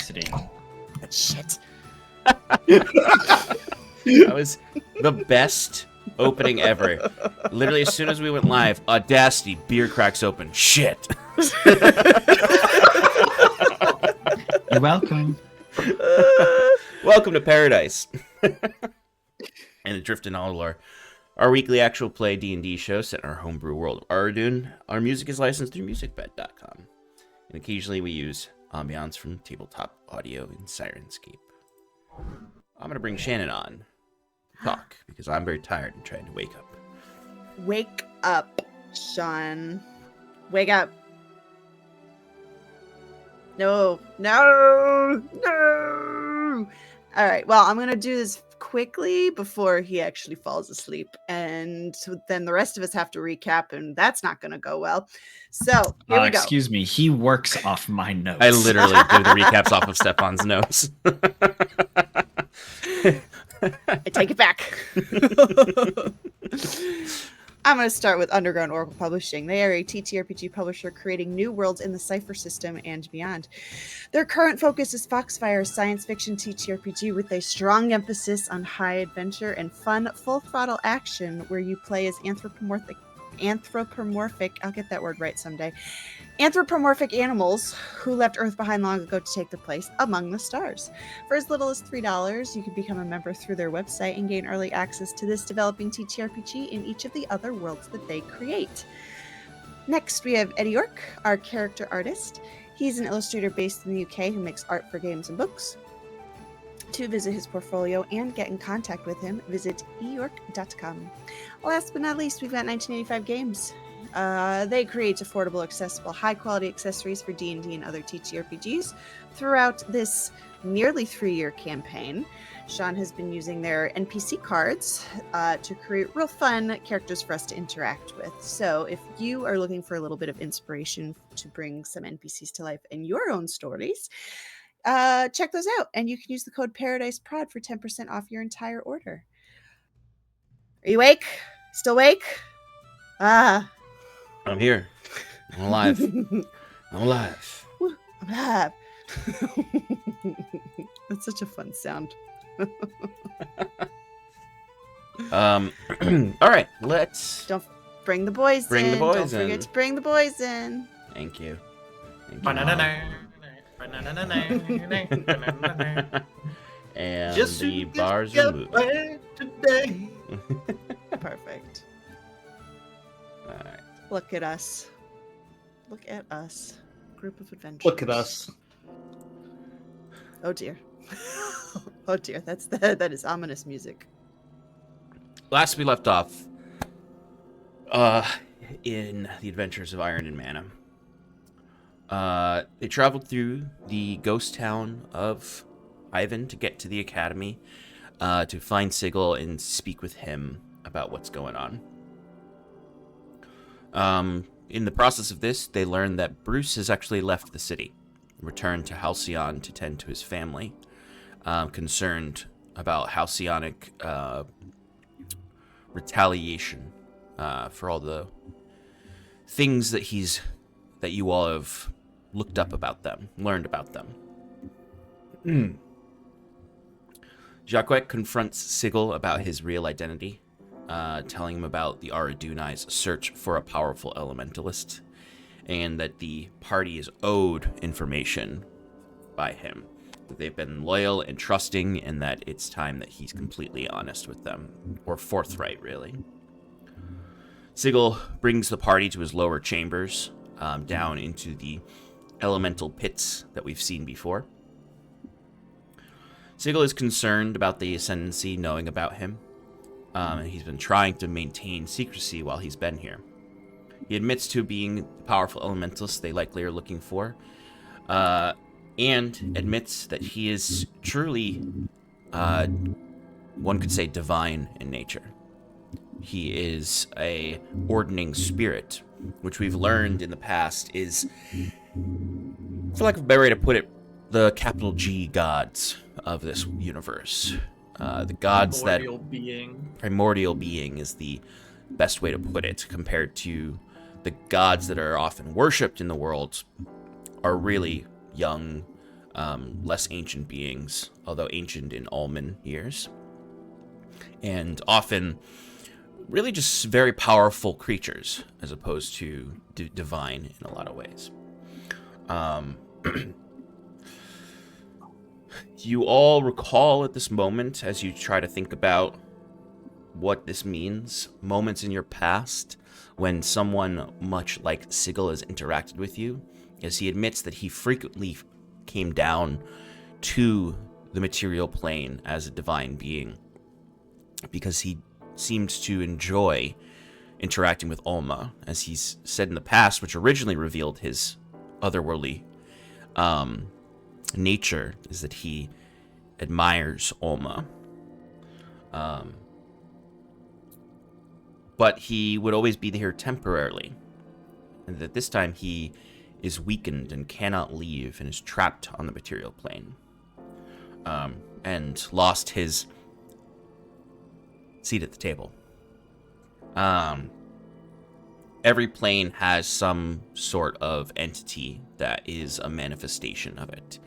exiting. Shit. That was the best opening ever. Literally, as soon as we went live, Audacity, beer cracks open. Shit. You're welcome. Welcome to Paradise. And Adrift and Aldhalor, our weekly actual play D&D show set in our homebrew world of Aradun. Our music is licensed through Musicbed.com. And occasionally we use Ambience from TabletopAudio and Syrinscape. I'm going to bring Shannon on to talk because I'm very tired and trying to wake up. Wake up, Sean. Wake up. No. All right, well, I'm going to do this quickly before he actually falls asleep. And then the rest of us have to recap, and that's not going to go well. So, here we go. Excuse me, he works off my notes. I literally do the recaps off of Stefan's notes. I take it back. I'm going to start with Underground Oracle Publishing. They are a TTRPG publisher creating new worlds in the Cypher system and beyond. Their current focus is Foxfire, science fiction TTRPG with a strong emphasis on high adventure and fun, full-throttle action where you play as anthropomorphic, I'll get that word right someday, anthropomorphic animals who left Earth behind long ago to take their place among the stars. For as little as $3, you can become a member through their website and gain early access to this developing TTRPG and each of the other worlds that they create. Next, we have Eddie Yorke, our character artist. He's an illustrator based in the UK who makes art for games and books. To visit his portfolio and get in contact with him, visit eyorke.com. Last but not least, we've got 1985 Games. They create affordable, accessible, high-quality accessories for D&D and other TTRPGs. Throughout this nearly 3-year campaign, Sean has been using their NPC cards to create real fun characters for us to interact with. So if you are looking for a little bit of inspiration to bring some NPCs to life in your own stories, check those out. And you can use the code paradiceprod for 10% off your entire order. Are you awake? Still awake? Ah. I'm here. I'm alive. I'm alive. I'm alive. That's such a fun sound. All right, let's Don't bring the boys bring in. the boys Don't forget in. to bring the boys in. Thank you. And Just the to bars get are moving. away today. Perfect. All right. Look at us. Look at us. Group of adventurers. Look at us. Oh dear. Oh dear. That is ominous music. Last we left off, in the adventures of Iron and Mana, they traveled through the ghost town of Ivan to get to the academy, to find Sigil and speak with him about what's going on. In the process of this, they learned that Bruce has actually left the city, returned to Halcyon to tend to his family, concerned about Halcyonic retaliation for all the things that you all have looked up about them, learned about them. Jacques confronts Sigil about his real identity, telling him about the Aradunai's search for a powerful elementalist, and that the party is owed information by him, that they've been loyal and trusting, and that it's time that he's completely honest with them, or forthright, really. Sigil brings the party to his lower chambers, down into the elemental pits that we've seen before. Sigil is concerned about the Ascendancy knowing about him, and he's been trying to maintain secrecy while he's been here. He admits to being the powerful elementalist they likely are looking for, and admits that he is truly, one could say, divine in nature. He is a ordaining spirit, which we've learned in the past is, for lack of a better way to put it, the capital G gods of this universe. The gods primordial being is the best way to put it, compared to the gods that are often worshipped in the world are really young, less ancient beings, although ancient in Alman years. And often really just very powerful creatures, as opposed to divine in a lot of ways. You all recall at this moment, as you try to think about what this means, moments in your past when someone much like Sigil has interacted with you, as he admits that he frequently came down to the material plane as a divine being because he seemed to enjoy interacting with Alma, as he's said in the past, which originally revealed his otherworldly nature, is that he admires Alma. But he would always be here temporarily, and that this time he is weakened and cannot leave and is trapped on the material plane, and lost his seat at the table. Every plane has some sort of entity that is a manifestation of it,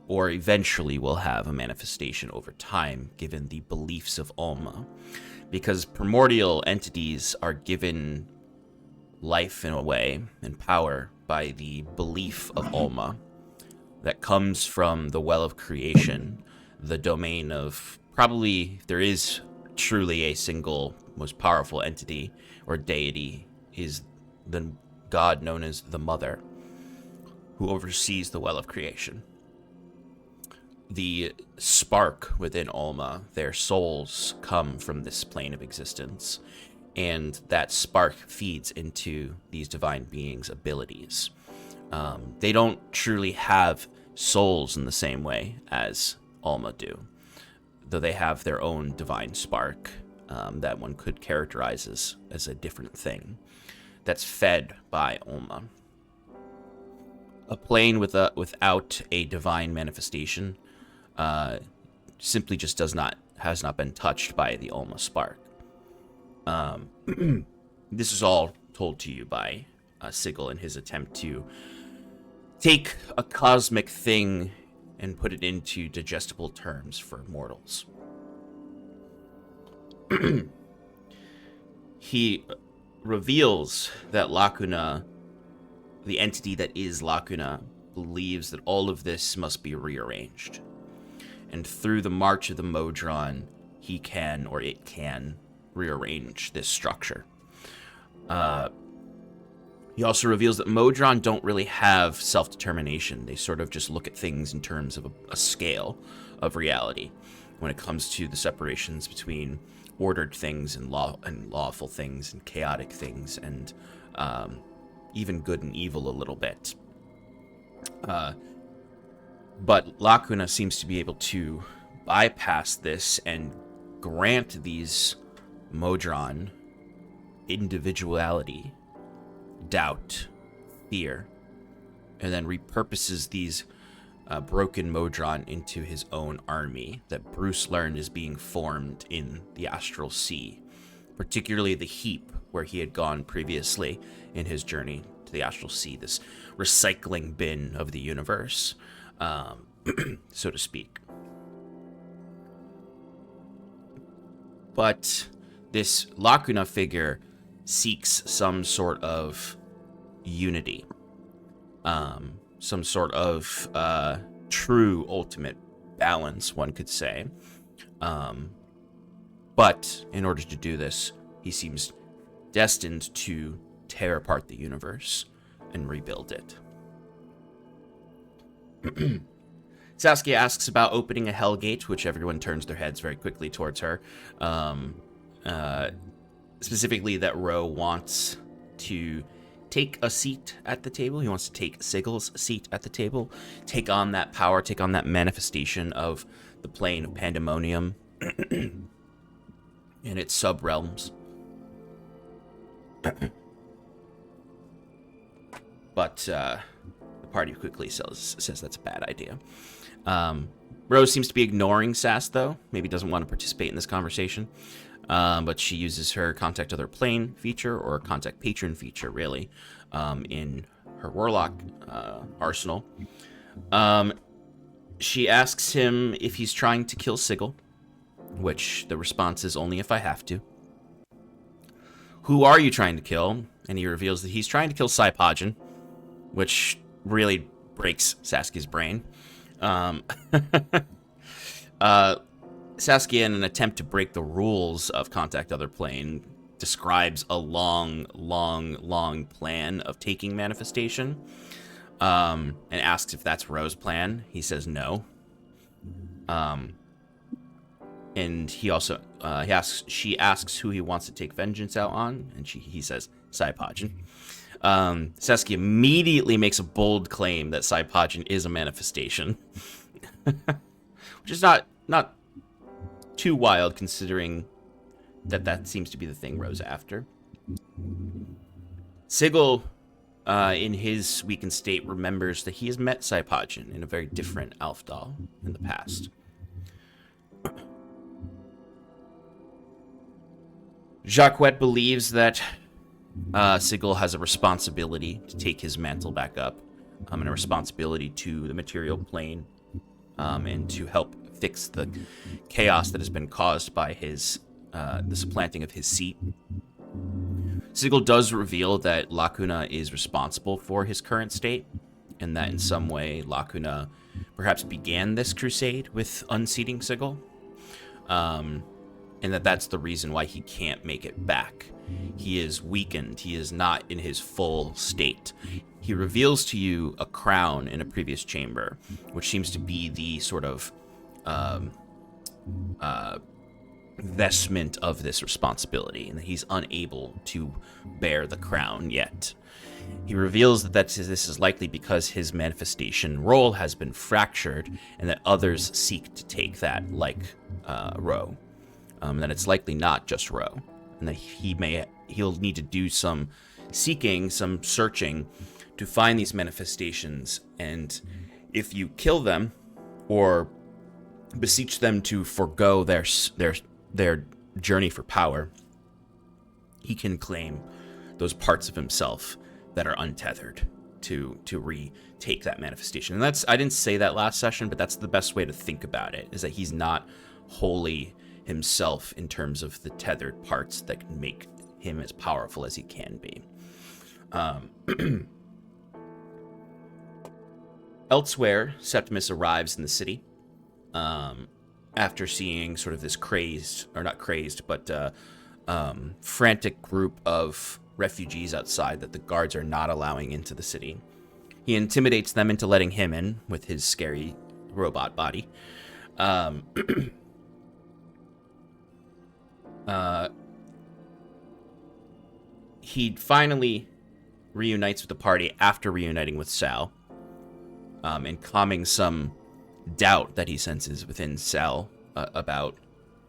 or eventually will have a manifestation over time, given the beliefs of Alma. Because primordial entities are given life in a way and power by the belief of Alma that comes from the well of creation, the domain of probably, if there is truly a single most powerful entity or deity, is the god known as the Mother, who oversees the well of creation. The spark within Alma, their souls come from this plane of existence, and that spark feeds into these divine beings' abilities. They don't truly have souls in the same way as Alma do, though they have their own divine spark that one could characterize as a different thing that's fed by Alma. A plane without a divine manifestation simply just has not been touched by the Alma spark. This is all told to you by Sigil in his attempt to take a cosmic thing and put it into digestible terms for mortals. He reveals that Lacuna, the entity that is Lacuna, believes that all of this must be rearranged. And through the march of the Modron, he can, or it can, rearrange this structure. He also reveals that Modron don't really have self-determination. They sort of just look at things in terms of a scale of reality when it comes to the separations between ordered things and lawful things and chaotic things and even good and evil a little bit. But Lacuna seems to be able to bypass this and grant these Modron individuality, doubt, fear, and then repurposes these broken Modron into his own army that Bruce learned is being formed in the Astral Sea, particularly the Heap, where he had gone previously in his journey to the Astral Sea, this recycling bin of the universe, so to speak. But this Lacuna figure seeks some sort of unity, some sort of true ultimate balance, one could say. But in order to do this, he seems destined to tear apart the universe and rebuild it. Saskia asks about opening a Hellgate, which everyone turns their heads very quickly towards her. Specifically that Ro wants to take a seat at the table. He wants to take Sigil's seat at the table, take on that power, take on that manifestation of the plane of Pandemonium and its sub-realms. But the party quickly says that's a bad idea. Rose seems to be ignoring Sass, though. Maybe doesn't want to participate in this conversation. But she uses her Contact Other Plane feature, or Contact Patron feature, really, in her Warlock arsenal. She asks him if he's trying to kill Sigil, which the response is only if I have to. Who are you trying to kill? And he reveals that he's trying to kill Sypodgen, which really breaks Saskia's brain. Saskia, in an attempt to break the rules of Contact Other Plane, describes a long plan of taking manifestation, and asks if that's Ro's plan. He says no. And he also she asks who he wants to take vengeance out on, and he says Sypodgen. Saskia immediately makes a bold claim that Sypodgen is a manifestation, which is not too wild considering that seems to be the thing Ro's after. Sigil, in his weakened state, remembers that he has met Sypodgen in a very different Aldhalor in the past. Jacquette believes that Sigil has a responsibility to take his mantle back up, and a responsibility to the material plane, and to help fix the chaos that has been caused by the supplanting of his seat. Sigil does reveal that Lacuna is responsible for his current state, and that in some way Lacuna perhaps began this crusade with unseating Sigil. And that's the reason why he can't make it back. He is weakened. He is not in his full state. He reveals to you a crown in a previous chamber, which seems to be the sort of vestment of this responsibility, and that he's unable to bear the crown yet. He reveals that this is likely because his manifestation role has been fractured, and that others seek to take that, like Ro. That it's likely not just Ro, and that he'll need to do some seeking, some searching to find these manifestations, and if you kill them or beseech them to forego their journey for power, he can claim those parts of himself that are untethered to retake that manifestation. And I didn't say that last session, but that's the best way to think about it, is that he's not wholly himself in terms of the tethered parts that can make him as powerful as he can be. Elsewhere, Septimus arrives in the city after seeing sort of this frantic group of refugees outside that the guards are not allowing into the city. He intimidates them into letting him in with his scary robot body. He finally reunites with the party after reuniting with Sal, and calming some doubt that he senses within Sal about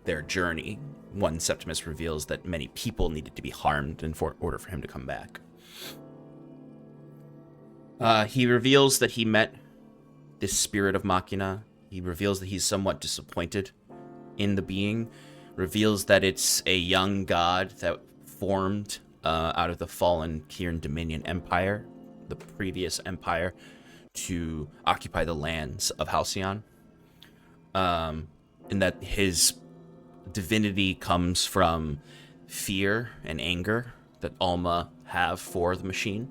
their journey. One, Septimus reveals that many people needed to be harmed in order for him to come back. He reveals that he met this spirit of Machina. He reveals that he's somewhat disappointed in the being. Reveals that it's a young god that formed out of the fallen Kieran Dominion Empire, the previous empire, to occupy the lands of Halcyon. And that his divinity comes from fear and anger that Alma have for the machine,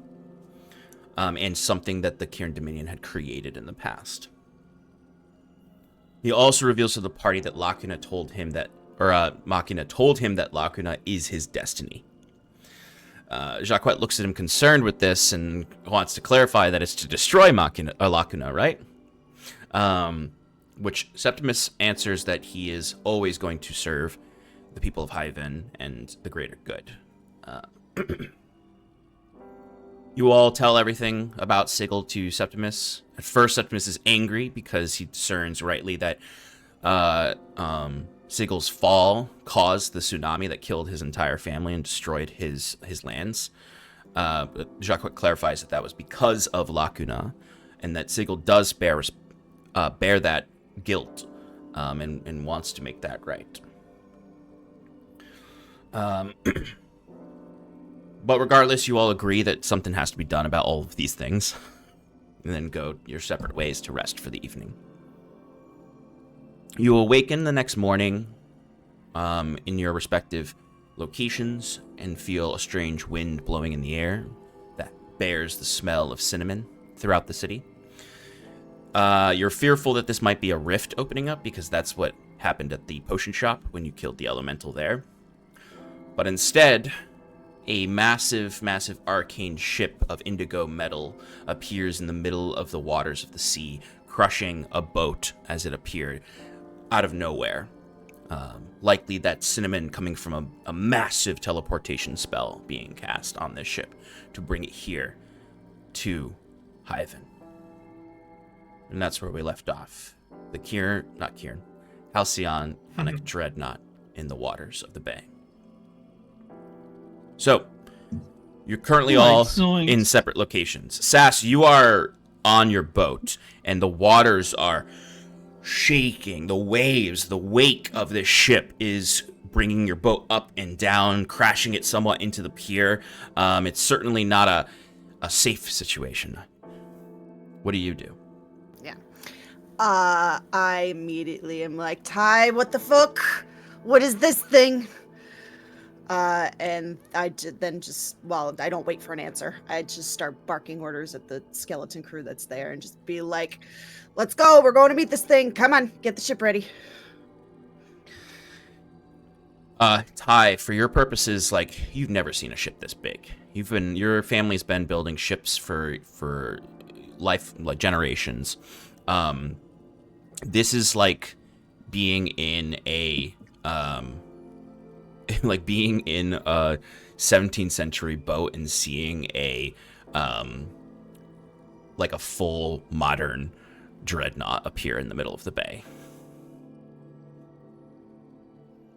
and something that the Kieran Dominion had created in the past. He also reveals to the party that Machina told him that Lacuna is his destiny. Jacquette looks at him concerned with this and wants to clarify that it's to destroy Lacuna, right? Which Septimus answers that he is always going to serve the people of Hyven and the greater good. You all tell everything about Sigil to Septimus. At first, Septimus is angry because he discerns rightly that Sigil's fall caused the tsunami that killed his entire family and destroyed his lands. But Jacquette clarifies that was because of Lacuna, and that Sigil does bear that guilt, and wants to make that right. But regardless, you all agree that something has to be done about all of these things. and then go your separate ways to rest for the evening. You awaken the next morning in your respective locations and feel a strange wind blowing in the air that bears the smell of cinnamon throughout the city. You're fearful that this might be a rift opening up because that's what happened at the potion shop when you killed the elemental there. But instead, a massive, massive arcane ship of indigo metal appears in the middle of the waters of the sea, crushing a boat as it appeared out of nowhere. Likely that cinnamon coming from a massive teleportation spell being cast on this ship to bring it here to Hyven. And that's where we left off. The Halcyonic dreadnought in the waters of the bay. So, you're currently all in separate locations. Sass, you are on your boat, and the waters are shaking. The waves, the wake of this ship is bringing your boat up and down, crashing it somewhat into the pier. It's certainly not a safe situation. What do you do? Yeah. I immediately am like, Ty, what the fuck? What is this thing? And I I don't wait for an answer. I just start barking orders at the skeleton crew that's there and just be like, let's go. We're going to meet this thing. Come on, get the ship ready. Ty, for your purposes, like, you've never seen a ship this big. Your family's been building ships for generations. This is like being in a 17th century boat and seeing a full modern dreadnought appear in the middle of the bay.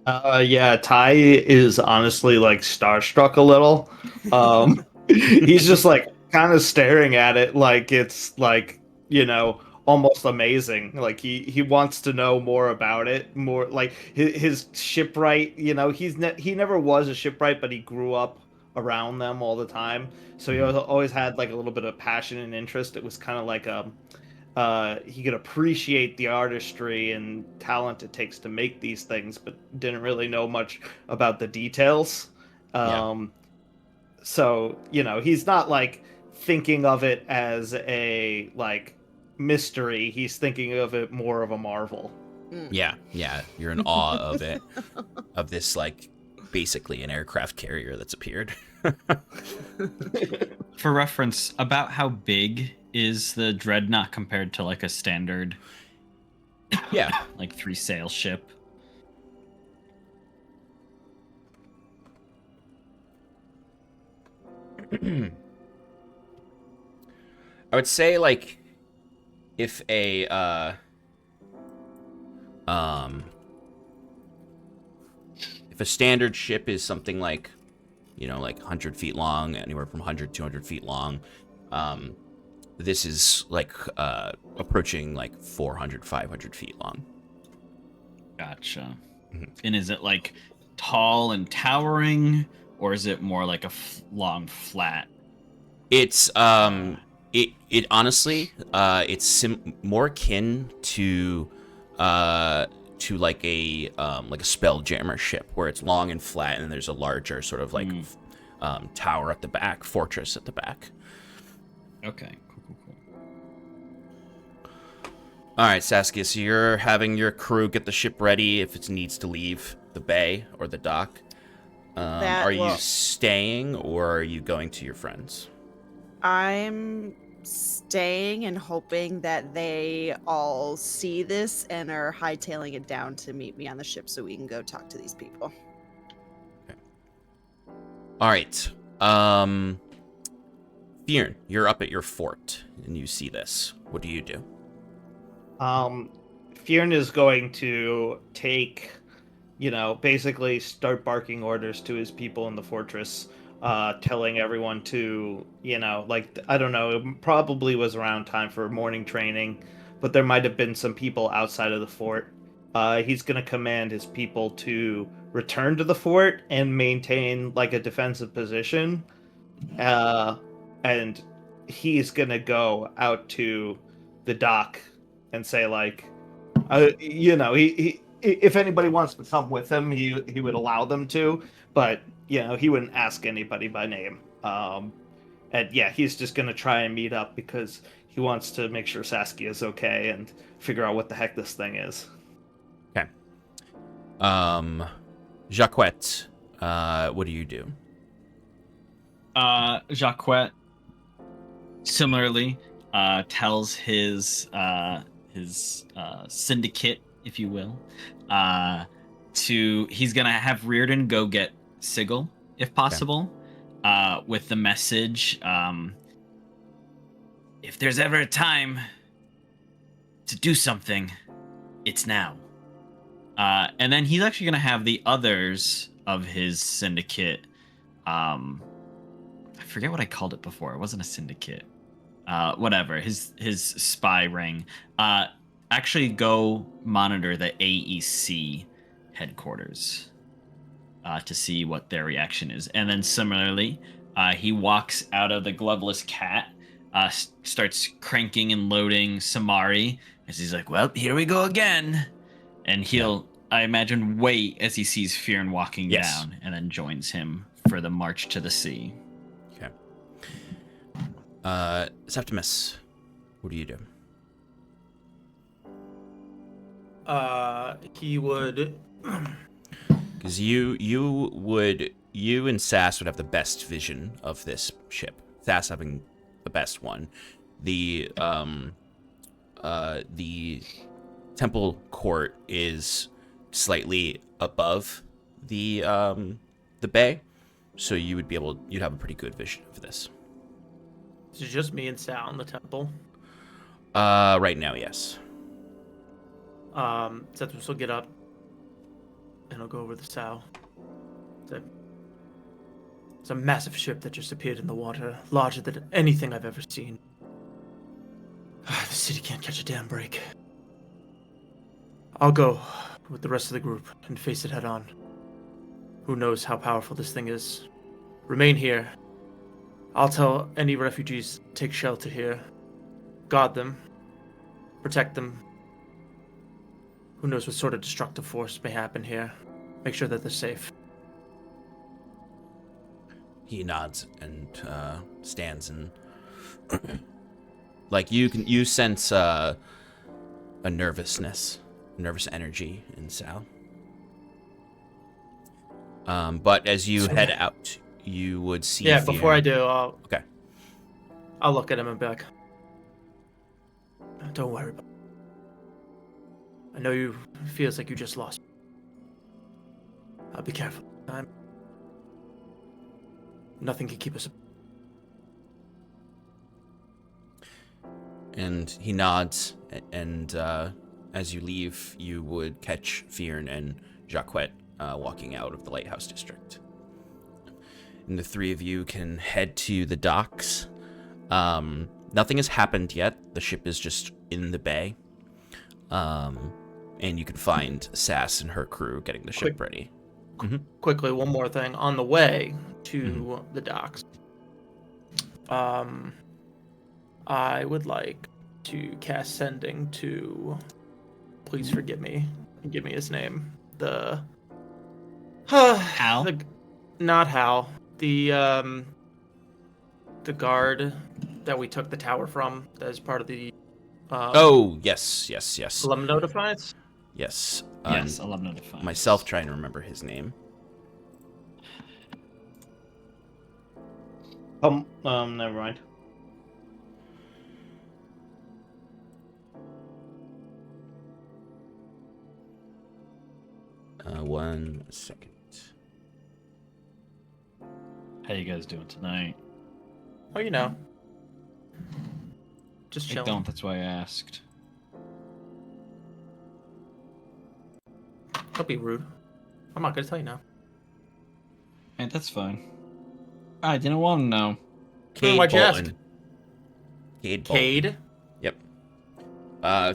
Yeah, Ty is honestly like starstruck a little. He's just like kind of staring at it like it's like, almost amazing. Like he wants to know more about it, more like his shipwright, he never was a shipwright, but he grew up around them all the time. So he always had like a little bit of passion and interest. It was kind of like he could appreciate the artistry and talent it takes to make these things, but didn't really know much about the details. So, he's not like thinking of it as a like mystery. He's thinking of it more of a marvel. Yeah, you're in awe of it, of this like basically an aircraft carrier that's appeared. For reference, about how big is the dreadnought compared to like a standard like 3-sail ship? I would say like if a standard ship is something like, like 100 feet long, anywhere from 100 to 200 feet long, this is like approaching like 400, 500 feet long. Gotcha. Mm-hmm. And is it like tall and towering, or is it more like a long flat? It's it honestly it's more akin to like a spelljammer ship, where it's long and flat and there's a larger sort of like tower at the back, fortress at the back. Okay, cool. All right, Saskia, so you're having your crew get the ship ready if it needs to leave the bay or the dock. Are you staying, or are you going to your friends? I'm staying and hoping that they all see this and are hightailing it down to meet me on the ship so we can go talk to these people. Okay. All right. Fyrn, you're up at your fort and you see this. What do you do? Fyrn is going to take, basically start barking orders to his people in the fortress, telling everyone to, I don't know, it probably was around time for morning training, but there might have been some people outside of the fort. He's going to command his people to return to the fort and maintain like a defensive position, and he's gonna go out to the dock and say like, he if anybody wants to come with him, he would allow them to, but he wouldn't ask anybody by name. And yeah, he's just gonna try and meet up because he wants to make sure Saskia's okay and figure out what the heck this thing is. Okay. Jacquette, what do you do? Jacquette similarly tells his syndicate, if you will, he's gonna have Reardon go get Sigil if possible, with the message, if there's ever a time to do something, it's now. And then he's actually gonna have the others of his syndicate, I forget what I called it before. It wasn't a syndicate. Whatever. His spy ring. Actually go monitor the AEC headquarters to see what their reaction is. And then similarly, he walks out of the gloveless cat, starts cranking and loading Samari as he's like, well, here we go again. And he'll, I imagine, wait as he sees Fyrn walking down and then joins him for the march to the sea. Septimus, what do you do? He would... Because you and Sass would have the best vision of this ship. Sass having the best one. The temple court is slightly above the bay, so you'd have a pretty good vision of this. Is it just me and Sal in the temple? Right now, yes. Septimus will get up and I'll go over to Sal. It's a massive ship that just appeared in the water, larger than anything I've ever seen. The city can't catch a damn break. I'll go with the rest of the group and face it head on. Who knows how powerful this thing is? Remain here. I'll tell any refugees take shelter here. Guard them. Protect them. Who knows what sort of destructive force may happen here. Make sure that they're safe. He nods and stands and like you sense a nervous energy in Sal. But as you head out, you would see. Yeah, Fyrn. before I do, I'll look at him and be like, don't worry about it. I know you feels like you just lost. I'll be careful. Nothing can keep us. And he nods, and as you leave, you would catch Fyrn and Jacquette walking out of the lighthouse district. And the three of you can head to the docks. Nothing has happened yet. The ship is just in the bay. And you can find Sass and her crew getting the ship ready. Quickly, one more thing. On the way to the docks, I would like to cast Sending to, please forgive me, and give me his name. Hal? Not Hal. The guard that we took the tower from as part of the yes. Alumno Defiance? Yes. Yes, Alumno Defiance. Myself trying to remember his name. Never mind. One second. How you guys doing tonight? Oh, you know. Just I chilling. don't, that's why I asked. Don't be rude. I'm not gonna tell you now. Hey, that's fine. I didn't want to know. Cade Why'd you ask? Bolton. Cade Bolton. Cade? Yep.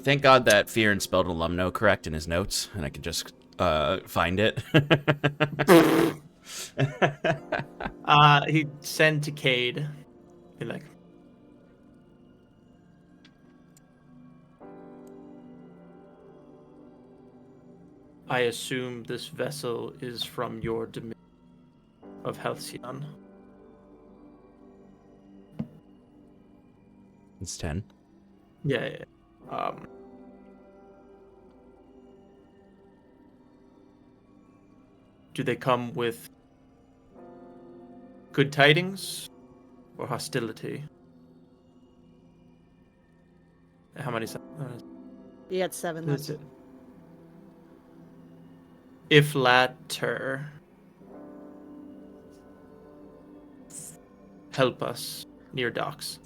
Thank God that Fyrn spelled alumno correct in his notes, and I could just find it. He'd send to Cade. Be like, I assume this vessel is from your dominion of Halcyon. It's 10. Yeah. Do they come with good tidings or hostility? How many? You got 7 left. That's it. If latter, help us near docks.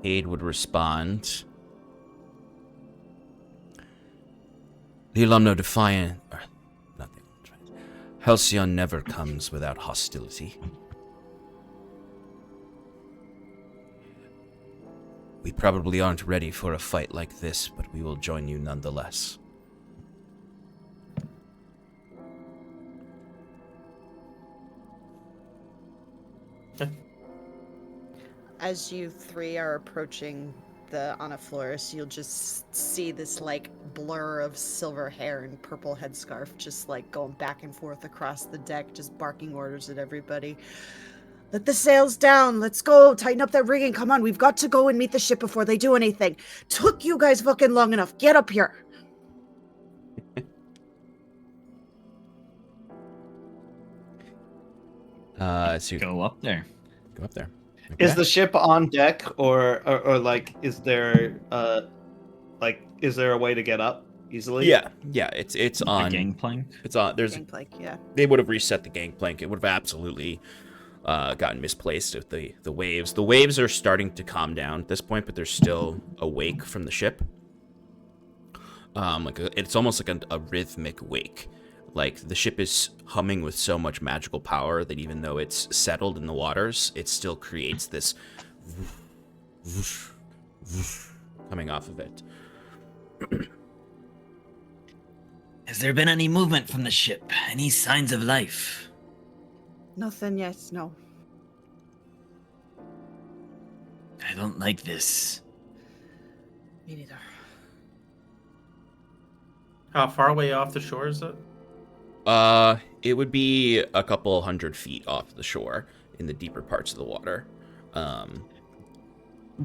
Aid would respond. The Alumno Defiant... nothing. Halcyon never comes without hostility. We probably aren't ready for a fight like this, but we will join you nonetheless. As you 3 are approaching the Anna Flores, you'll just see this like blur of silver hair and purple headscarf just like going back and forth across the deck, just barking orders at everybody. Let the sails down. Let's go. Tighten up that rigging. Come on. We've got to go and meet the ship before they do anything. Took you guys fucking long enough. Get up here. So Go up there. go up there. Is Okay. the ship on deck, or like, is there is there a way to get up easily? Yeah, it's A on. gangplank. It's on. There's. Gangplank, yeah. They would have reset the gangplank. It would have absolutely gotten misplaced with the waves. The waves are starting to calm down at this point, but they're still awake from the ship. It's almost like a rhythmic wake. Like the ship is humming with so much magical power that even though it's settled in the waters, it still creates this whoosh, whoosh, coming off of it. Has there been any movement from the ship? Any signs of life? Nothing yet, no. I don't like this. Me neither. How far away off the shore is it? It would be a couple 100 feet off the shore in the deeper parts of the water.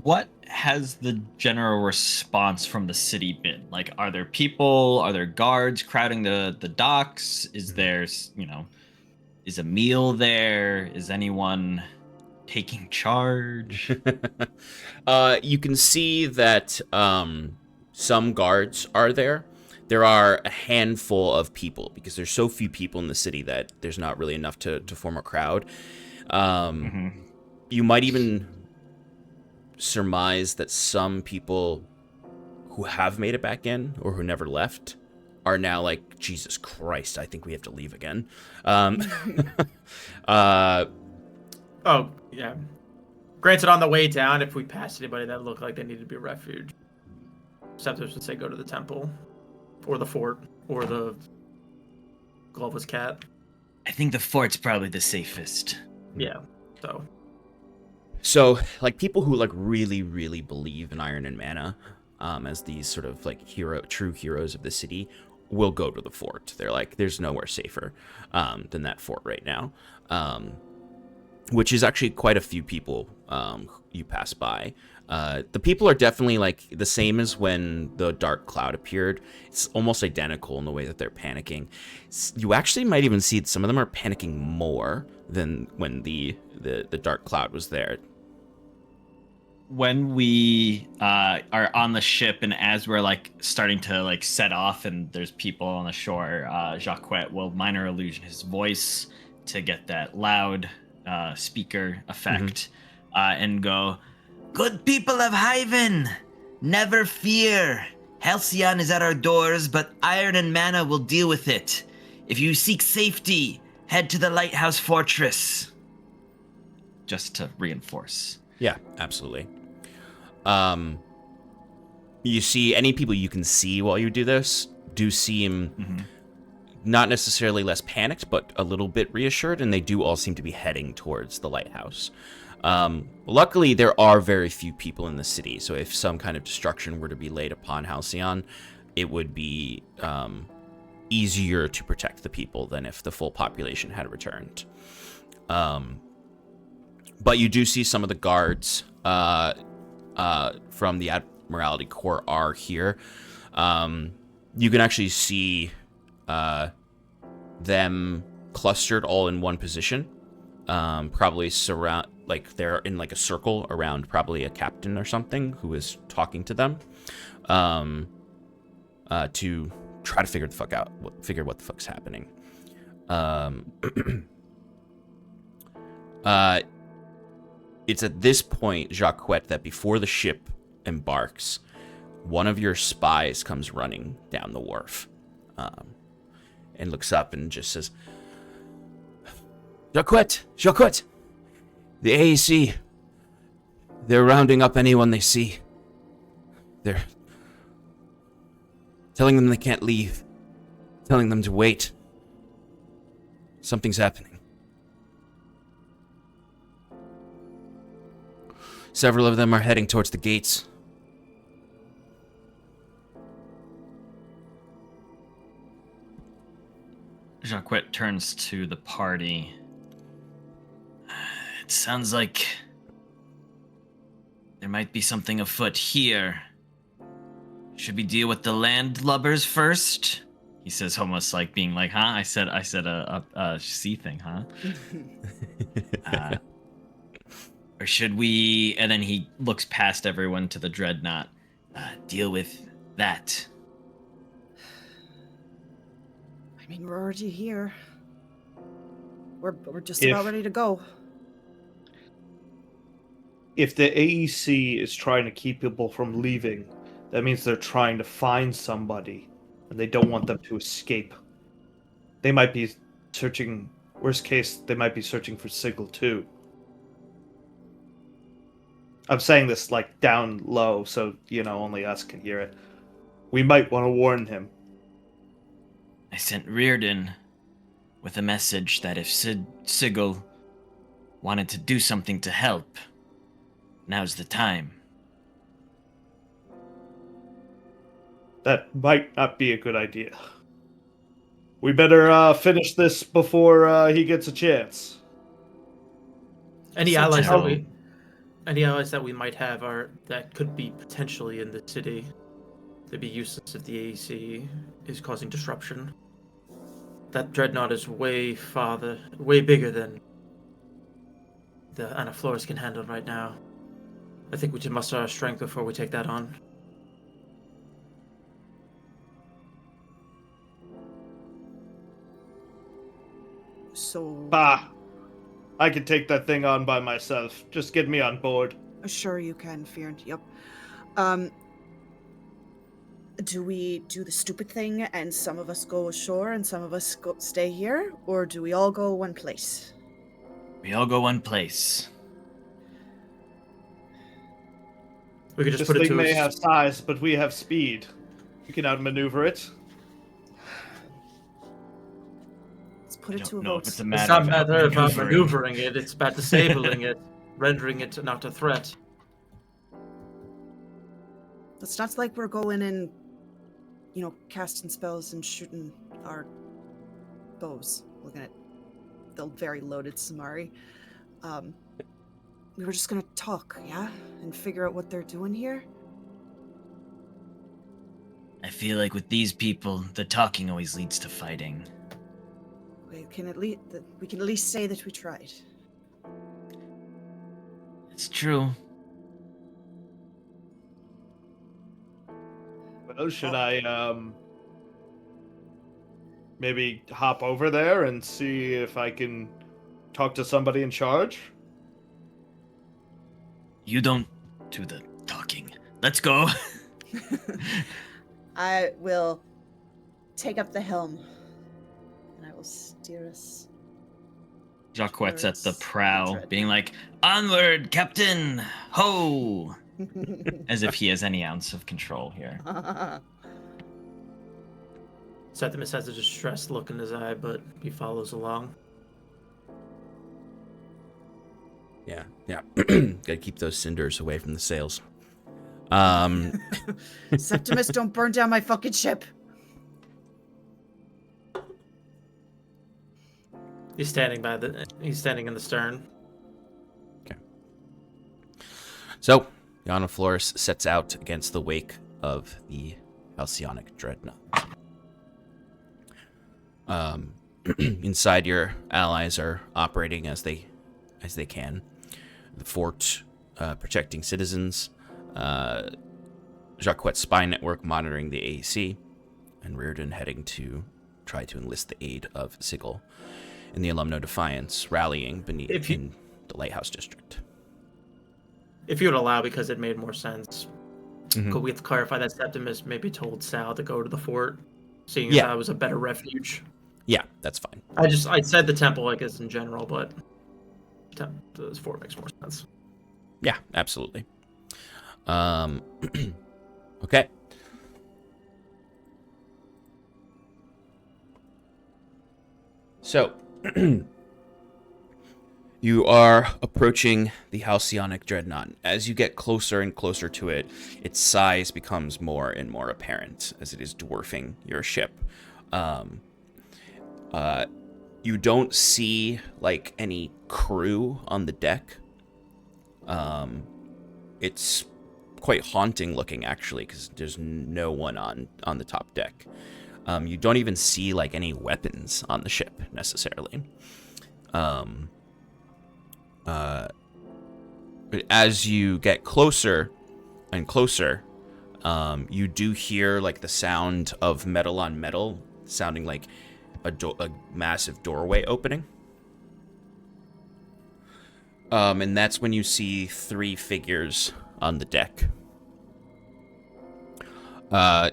What has the general response from the city been? Like, are there people? Are there guards crowding the docks? Is there, is a meal there? Is anyone taking charge? You can see that some guards are there. There are a handful of people because there's so few people in the city that there's not really enough to form a crowd. You might even surmise that some people who have made it back in or who never left are now like, Jesus Christ, I think we have to leave again. Oh, yeah. Granted, on the way down, if we passed anybody that looked like they needed to be a refuge, Septimus would say go to the temple, or the fort, or the Gloveless Cat. I think the fort's probably the safest. Yeah, So, like, people who, like, really, really believe in Iron and Mana as these sort of, like, true heroes of the city will go to the fort. They're like, there's nowhere safer than that fort right now. Which is actually quite a few people you pass by. The people are definitely, like, the same as when the dark cloud appeared. It's almost identical in the way that they're panicking. You actually might even see that some of them are panicking more than when the dark cloud was there. When we are on the ship and as we're like starting to like set off and there's people on the shore, Jacquet will minor illusion his voice to get that loud speaker effect and go, "Good people of Hyven, never fear. Halcyon is at our doors, but Iron and Mana will deal with it. If you seek safety, head to the Lighthouse Fortress." Just to reinforce. Yeah, absolutely. You see any people you can see while you do this do seem not necessarily less panicked, but a little bit reassured, and they do all seem to be heading towards the lighthouse. Luckily, there are very few people in the city, so if some kind of destruction were to be laid upon Halcyon, it would be easier to protect the people than if the full population had returned. But you do see some of the guards from the Admiralty Corps are here. You can actually see them clustered all in one position. Probably they're in like a circle around probably a captain or something who is talking to them to try to figure what the fuck's happening. It's at this point, Jacques, that before the ship embarks, one of your spies comes running down the wharf and looks up and just says, Jacques, the AEC, they're rounding up anyone they see. They're telling them they can't leave, telling them to wait. Something's happening. Several of them are heading towards the gates. Jacques turns to the party. It sounds like there might be something afoot here. Should we deal with the landlubbers first? He says, almost like being like, huh? I said a sea thing, huh? Or should we? And then he looks past everyone to the dreadnought. Deal with that. I mean, we're already here. We're just about ready to go. If the AEC is trying to keep people from leaving, that means they're trying to find somebody, and they don't want them to escape. They might be searching, worst case, they might be searching for Sigil too. I'm saying this like down low, so, only us can hear it. We might want to warn him. I sent Reardon with a message that if Sigil wanted to do something to help, now's the time. That might not be a good idea. We better finish this before he gets a chance. Any allies that we might have that could be potentially in the city. They'd be useless if the AEC is causing disruption. That dreadnought is way bigger than the Anaflores can handle right now. I think we should muster our strength before we take that on. So... I can take that thing on by myself. Just get me on board. Sure you can, Fyrn. Yep. Do we do the stupid thing and some of us go ashore and some of us stay here? Or do we all go one place? We all go one place. We could just This put it thing to may have size, but we have speed. We can outmaneuver it. Let's put it to a No, vote. it's a It's matter not of a matter of maneuvering. maneuvering it, it's about disabling it, rendering it not a threat. It's not like we're going and, casting spells and shooting our bows. Looking at the very loaded Samari. We were just gonna talk, yeah? And figure out what they're doing here? I feel like with these people, the talking always leads to fighting. We can at least say that we tried. It's true. Well, should I maybe hop over there and see if I can talk to somebody in charge? You don't do the talking. Let's go. I will take up the helm. And I will steer us. Jacques at the towards prow, the being like, "Onward, Captain! Ho!" As if he has any ounce of control here. Septimus has a distressed look in his eye, but he follows along. Yeah. Gotta keep those cinders away from the sails. Septimus, don't burn down my fucking ship. He's standing in the stern. So, Yana Flores sets out against the wake of the Halcyonic dreadnought. Inside, your allies are operating as they can. The fort protecting citizens, Jacquette's spy network monitoring the AEC, and Reardon heading to try to enlist the aid of Sigil in the Alumno Defiance, rallying beneath in the Lighthouse District. If you would allow, because it made more sense, Mhm. could we clarify that Septimus maybe told Sal to go to the fort, seeing as Yeah. that was a better refuge? Yeah, that's fine. I said the temple like as in general, but the fort makes more sense. Yeah, absolutely. Okay. So, you are approaching the Halcyonic dreadnought. As you get closer and closer to it, its size becomes more and more apparent as it is dwarfing your ship. You don't see like any crew on the deck. It's quite haunting looking actually, because there's no one on the top deck. You don't even see like any weapons on the ship necessarily. But as you get closer and closer, you do hear like the sound of metal on metal, sounding like a massive doorway opening. And that's when you see 3 figures on the deck. A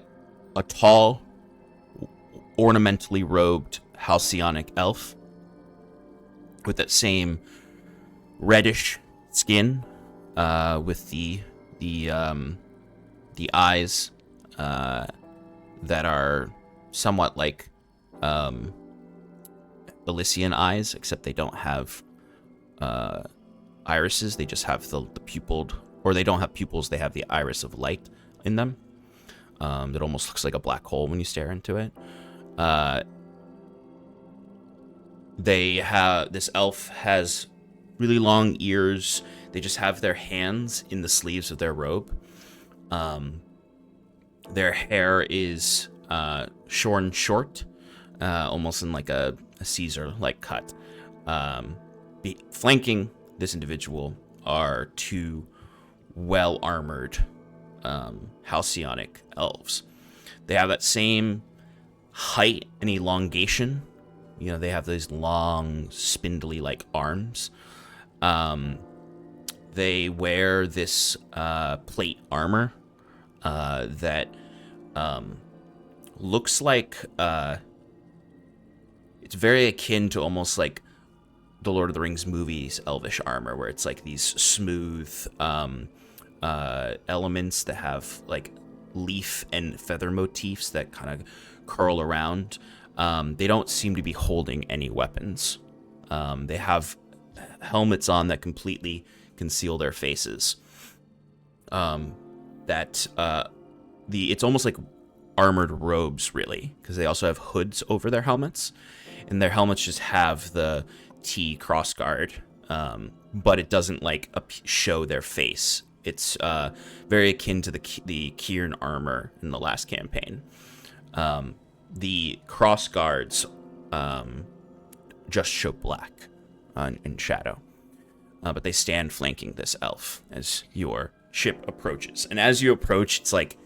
tall, ornamentally robed Halcyonic elf with that same reddish skin, with the eyes that are somewhat like Elysian eyes, except they don't have irises. They just have the pupilled, or they don't have pupils. They have the iris of light in them. That almost looks like a black hole when you stare into it. This elf has really long ears. They just have their hands in the sleeves of their robe. Their hair is shorn short, almost in like a Caesar-like cut. Flanking this individual are 2 well-armored Halcyonic elves. They have that same height and elongation. You know, they have these long, spindly-like arms. They wear this plate armor that looks like it's very akin to almost like the Lord of the Rings movies elvish armor, where it's like these smooth elements that have like leaf and feather motifs that kind of curl around. They don't seem to be holding any weapons. They have helmets on that completely conceal their faces. It's almost like armored robes, really, because they also have hoods over their helmets, and their helmets just have the T crossguard, but it doesn't like show their face. It's very akin to the Kieran armor in the last campaign. The crossguards just show black in shadow, but they stand flanking this elf as your ship approaches. And as you approach, it's like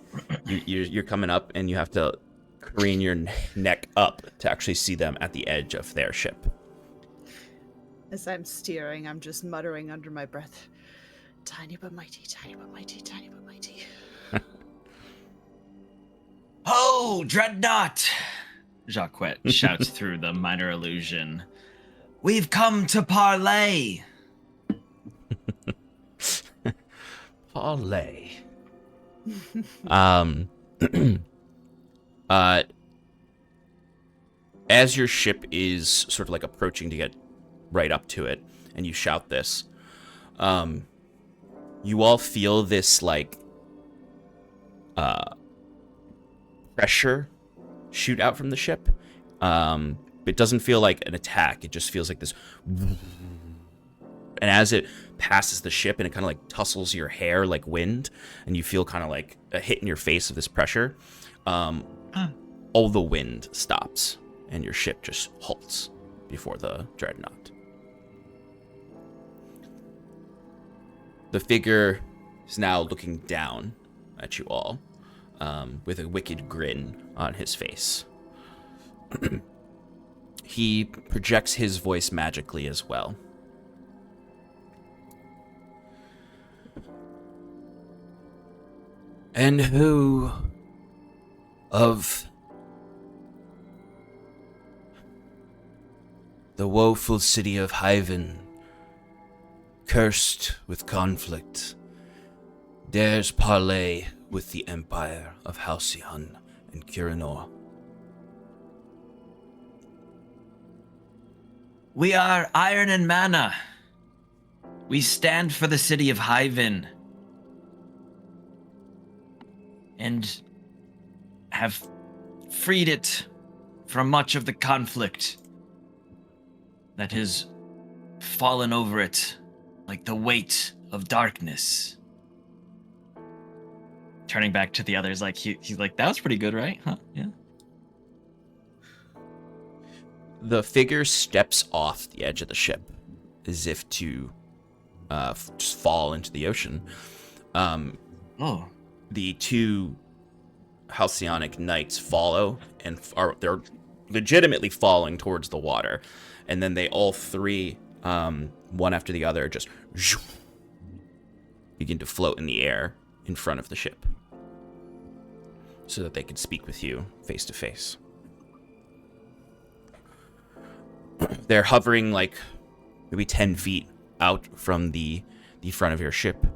you're coming up, and you have to crane your neck up to actually see them at the edge of their ship. As I'm steering, I'm just muttering under my breath, tiny but mighty, tiny but mighty, tiny but mighty. "Ho, Dreadnought!" Jacquette shouts through the minor illusion. "We've come to parley." Parley. As your ship is sort of like approaching to get right up to it, and you shout this, You all feel this like pressure shoot out from the ship. It doesn't feel like an attack. It just feels like this. And as it passes the ship and it kind of like tussles your hair like wind, and you feel kind of like a hit in your face of this pressure, all the wind stops and your ship just halts before the dreadnought. The figure is now looking down at you all with a wicked grin on his face. He projects his voice magically as well. And who of the woeful city of Hyven, cursed with conflict, dares parley with the empire of Halcyon and Kyranor? We are Iron and Mana. We stand for the city of Hyven. And have freed it from much of the conflict that has fallen over it like the weight of darkness. Turning back to the others, like he's like, that was pretty good, right? Huh? Yeah. The figure steps off the edge of the ship as if to just fall into the ocean. The two Halcyonic knights follow and they're legitimately falling towards the water, and then they all three, one after the other, just begin to float in the air in front of the ship, so that they can speak with you face to face. They're hovering like maybe 10 feet out from the front of your ship.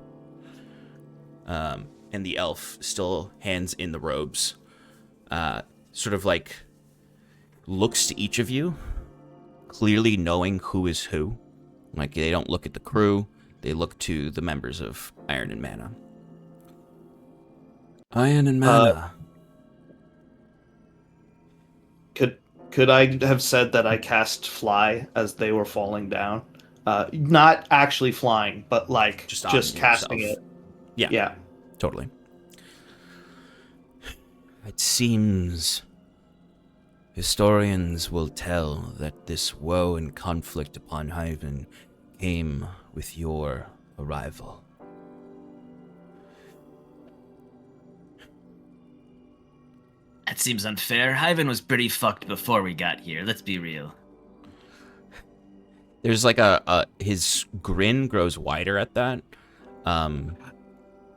And the elf, still hands in the robes, sort of like looks to each of you, clearly knowing who is who. Like, they don't look at the crew, they look to the members of Iron and Mana. Iron and Mana. Could I have said that I cast fly as they were falling down? Not actually flying, but like just casting it. Yeah. Totally. It seems historians will tell that this woe and conflict upon Hyven came with your arrival. That seems unfair. Hyven was pretty fucked before we got here. Let's be real. There's like his grin grows wider at that.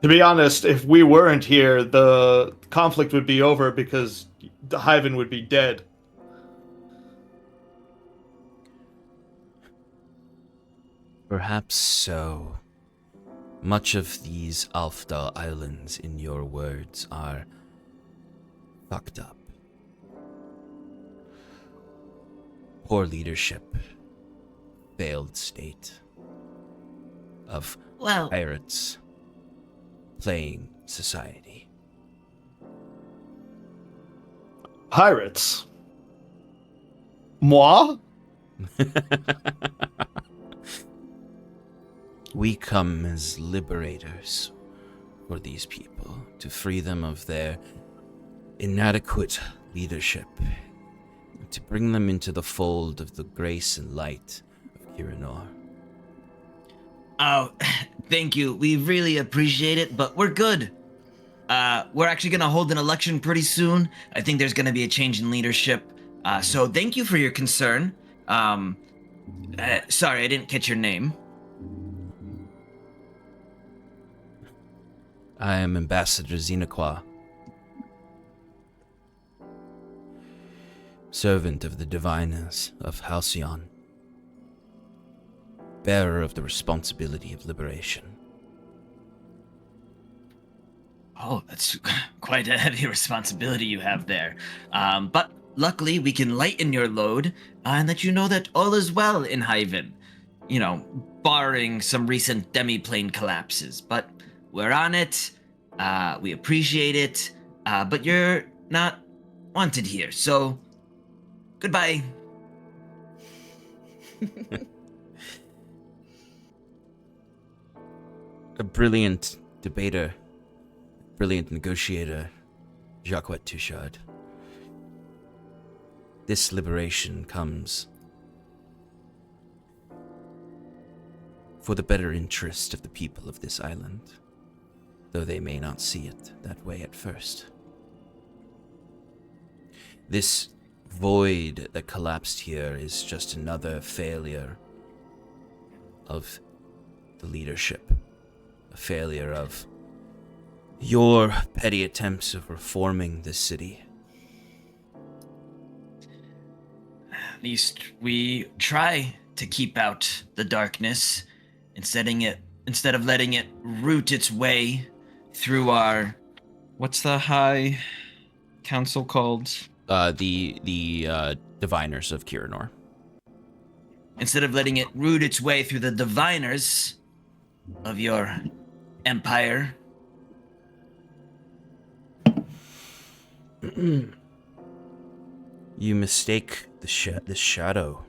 To be honest, if we weren't here, the conflict would be over because the Hyven would be dead. Perhaps so. Much of these Aldhalor islands, in your words, are fucked up. Poor leadership. Failed state of pirates playing society. Pirates? Moi? We come as liberators for these people, to free them of their inadequate leadership, to bring them into the fold of the grace and light of Kyranor. Oh, thank you. We really appreciate it, but we're good. We're actually going to hold an election pretty soon. I think there's going to be a change in leadership. So thank you for your concern. Sorry, I didn't catch your name. I am Ambassador Xenaqua, servant of the diviners of Halcyon, bearer of the responsibility of liberation. Oh, that's quite a heavy responsibility you have there. But luckily, we can lighten your load and let you know that all is well in Hyven. barring some recent demiplane collapses. But we're on it. We appreciate it. But you're not wanted here, so goodbye. A brilliant debater, brilliant negotiator, Jacques Touchard. This liberation comes for the better interest of the people of this island, though they may not see it that way at first. This void that collapsed here is just another failure of the leadership, a failure of your petty attempts of reforming this city. At least we try to keep out the darkness instead of letting it root its way through our... What's the High Council called? The diviners of Kirinor. Instead of letting it root its way through the diviners of your empire. You mistake the shadow.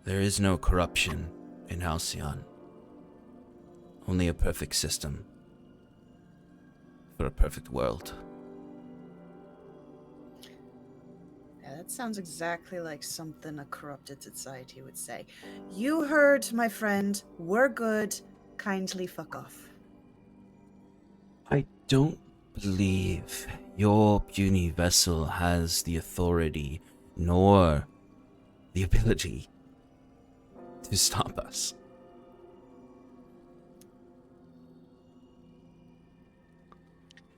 There is no corruption in Halcyon. Only a perfect system for a perfect world. Yeah, that sounds exactly like something a corrupted society would say. You heard, my friend. We're good. Kindly fuck off. I don't believe your puny vessel has the authority nor the ability to stop us.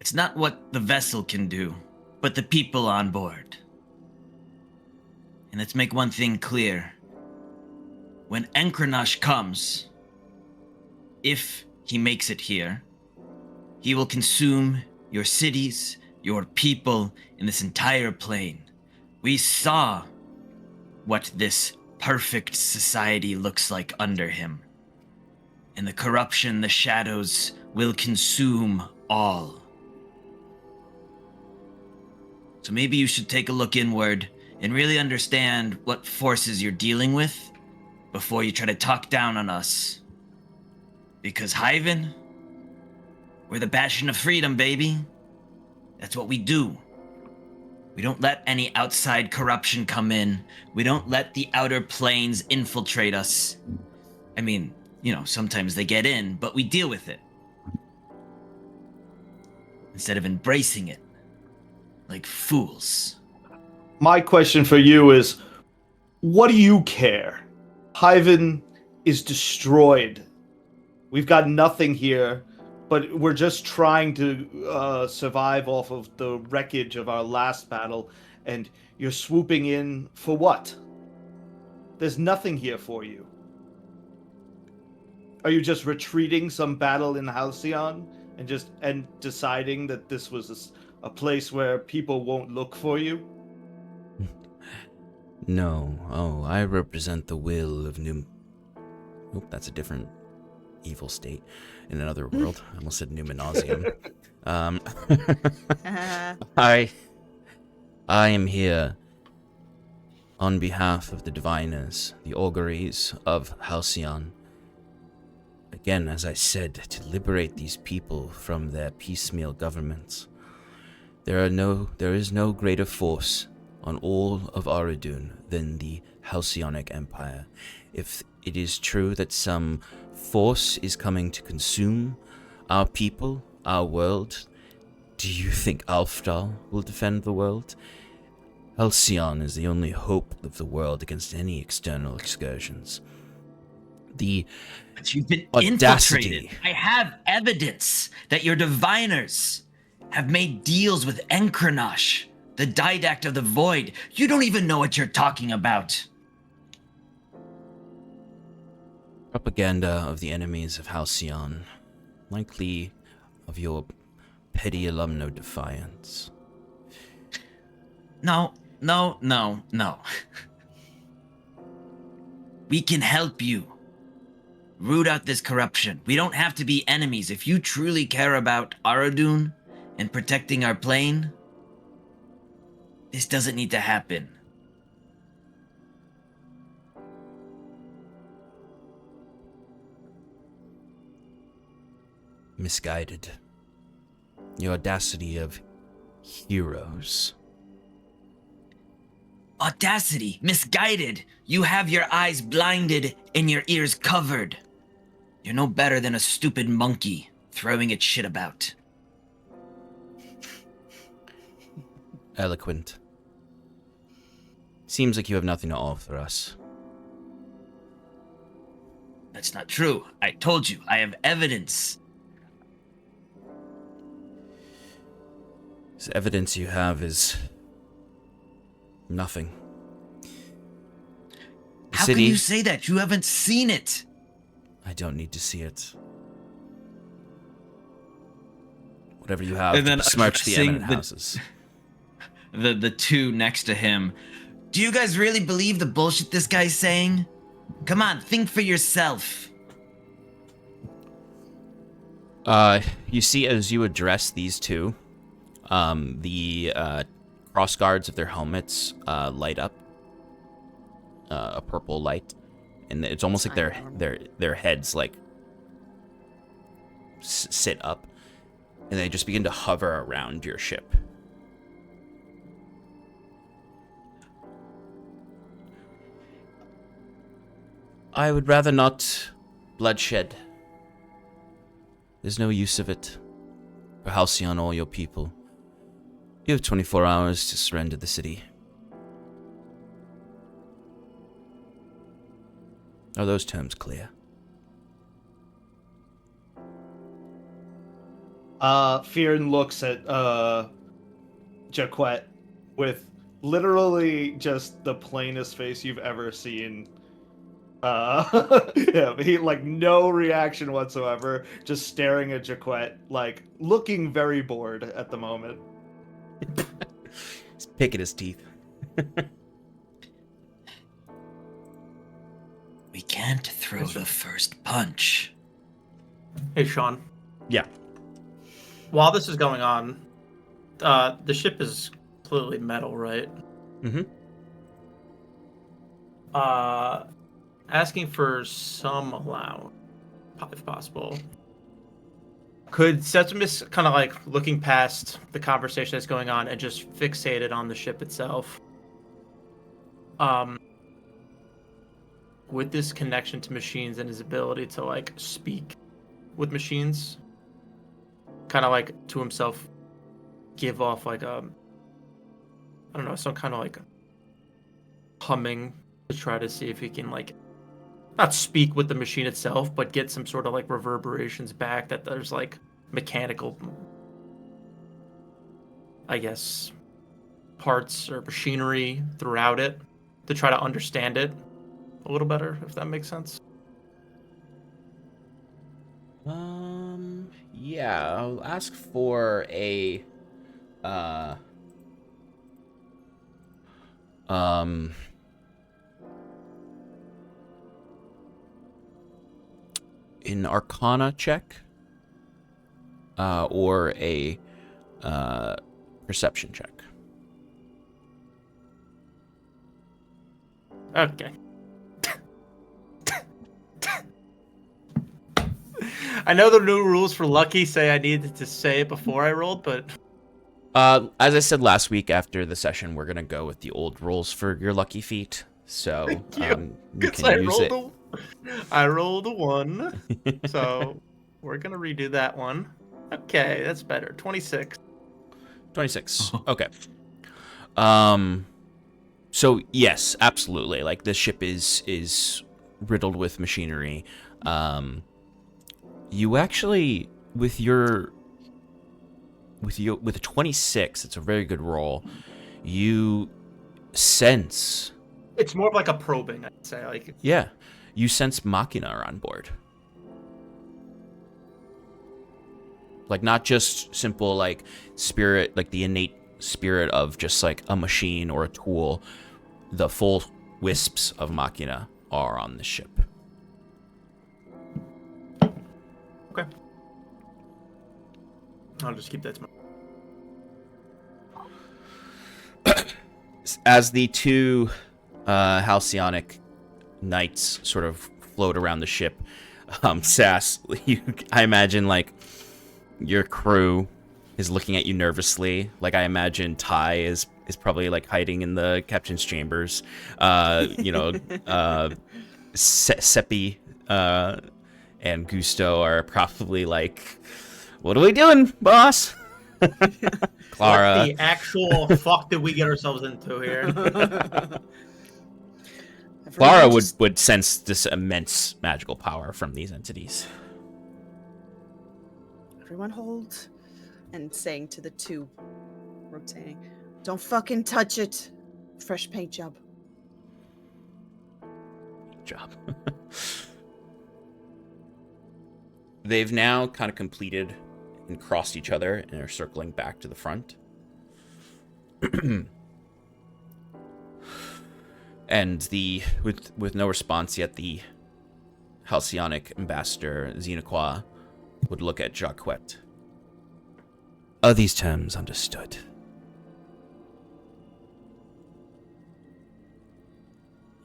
It's not what the vessel can do, but the people on board. And let's make one thing clear. When Enkranash comes, if he makes it here, he will consume your cities, your people, and this entire plane. We saw what this perfect society looks like under him. And the corruption, the shadows, will consume all. So maybe you should take a look inward and really understand what forces you're dealing with before you try to talk down on us. Because Hyven, we're the bastion of freedom, baby. That's what we do. We don't let any outside corruption come in. We don't let the outer planes infiltrate us. I mean, sometimes they get in, but we deal with it. Instead of embracing it like fools. My question for you is, what do you care? Hyven is destroyed. We've got nothing here, but we're just trying to survive off of the wreckage of our last battle, and you're swooping in for what? There's nothing here for you. Are you just retreating some battle in Halcyon and deciding that this was a place where people won't look for you? No. Oh, I represent the will of Oh, that's a different evil state in another world. I almost said Numenosium. I am here on behalf of the diviners, the auguries of Halcyon. Again, as I said, to liberate these people from their piecemeal governments. There is no greater force on all of Aradun than the Halcyonic Empire. If it is true that some force is coming to consume our people, our world, do you think Alfdal will defend the world? Halcyon is the only hope of the world against any external excursions. But you've been audacity. infiltrated. I have evidence that your diviners have made deals with Enkranash, the didact of the void. You don't even know what you're talking about. Propaganda of the enemies of Halcyon, likely of your petty alumno defiance. No. We can help you. Root out this corruption. We don't have to be enemies. If you truly care about Aradun and protecting our plane, this doesn't need to happen. Misguided. The audacity of heroes. Audacity, misguided. You have your eyes blinded and your ears covered. You're no better than a stupid monkey throwing its shit about. Eloquent. Seems like you have nothing to offer us. That's not true. I told you, I have evidence. This evidence you have is nothing. The How city, can you say that? You haven't seen it. I don't need to see it. Whatever you have, And then besmirch the addressing eminent the- houses. The two next to him. Do you guys really believe the bullshit this guy's saying? Come on, think for yourself. You see, as you address these two, the cross guards of their helmets light up a purple light, and it's almost like their heads like sit up, and they just begin to hover around your ship. I would rather not bloodshed. There's no use of it. For Halcyon, all your people. You have 24 hours to surrender the city. Are those terms clear? Fyrn looks at Jaquette with literally just the plainest face you've ever seen. Yeah, he like no reaction whatsoever, just staring at Jaquette, like looking very bored at the moment. He's picking his teeth. We can't throw the first punch. Hey, Sean. Yeah. While this is going on, the ship is completely metal, right? Mm-hmm. Asking for some allowance, if possible. Could Septimus kind of like looking past the conversation that's going on and just fixated on the ship itself? With this connection to machines and his ability to like speak with machines, kind of like to himself, give off like I don't know, some kind of like humming to try to see if he can like not speak with the machine itself, but get some sort of like reverberations back that there's like mechanical, I guess, parts or machinery throughout it to try to understand it a little better, if that makes sense. Yeah, I'll ask for a an Arcana check, or a perception check. Okay. I know the new rules for Lucky say I needed to say it before I rolled, but As I said last week after the session, we're gonna go with the old rules for your lucky feat. So you can use it. I rolled a 1, so we're gonna redo that one. Okay, that's better. 26. 26. Okay. So yes, absolutely. Like this ship is riddled with machinery. You actually with a 26, it's a very good roll. You sense. It's more of like a probing, I'd say. Like Yeah, you sense Machina are on board. Like not just simple like spirit, like the innate spirit of just like a machine or a tool, the full wisps of Machina. are on the ship. Okay. I'll just keep that to myself. As the two Halcyonic knights sort of float around the ship, Sass, I imagine, like, your crew is looking at you nervously. Like, I imagine Ty is probably, like, hiding in the captain's chambers. Seppi and Gusto are probably like, what are we doing, boss? Clara. What the actual fuck did we get ourselves into here? Clara would sense this immense magical power from these entities. Everyone hold. And saying to the two rotating, don't fucking touch it. Fresh paint job. Job. They've now kind of completed and crossed each other and are circling back to the front. And with no response yet, the Halcyonic ambassador Xenaqua would look at Jacquet. Are these terms understood?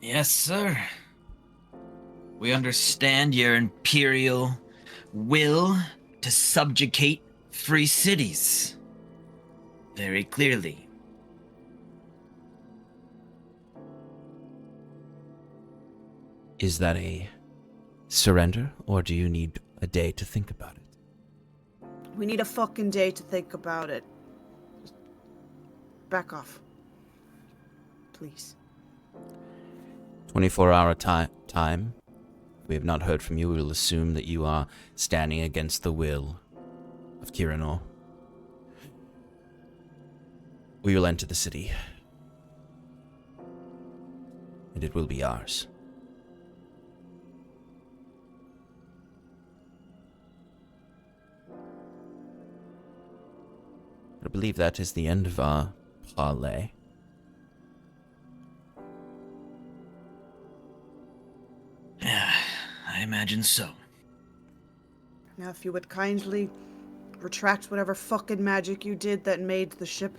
Yes, sir. We understand your imperial will to subjugate free cities. Very clearly. Is that a surrender, or do you need a day to think about it? We need a fucking day to think about it. Just back off. Please. 24-hour time. If we have not heard from you, we will assume that you are standing against the will of Kirinor. We will enter the city, and it will be ours. I believe that is the end of our parley. Yeah, I imagine so. Now, if you would kindly retract whatever fucking magic you did that made the ship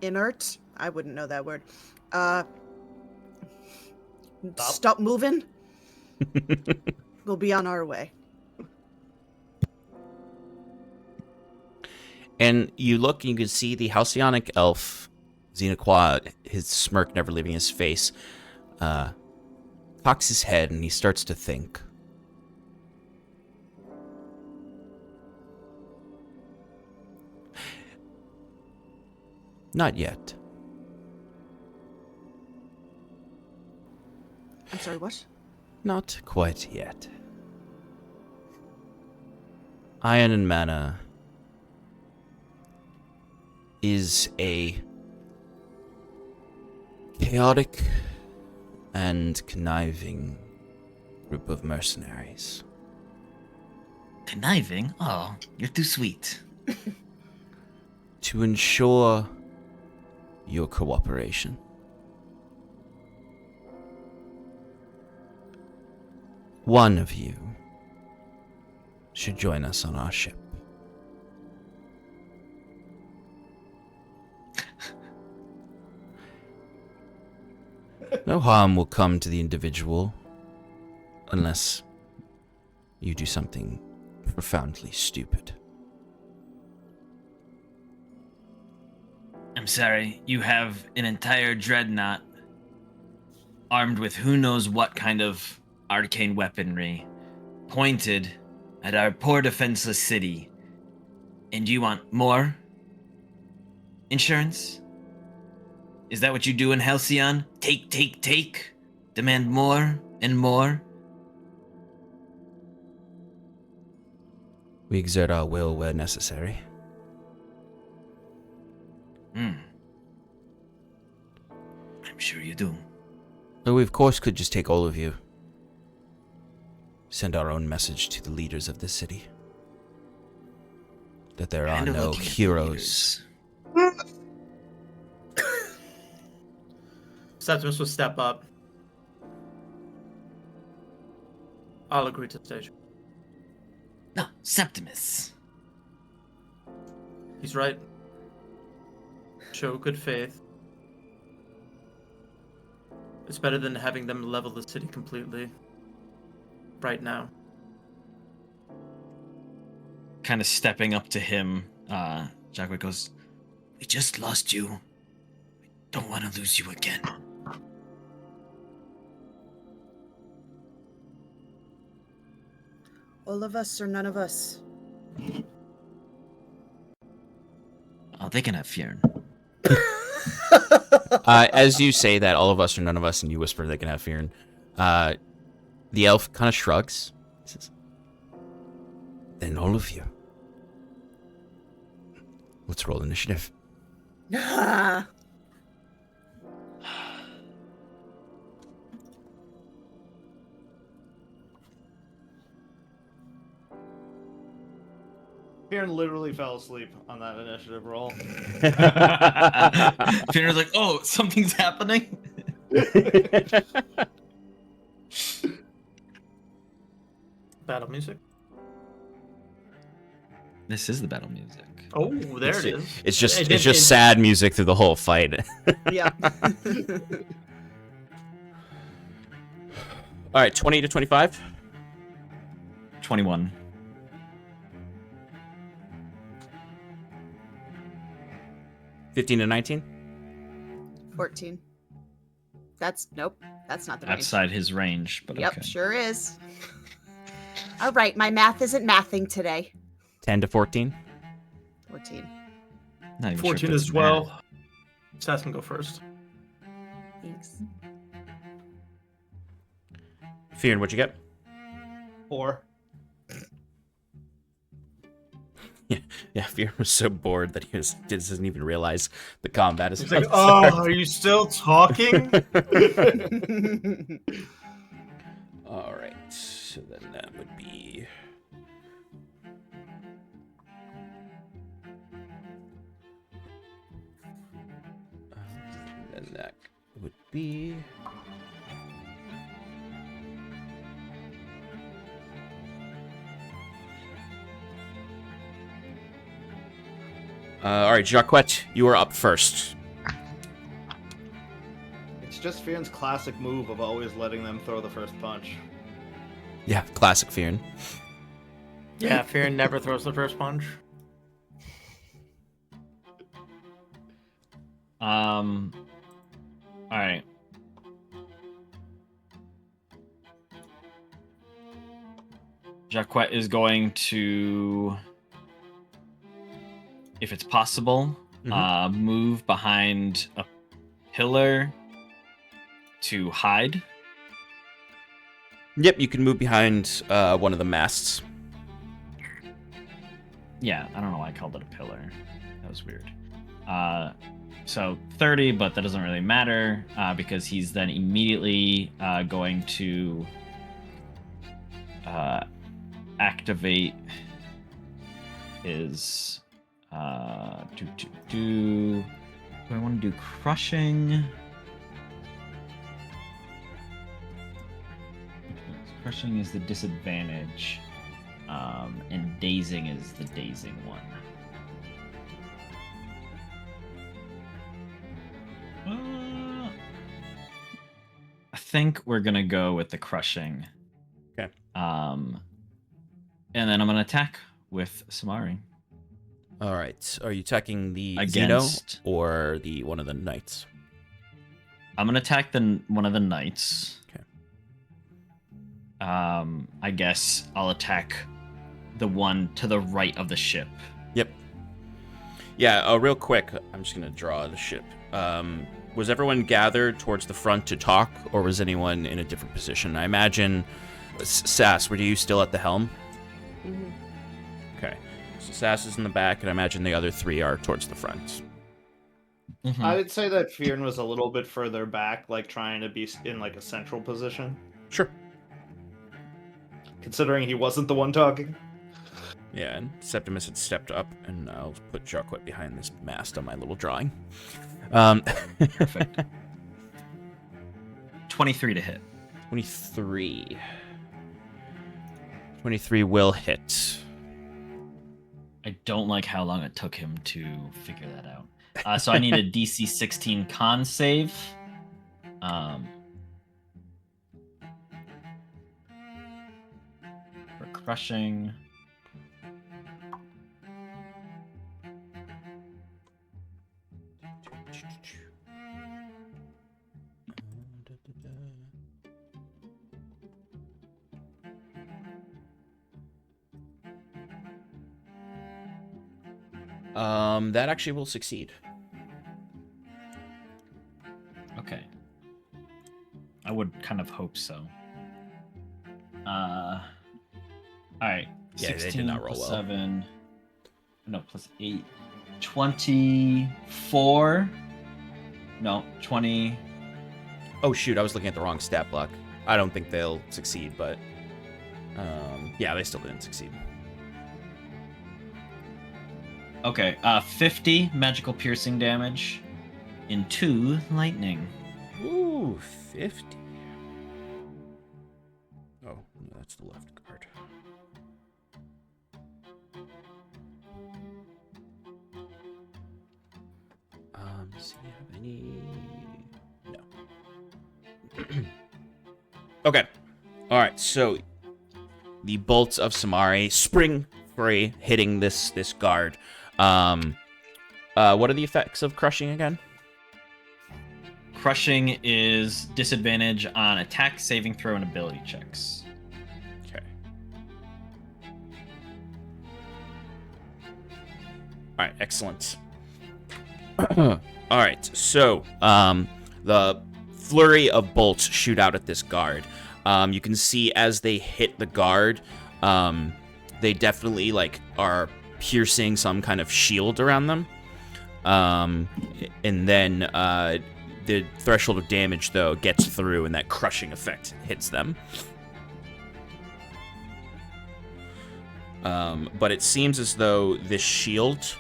inert. I wouldn't know that word. Stop moving. We'll be on our way. And you look and you can see the Halcyonic elf, Xenaqua, his smirk never leaving his face, cocks his head and he starts to think. Not yet. I'm sorry, what? Not quite yet. Iron and Mana is a chaotic and conniving group of mercenaries. Conniving? Oh, you're too sweet. To ensure your cooperation, one of you should join us on our ship. No harm will come to the individual unless you do something profoundly stupid. I'm sorry, you have an entire dreadnought armed with who knows what kind of arcane weaponry pointed at our poor defenseless city. And you want more insurance? Is that what you do in Halcyon? Take? Demand more and more? We exert our will where necessary. I'm sure you do. But we of course could just take all of you. Send our own message to the leaders of the city. That there are Kind of no looking at the heroes. leaders. Septimus will step up. I'll agree to stage. No, Septimus. He's right. Show good faith. It's better than having them level the city completely. Right now. Kind of stepping up to him, Jacques goes, "We just lost you. We don't want to lose you again." All of us or none of us? Oh, they can have Fyrn. As you say that, all of us or none of us, and you whisper they can have Fyrn, the elf kind of shrugs. He says, "Then all of you. Let's roll initiative." Fyrn literally fell asleep on that initiative roll. Fyrn's like, "Oh, something's happening." Battle music. This is the battle music. Oh, there it is. It's just sad music through the whole fight. Yeah. All right, 20 to 25. 21. 15 to 19. 14. Nope. That's not the range. Outside his range, but Yep, okay. sure is. All right, my math isn't mathing today. 10 to 14. 14. Not even 14 sure if as it's well. Stats can go first. Thanks. Fyrn, what'd you get? 4. Yeah, Fyrn was so bored that he doesn't even realize the combat is He's about like, to start. "Oh, are you still talking?" All right, so then that would be... then that would be... all right, Jacques, you are up first. It's just Fyrn's classic move of always letting them throw the first punch. Yeah, classic Fyrn. Yeah, Fyrn never throws the first punch. All right. Jacques is going to, if it's possible, move behind a pillar to hide. Yep, you can move behind one of the masts. Yeah, I don't know why I called it a pillar. That was weird. So 30, but that doesn't really matter because he's then immediately going to activate his do I want to do crushing? Crushing is the disadvantage, and dazing is the dazing one. I think we're gonna go with the crushing. Okay. And then I'm gonna attack with Samari. All right. Are you attacking the Against- Xeno or the one of the knights? I'm gonna attack one of the knights. Okay. I guess I'll attack the one to the right of the ship. Yep. Yeah, real quick, I'm just going to draw the ship. Was everyone gathered towards the front to talk, or was anyone in a different position? I imagine, Sass, were you still at the helm? Mm-hmm. Okay. So Sass is in the back, and I imagine the other three are towards the front. Mhm. I would say that Fyrn was a little bit further back, like trying to be in like a central position, Sure. considering he wasn't the one talking. Yeah, and Septimus had stepped up, and I'll put Jacques behind this mast on my little drawing. Perfect. 23 to hit. 23. 23 will hit. I don't like how long it took him to figure that out. So I need a DC 16 con save. For crushing. That actually will succeed. Okay. I would kind of hope so. All right. Yeah, 16 they did not roll plus well. 7. No, plus 8. 24. No, 20. Oh shoot, I was looking at the wrong stat block. I don't think they'll succeed, but yeah, they still didn't succeed. Okay, 50 magical piercing damage in 2 lightning. Ooh, 50. Oh, no, that's the left guard. Does he have any? No. Okay. All right. So the bolts of Samari spring free, hitting this guard. What are the effects of crushing again? Crushing is disadvantage on attack, saving throw, and ability checks. Okay. All right, excellent. All right, so the flurry of bolts shoot out at this guard. You can see as they hit the guard, they definitely are piercing some kind of shield around them. And then the threshold of damage, though, gets through, and that crushing effect hits them. But it seems as though this shield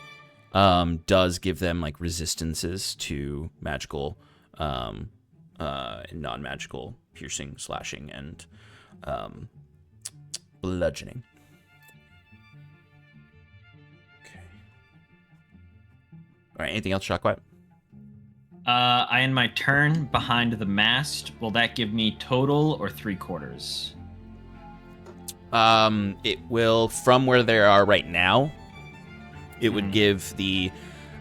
does give them resistances to magical and non-magical piercing, slashing, and bludgeoning. Okay. All right. Anything else, Shockwave? I end my turn behind the mast. Will that give me total or 3/4? It will, from where they are right now, it would give the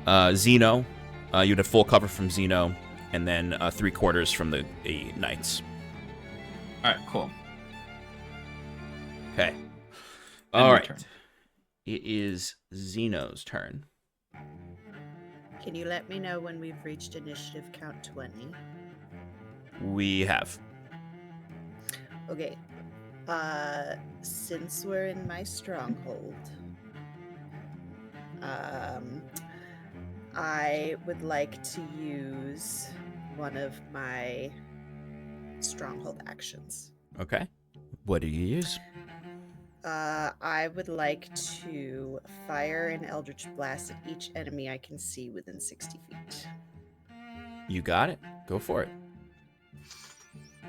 Xeno, you'd have full cover from Xeno, and then 3/4 from the knights. All right, cool. Okay. End All my right. turn. It is Xeno's turn. Can you let me know when we've reached initiative count 20? We have. Okay. Since we're in my stronghold, I would like to use one of my stronghold actions. Okay. What do you use? I would like to fire an Eldritch Blast at each enemy I can see within 60 feet. You got it. Go for it.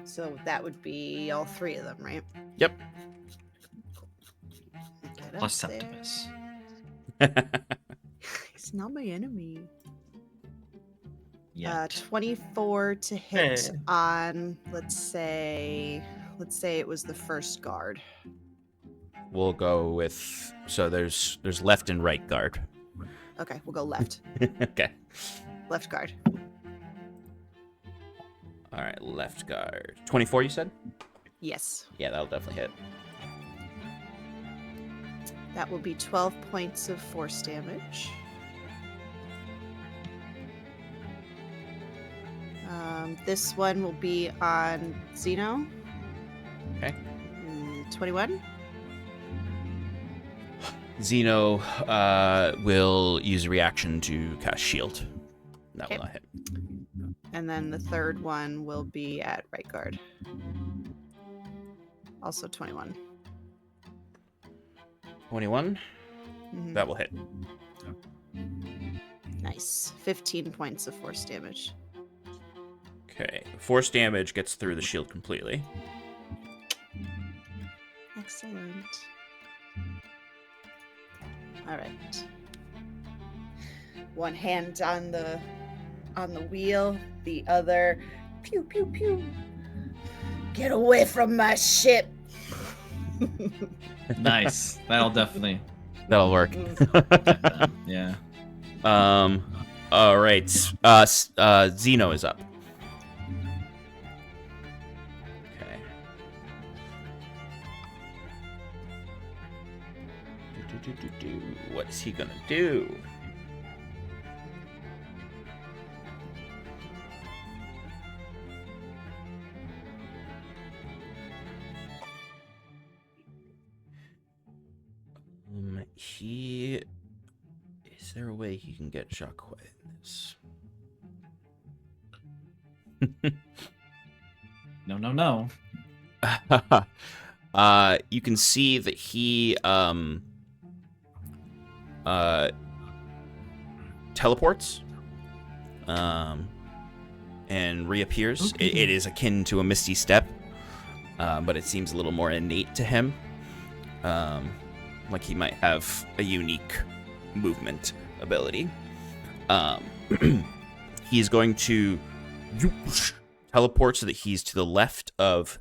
So that would be all 3 of them, right? Yep. Get Plus up there. Septimus. He's not my enemy. Yeah. 24 to hit Hey. on, let's say it was the first guard. We'll go with, so there's left and right guard. Okay, we'll go left. Okay. Left guard. All right, left guard. 24, you said? Yes. Yeah, that'll definitely hit. That will be 12 points of force damage. This one will be on Xeno. Okay. 21. Xeno will use a reaction to cast shield. That Okay. will not hit. And then the third one will be at right guard. Also 21. 21. Mhm. That will hit. Nice. 15 points of force damage. Okay. Force damage gets through the shield completely. I Excellent. All right. One hand on the wheel, the other pew pew pew. Get away from my ship. Nice. That'll definitely. That'll work. Yeah. All right. Zeno is up. Okay. What is he gonna do? Is there a way he can get Jacques in this? No. You can see that he teleports and reappears. Okay. It is akin to a misty step, but it seems a little more innate to him. Like he might have a unique movement ability. He's going to teleport so that he's to the left of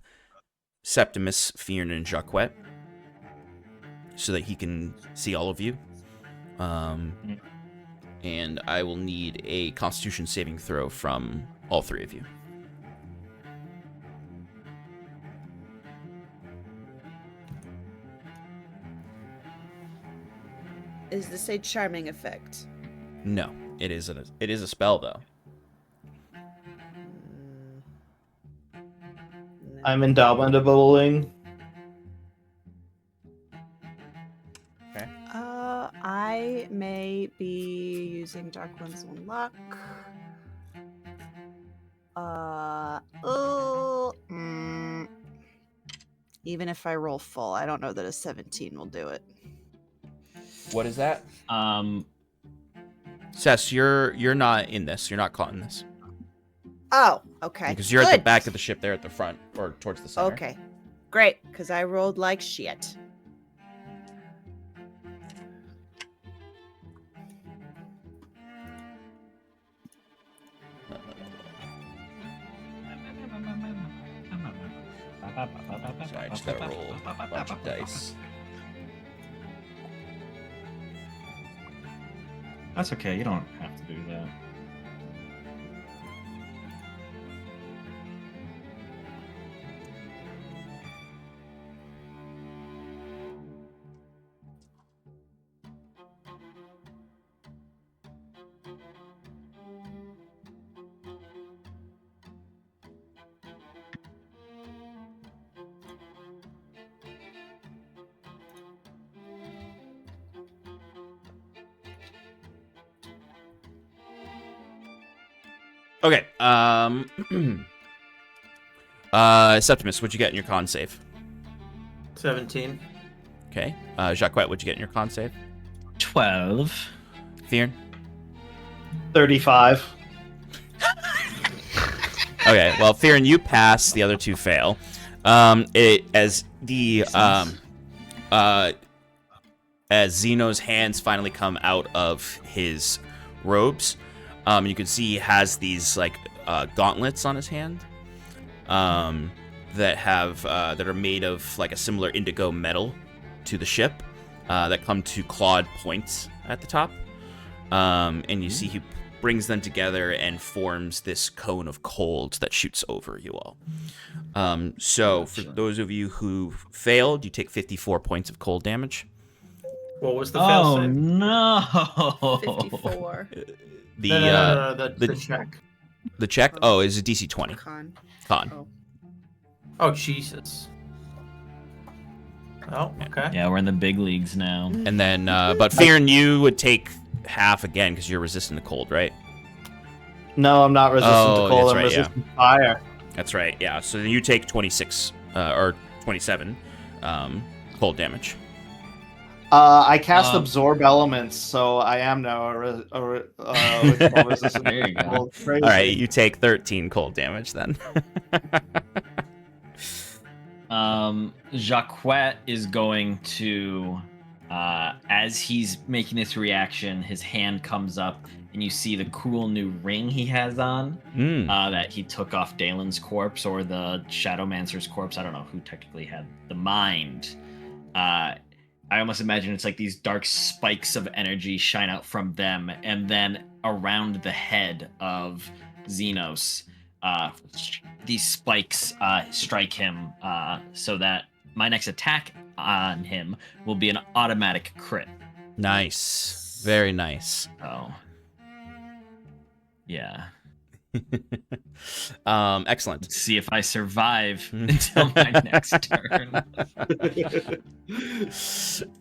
Septimus, Fyrn, and Jacques, so that he can see all of you. And I will need a Constitution saving throw from all three of you. Is this a charming effect? No, it is a spell though. I'm endowmentable. I may be using Dark One's Own Luck. Even if I roll full, I don't know that a 17 will do it. What is that? Um, Cess, you're not in this. You're not caught in this. Oh, okay. Because you're at the back of the ship there at the front, or towards the center. Okay, great, because I rolled like shit. Sorry, I just gotta roll a bunch of dice. That's okay. You don't have to do that. Okay. Septimus, what'd you get in your con save? 17. Okay. Jacques, what'd you get in your con save? 12. Fyrn? 35. Okay. Well, Fyrn, you pass. The other two fail. As Zeno's hands finally come out of his robes, you can see he has these like gauntlets on his hand that are made of like a similar indigo metal to the ship that come to clawed points at the top, and you see he brings them together and forms this cone of cold that shoots over you all. So for those of you who failed, you take 54 points of cold damage. What was the fail save? No. 54. The check. The check? Oh, is a DC 20. Con. Con. Oh, Jesus. Oh, okay. Yeah, we're in the big leagues now. And then, but Fyrn, you would take half again because you're resistant to cold, right? No, I'm not resistant Oh, to cold. that's I'm right, resistant to fire. That's right, yeah. So then you take 26, or 27 cold damage. I cast absorb elements, so I am now resistant There you to go. cold. Crazy. All right, you take 13 cold damage then. Jacquet is going to, as he's making this reaction, his hand comes up, and you see the cool new ring he has on that he took off Dalen's corpse or the Shadowmancer's corpse. I don't know who technically had the mind. I almost imagine it's like these dark spikes of energy shine out from them, and then around the head of Xenos, these spikes strike him, so that my next attack on him will be an automatic crit. Nice. Very nice. Oh. Yeah. Excellent. Let's see if I survive until my next turn.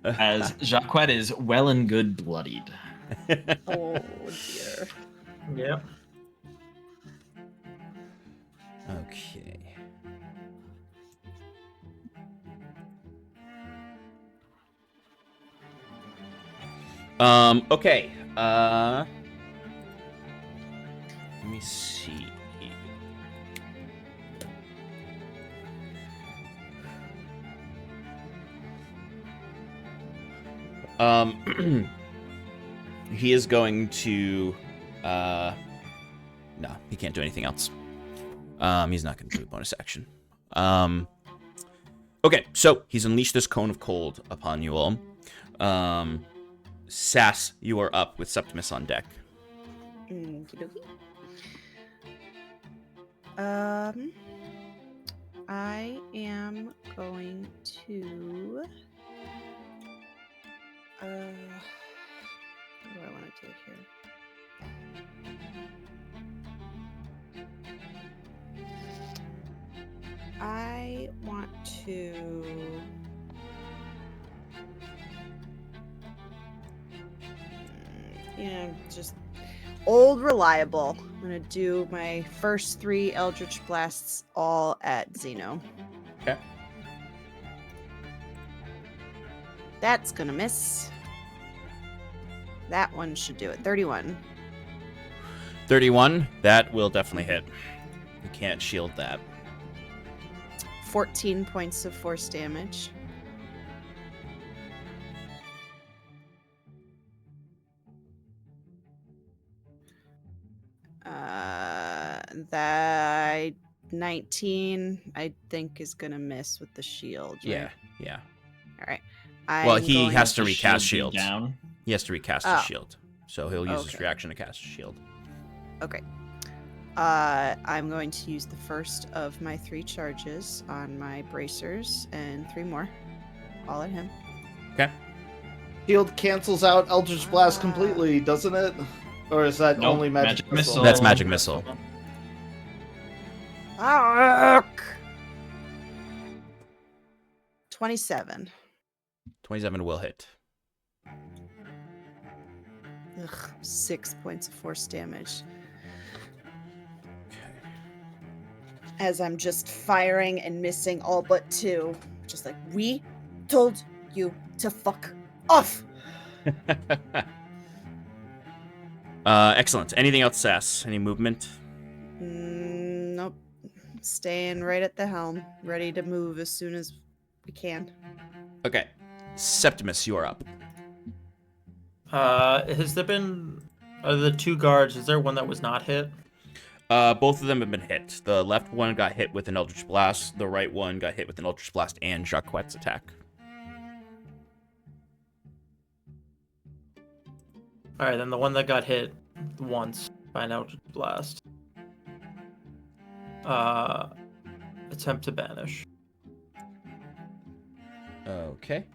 As Jacquet is well and good bloodied. Oh dear. Yep. Okay. Okay. Let me see. He is going to no, he can't do anything else. He's not going to do a bonus action. Okay, so he's unleashed this cone of cold upon you all. Sass, you are up with Septimus on deck. Okey-dokey. I am going to. What do I want to do here? I want to. Just old reliable. I'm gonna do my first 3 Eldritch Blasts all at Xeno. Okay. That's gonna miss. That one should do it. 31. 31, that will definitely hit. You can't shield that. 14 points of force damage. That 19, I think, is gonna miss with the shield. Right? Yeah. All right. Well, he has to The recast shield be shield. down. He has to recast his shield. So he'll use his Okay. reaction to cast his shield. Okay. I'm going to use the first of my 3 charges on my bracers and 3 more. All at him. Okay. Shield cancels out Eldritch Blast completely, doesn't it? Or is that Nope, only magic magic missile? missile. That's magic missile. Ark! 27. 27 will hit. Ugh, 6 points of force damage. As I'm just firing and missing all but 2. Just like, we told you to fuck off! Excellent. Anything else, Sass? Any movement? Nope. Staying right at the helm, ready to move as soon as we can. Okay. Septimus, you are up. Has there been the 2 guards? Is there one that was not hit? Both of them have been hit. The left one got hit with an Eldritch Blast. The right one got hit with an Eldritch Blast and Jacquet's attack. Alright, then the one that got hit once by an Eldritch Blast. Attempt to banish. Okay.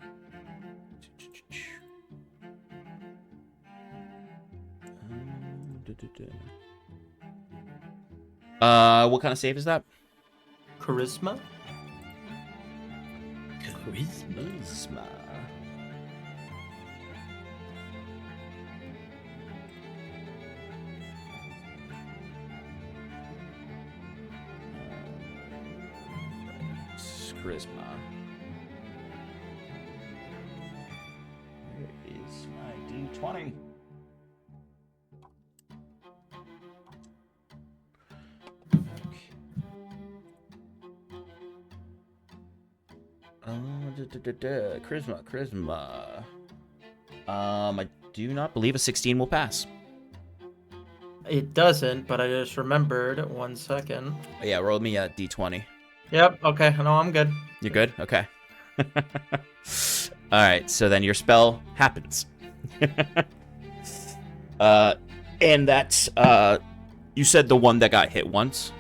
What kind of save is that? Charisma? Charisma. Charisma. Where is my D20? Charisma. I do not believe a 16 will pass. It doesn't, but I just remembered. 1 second. Yeah, roll me a d20. Yep. Okay. No, I'm good. You're good? Okay. Alright, so then your spell happens. And that's, you said the one that got hit once?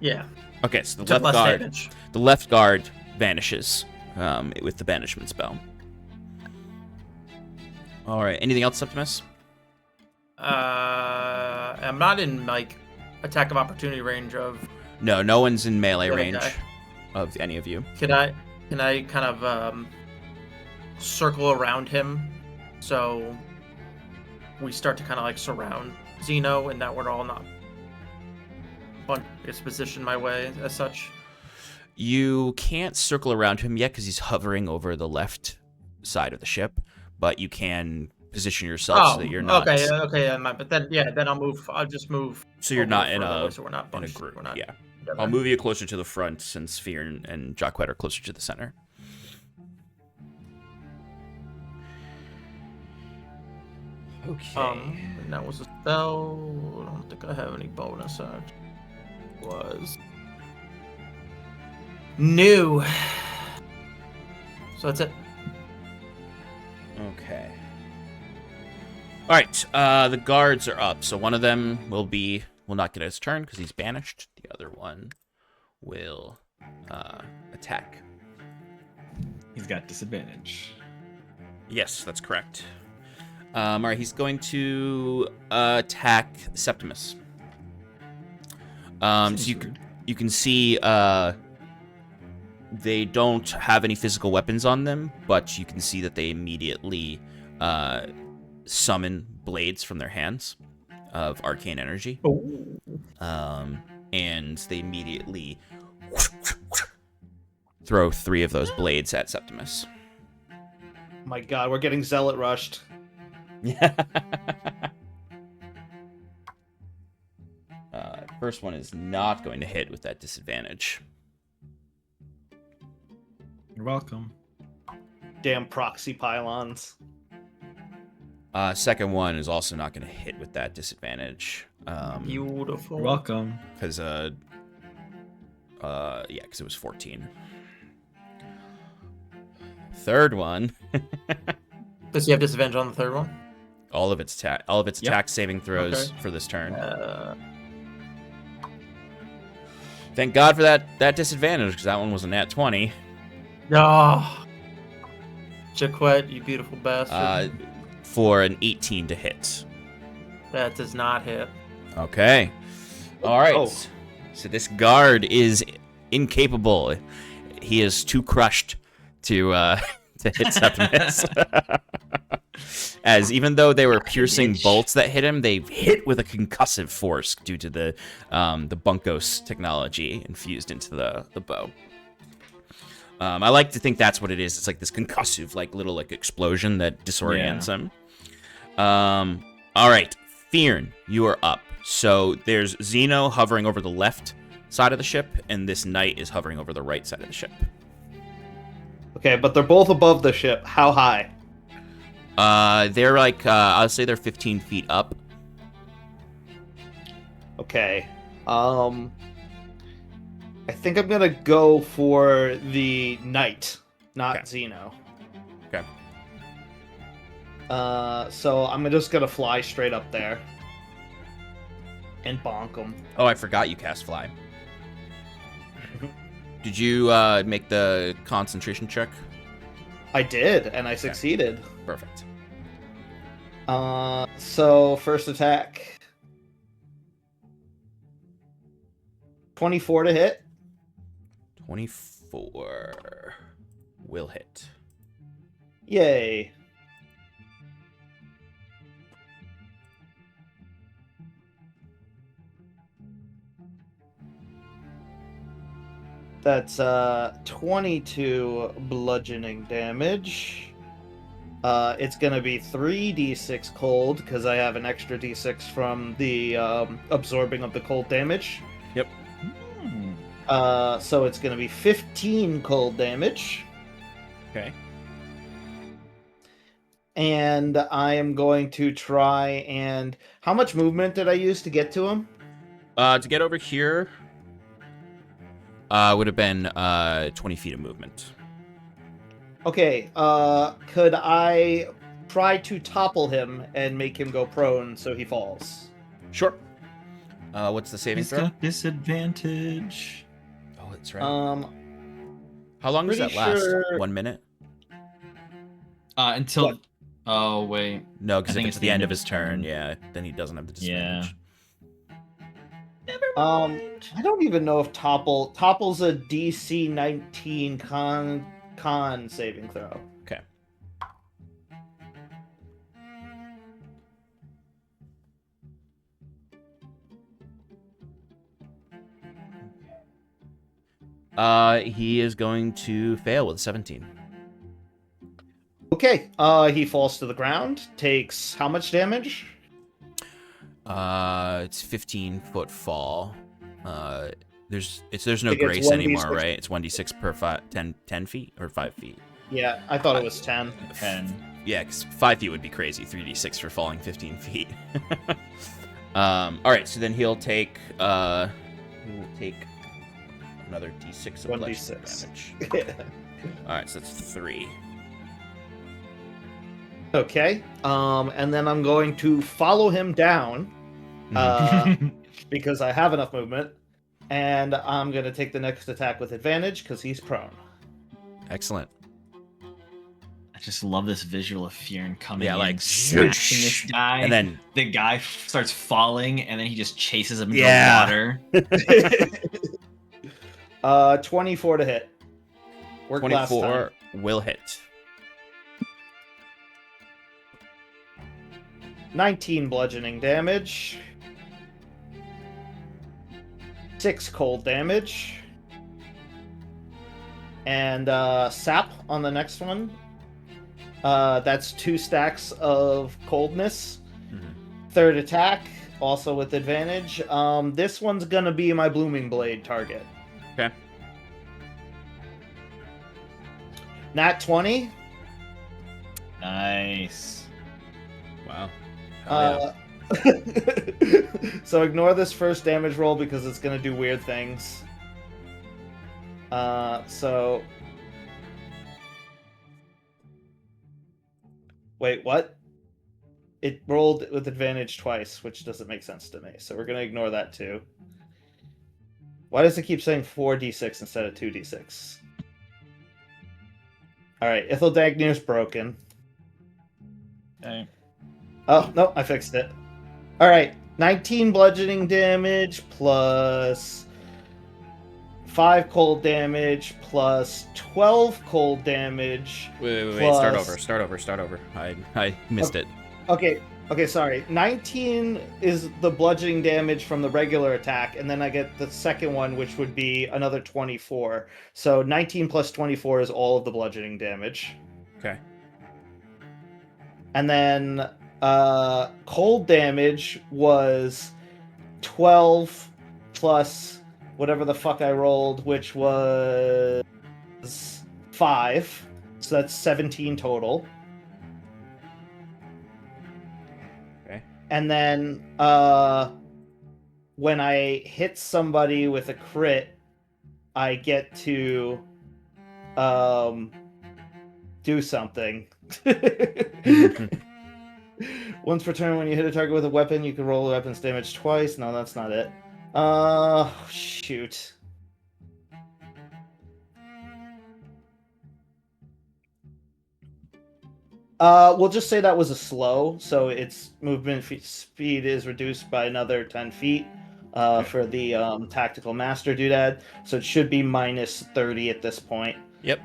Yeah. Okay, so the Took left less guard, damage. the left guard vanishes with the banishment spell. Alright, anything else, Septimus? I'm not in like attack of opportunity range of. No, no one's in melee the other range guy. of any of you. Can I kind of circle around him so we start to kind of like surround Xeno and that we're all not positioned my way as such? You can't circle around him yet because he's hovering over the left side of the ship, but you can position yourself so that you're not. Okay, but then I'll move. I'll just move. So you're not in further, a so we're not in a bunched. group. We're not Yeah, together. I'll move you closer to the front since Fyrn and Jacques are closer to the center. Okay. And that was a spell. I don't think I have any bonus action. Was new. So that's it. Okay. All right. The guards are up, so one of them will not get his turn because he's banished. The other one will attack. He's got disadvantage. Yes, that's correct. All right, he's going to attack Septimus. So you can see they don't have any physical weapons on them, but you can see that they immediately summon blades from their hands of arcane energy. And they immediately throw 3 of those blades at Septimus. My God, we're getting zealot rushed. First one is not going to hit with that disadvantage. You're welcome. Damn proxy pylons. Second one is also not going to hit with that disadvantage. Beautiful. You're welcome. Because because it was 14. Third one. Does he have disadvantage on the third one? All of its attack saving throws Okay. for this turn. Thank Thank God for that disadvantage, because that one was a nat 20. Oh, Jaquette, you beautiful bastard. For an 18 to hit. That does not hit. Okay. All right. Oh. So this guard is incapable. He is too crushed to hit Septimus. As even though they were piercing bolts that hit him, they hit with a concussive force due to the bunkos technology infused into the bow. I like to think that's what it is. It's like this concussive, little explosion that disorients him. All right, Fyrn, you are up. So there's Xeno hovering over the left side of the ship, and this knight is hovering over the right side of the ship. Okay, but they're both above the ship. How high? They're I'll say they're 15 feet up. Okay. I think I'm gonna go for the knight, not Okay. Xeno. Okay. So I'm just gonna fly straight up there and bonk him. Oh, I forgot you cast fly. Did you make the concentration check? I did, and I succeeded. Perfect. So first attack. 24 to hit. 24 will hit. Yay. That's 22 bludgeoning damage. It's gonna be 3d6 cold because I have an extra d6 from the absorbing of the cold damage. Yep. So it's gonna be 15 cold damage. Okay. And I am going to try and... How much movement did I use to get to him? To get over here, would have been 20 feet of movement. Okay, could I try to topple him and make him go prone so he falls? Sure. What's the saving He's throw? got disadvantage. Oh, that's right. How long does pretty that last? sure- 1 minute? Until. What? Oh wait. No, I because if think it's the end of his turn, yeah, then he doesn't have the disadvantage. I don't even know if topple's a DC 19 con saving throw. Okay. He is going to fail with 17. Okay, he falls to the ground, takes how much damage? It's 15-foot fall. There's no think it's grace 1d6. anymore, right? It's 1d6 per 10 feet or 5 feet. Yeah, I thought it was 10. 10. Yeah, because 5 feet would be crazy. 3d6 for falling 15 feet. All right, so then he'll take another d6 of 1d6. bludgeoning damage. All right, so that's 3. Okay, and then I'm going to follow him down, because I have enough movement, and I'm going to take the next attack with advantage because he's prone. Excellent. I just love this visual of Fyrn coming Yeah, in, like, smashing swoosh. this guy, And then the guy starts falling, and then he just chases him into Yeah. the water. 24 to hit. Worked last time. 24 will hit. 19 bludgeoning damage. 6 cold damage. And sap on the next one. That's 2 stacks of coldness. Mhm. Third attack, also with advantage. This one's gonna be my Blooming Blade target. Okay. Nat 20. Nice. Wow. Hell So ignore this first damage roll because it's gonna do weird things. So wait, what? It rolled with advantage twice, which doesn't make sense to me. So we're gonna ignore that too. Why does it keep saying 4d6 instead of 2d6? All right, Ithildagnir's broken. Okay. Oh, no, I fixed it. All right, 19 bludgeoning damage plus 5 cold damage plus 12 cold damage. Wait. plus- Start over. I missed it. Okay, sorry. 19 is the bludgeoning damage from the regular attack, and then I get the second one, which would be another 24. So 19 plus 24 is all of the bludgeoning damage. Okay. And then cold damage was 12 plus whatever the fuck I rolled, which was 5. So that's 17 total. Okay. And then when I hit somebody with a crit, I get to do something. Once per turn, when you hit a target with a weapon, you can roll the weapon's damage twice. No, that's not it. Shoot. We'll just say that was a slow, so its movement speed is reduced by another 10 feet for the tactical master doodad. So it should be minus 30 at this point. Yep.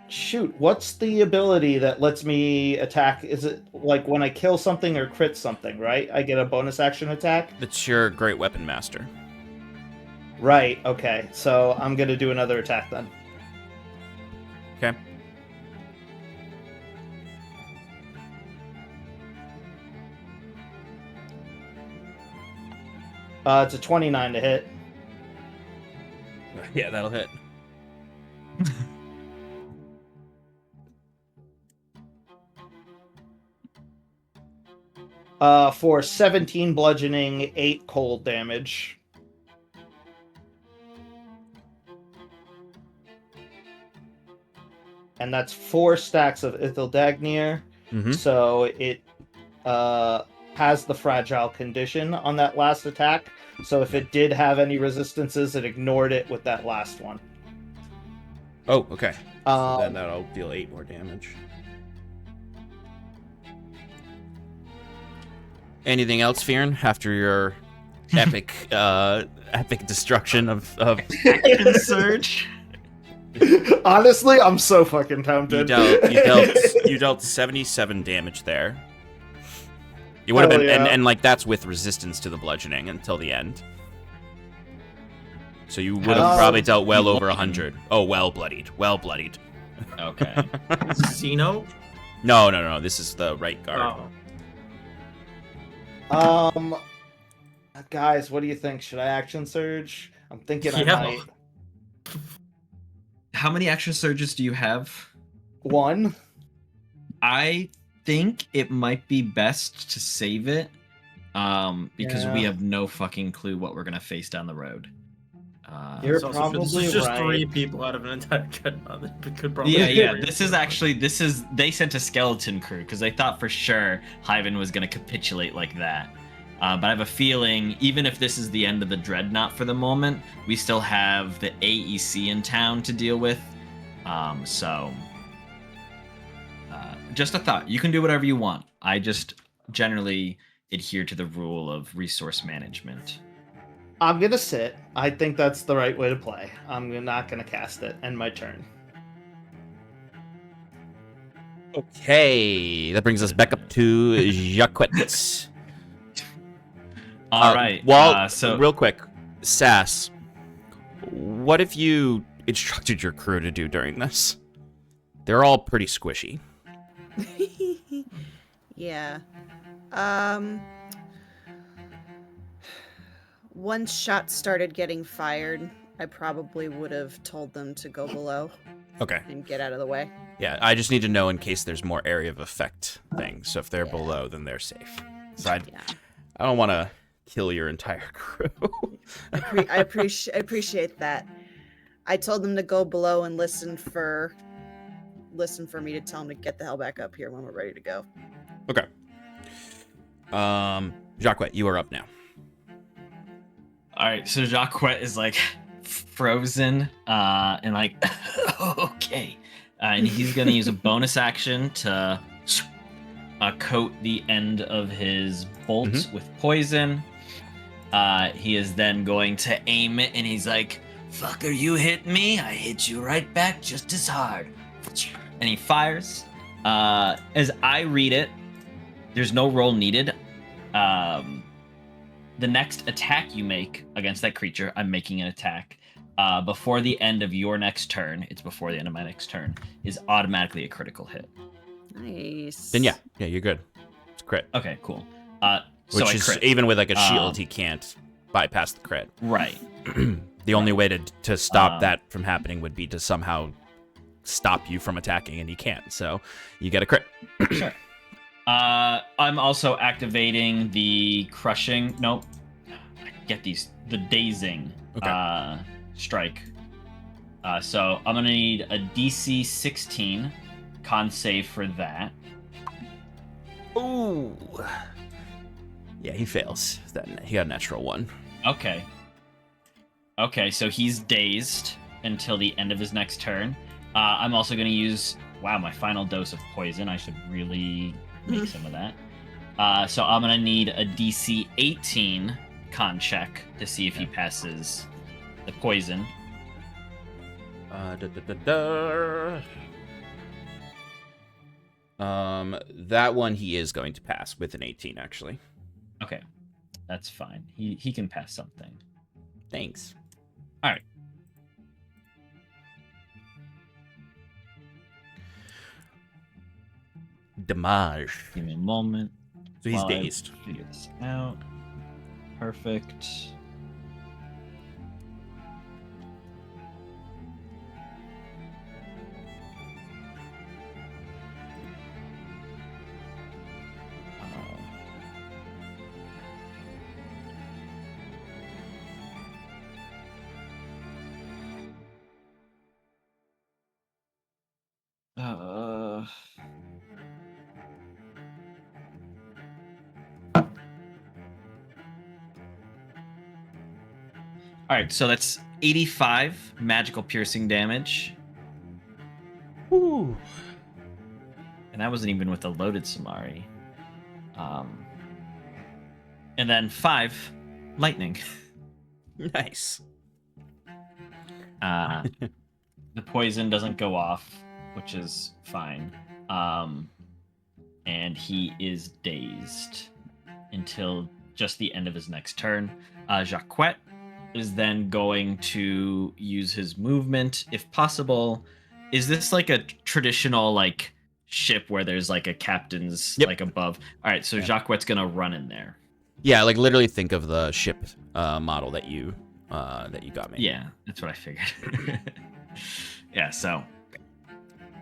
Shoot, what's the ability that lets me attack? Is it like when I kill something or crit something, right? I get a bonus action attack? That's your great weapon master. Right, okay. So I'm going to do another attack then. Okay. It's a 29 to hit. Yeah, that'll hit. for 17 bludgeoning, 8 cold damage. And that's 4 stacks of Ithildagnir. Mm-hmm. So it has the fragile condition on that last attack. So if it did have any resistances, it ignored it with that last one. Oh, okay. So then Um, that'll deal 8 more damage. Anything else, Fyrn, after your epic epic destruction of Action surge. honestly, I'm so fucking you tempted. dealt 77 damage there. You would have Hell been yeah. and like that's with resistance to the bludgeoning until the end. So you would have How's probably dealt well you over looking? 100. Oh, well bloodied. Well bloodied. Okay. Xeno? No. This is the right guard. Oh. Guys, what do you think? Should I action surge? I'm thinking I Yeah. might. How many action surges do you have? 1. I think it might be best to save it, because we Yeah. have no fucking clue what we're gonna face down the road. You're It's also- probably this is just right. 3 people out of an entire dreadnought. That could probably Yeah. be This is they sent a skeleton crew because they thought for sure Hyven was gonna capitulate like that. But I have a feeling, even if this is the end of the dreadnought for the moment, we still have the AEC in town to deal with. Just a thought. You can do whatever you want. I just generally adhere to the rule of resource management. I'm gonna sit. I think that's the right way to play. I'm not gonna cast it. End my turn. Okay, that brings us back up to Jacques. All right. Well, so real quick, Sass, what have you instructed your crew to do during this? They're all pretty squishy. Yeah. Once shots started getting fired, I probably would have told them to go below Okay. and get out of the way. Yeah, I just need to know in case there's more area of effect things. So if they're Yeah. below, then they're safe. So Yeah. I don't want to kill your entire crew. I appreciate that. I told them to go below and listen for me to tell them to get the hell back up here when we're ready to go. Okay. Jacques, you are up now. all right. So Jacques is like frozen, and like okay, and he's gonna use a bonus action to coat the end of his bolts with poison. He is then going to aim it, and he's like, "Fucker, you hit me, I hit you right back just as hard." And he fires. As I read it, there's no roll needed. The next attack you make against that creature, I'm making an attack, before the end of your next turn, it's before the end of my next turn, is automatically a critical hit. Nice. Then yeah, you're good. It's crit. Okay, cool. So Which I is crit. even with like a shield, he can't bypass the crit. Right. The only way to stop Um, that from happening would be to somehow stop you from attacking, and you can't. So you get a crit. Sure. I'm also activating the crushing. Nope. I get the dazing Okay. strike. So I'm gonna need a DC 16 con save for that. Ooh. Yeah, he fails. He got a natural 1. Okay. Okay, so he's dazed until the end of his next turn. I'm also gonna use my final dose of poison. I should really make some of that. So I'm gonna need a DC 18 con check to see if he passes the poison. That one he is going to pass with an 18, actually. Okay, that's fine. He can pass something. Thanks. All right. Damage. Give me a moment. So he's while I dazed. Figure this out. Perfect. All right, so that's 85 magical piercing damage. Ooh. And that wasn't even with a loaded Samari. And then 5 lightning. Nice. The poison doesn't go off, which is fine. And he is dazed until just the end of his next turn. Jacquet is then going to use his movement, if possible. Is this like a traditional like ship where there's like a captain's like above? All right, so Jacquet's gonna run in there. Yeah, like literally think of the ship model that you got me. Yeah, that's what I figured. Yeah, so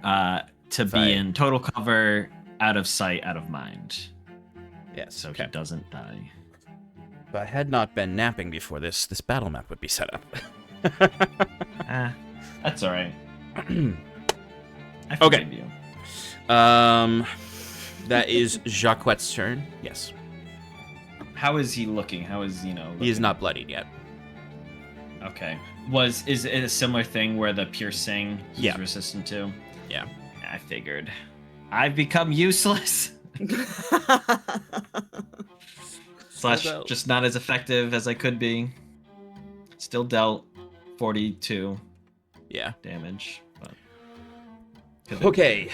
to be in total cover, out of sight, out of mind. Yes. So he doesn't die. If I had not been napping before this battle map would be set up. That's all right. I Okay. forgive you. That is Jacquet's turn. Yes. How is he looking? How is He is looking? not bloodied yet. Okay. Is it a similar thing where the piercing he's resistant to? Yeah. I figured. I've become useless. Slash just not as effective as I could be. Still dealt 42 damage. But Okay.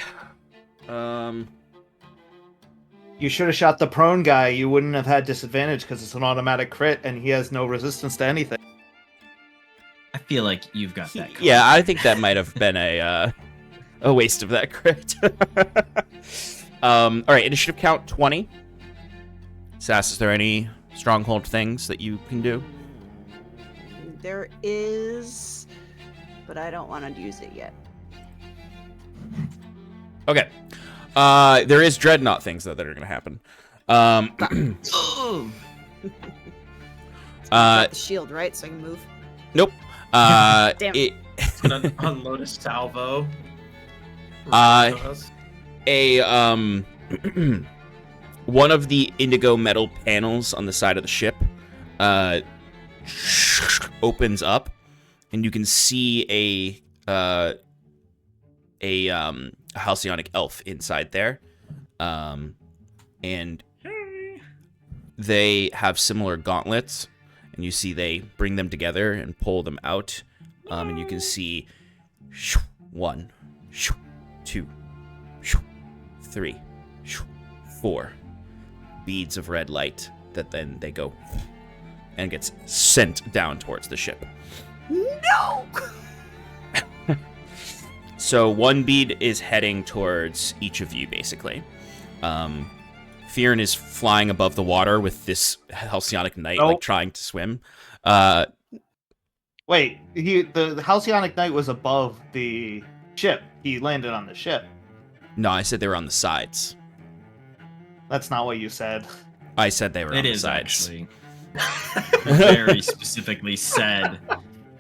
You should have shot the prone guy. You wouldn't have had disadvantage because it's an automatic crit and he has no resistance to anything. I feel like you've got that covered. Yeah, I think that might have been a waste of that crit. All right, initiative count 20. Sass, is there any stronghold things that you can do? There is, but I don't want to use it yet. Okay. There is dreadnought things though that are going to happen. The shield, right? So I can move. Nope. Damn. It's gonna unload a salvo. One of the indigo metal panels on the side of the ship opens up, and you can see a Halcyonic elf inside there, and they have similar gauntlets, and you see they bring them together and pull them out, and you can see 1, 2, 3, 4 beads of red light that then they go and gets sent down towards the ship. No! So one bead is heading towards each of you, basically. Fyrn is flying above the water with this Halcyonic knight, like trying to swim. Wait, the Halcyonic Knight was above the ship. He landed on the ship. No, I said they were on the sides. That's not what you said. I said they were on the It sides. is actually very specifically said.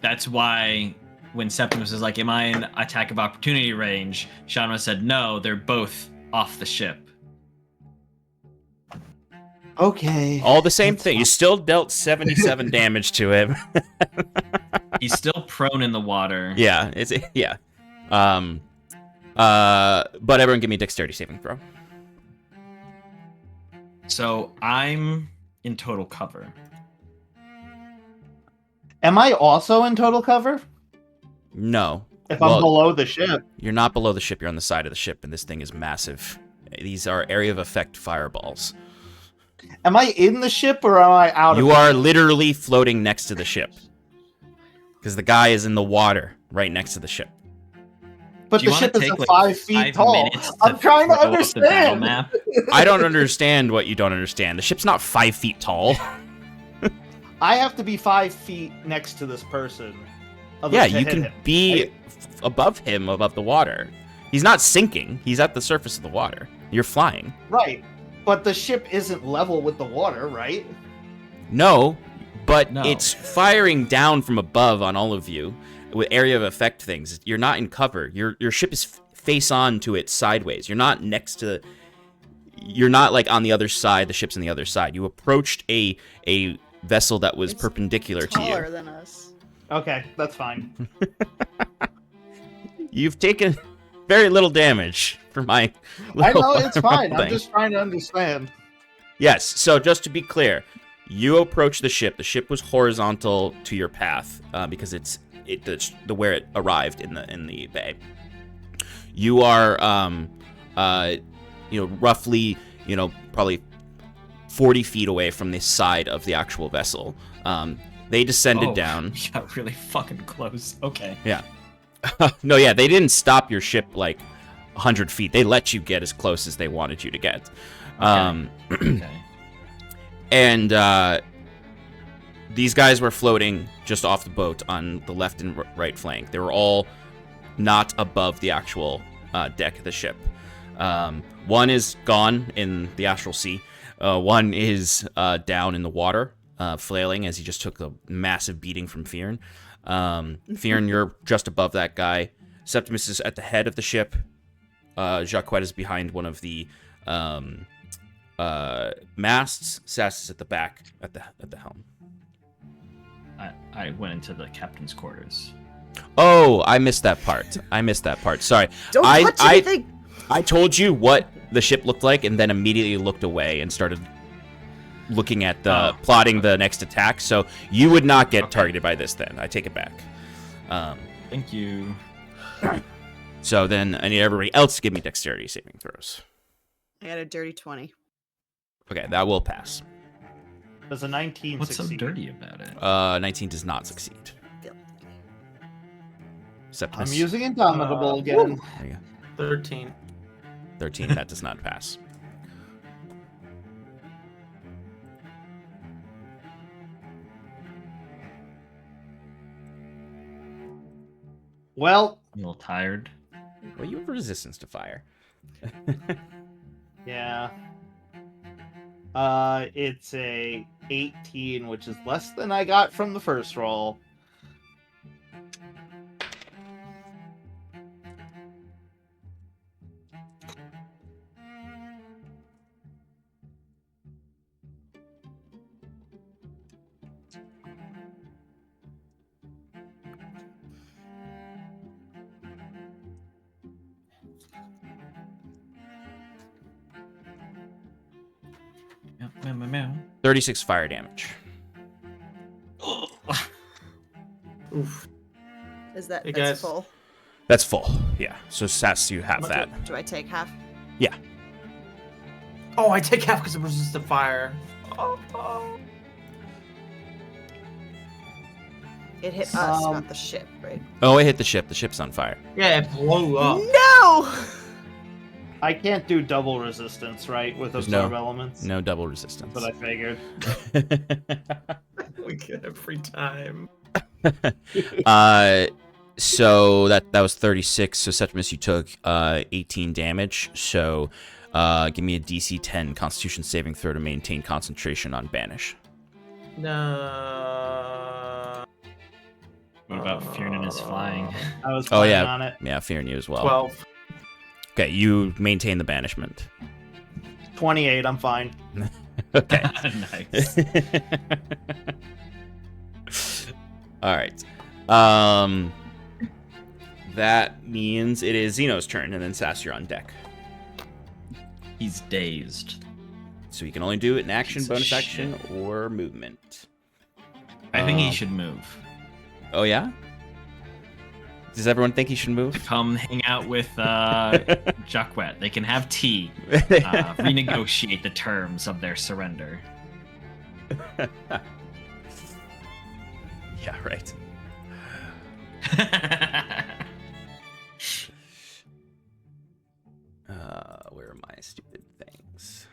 That's why when Septimus was like, "Am I in attack of opportunity range?" Shanma said, "No, they're both off the ship." Okay. All the same thing. You still dealt 77 damage to him. He's still prone in the water. Yeah, yeah. But everyone give me a dexterity saving throw. So I'm in total cover. Am I also in total cover? No. If I'm below the ship. You're not below the ship, you're on the side of the ship, and this thing is massive. These are area of effect fireballs. Am I in the ship or am I out of You the are ship? literally floating next to the ship. Because the guy is in the water right next to the ship. But Do you the wanna ship is take, like like, 5 feet 5 tall. minutes to I'm trying to throw up the battle understand. map? I don't understand what you don't understand. The ship's not 5 feet tall. I have to be 5 feet next to this person. Yeah, to you hit can him. be above him, above the water. He's not sinking. He's at the surface of the water. You're flying. Right. But the ship isn't level with the water, right? No, but No. it's firing down from above on all of you with area of effect things. You're not in cover. Your ship is face on to it sideways. You're not next to. You're not like on the other side. The ship's on the other side. You approached a vessel that was It's perpendicular to taller you. than us. Okay, that's fine. You've taken very little damage for my I little know it's fine. I'm thing. just trying to understand. Yes, so just to be clear, you approach the ship. The ship was horizontal to your path because it's where it arrived in the bay. You are roughly, probably 40 feet away from the side of the actual vessel. They descended down. We got really fucking close. Okay. Yeah. No, yeah, they didn't stop your ship like 100 feet. They let you get as close as they wanted you to get. Okay. And these guys were floating just off the boat on the left and right flank. They were all not above the actual deck of the ship. One is gone in the astral sea. One is down in the water, flailing as he just took a massive beating from Fyrn. Fyrn, you're just above that guy. Septimus is at the head of the ship. Jacques is behind one of the masts. Sass is at the back, at the helm. I went into the captain's quarters. Oh, I missed that part. Sorry. Don't touch anything! I told you what the ship looked like, and then immediately looked away and started looking at plotting the next attack. So you would not get targeted by this. Then I take it back. Thank you. So then I need everybody else to give me dexterity saving throws. I got a dirty 20. Okay, that will pass. Does a 19 What's succeed? so dirty about it? 19 does not succeed. Septimus. I'm using Indomitable again. There you go. 13. 13, that does not pass. Well, I'm a little tired. Well, you have resistance to fire. yeah. It's a 18, which is less than I got from the first roll. Meow, meow, meow. 36 fire damage. Oof. Is that Hey, that's guys. full? That's full. Yeah. So Sass, you have that. Do I take half? Yeah. Oh, I take half because it resists the fire. Oh. It hit us, not the ship, right? Oh, it hit the ship. The ship's on fire. Yeah, it blew up. No! I can't do double resistance, right, with There's absorb no- elements? No double resistance. But I figured. We get every time. So that was 36. So Septimus, you took 18 damage. So give me a DC 10 Constitution saving throw to maintain concentration on banish. No. What about Fyrn and his flying? I was Oh planning yeah, on it. yeah, fearing you as well. 12. Okay, you maintain the banishment. 28, I'm fine. Okay. Nice. All right. That means it is Zeno's turn, and then Sass, you're on deck. He's dazed. So you can only do it in action, Piece of bonus shit. action, or movement. I think he should move. Oh yeah. Does everyone think he should move? Come hang out with Jacques. They can have tea. Renegotiate the terms of their surrender. Yeah, right. Where are my stupid things?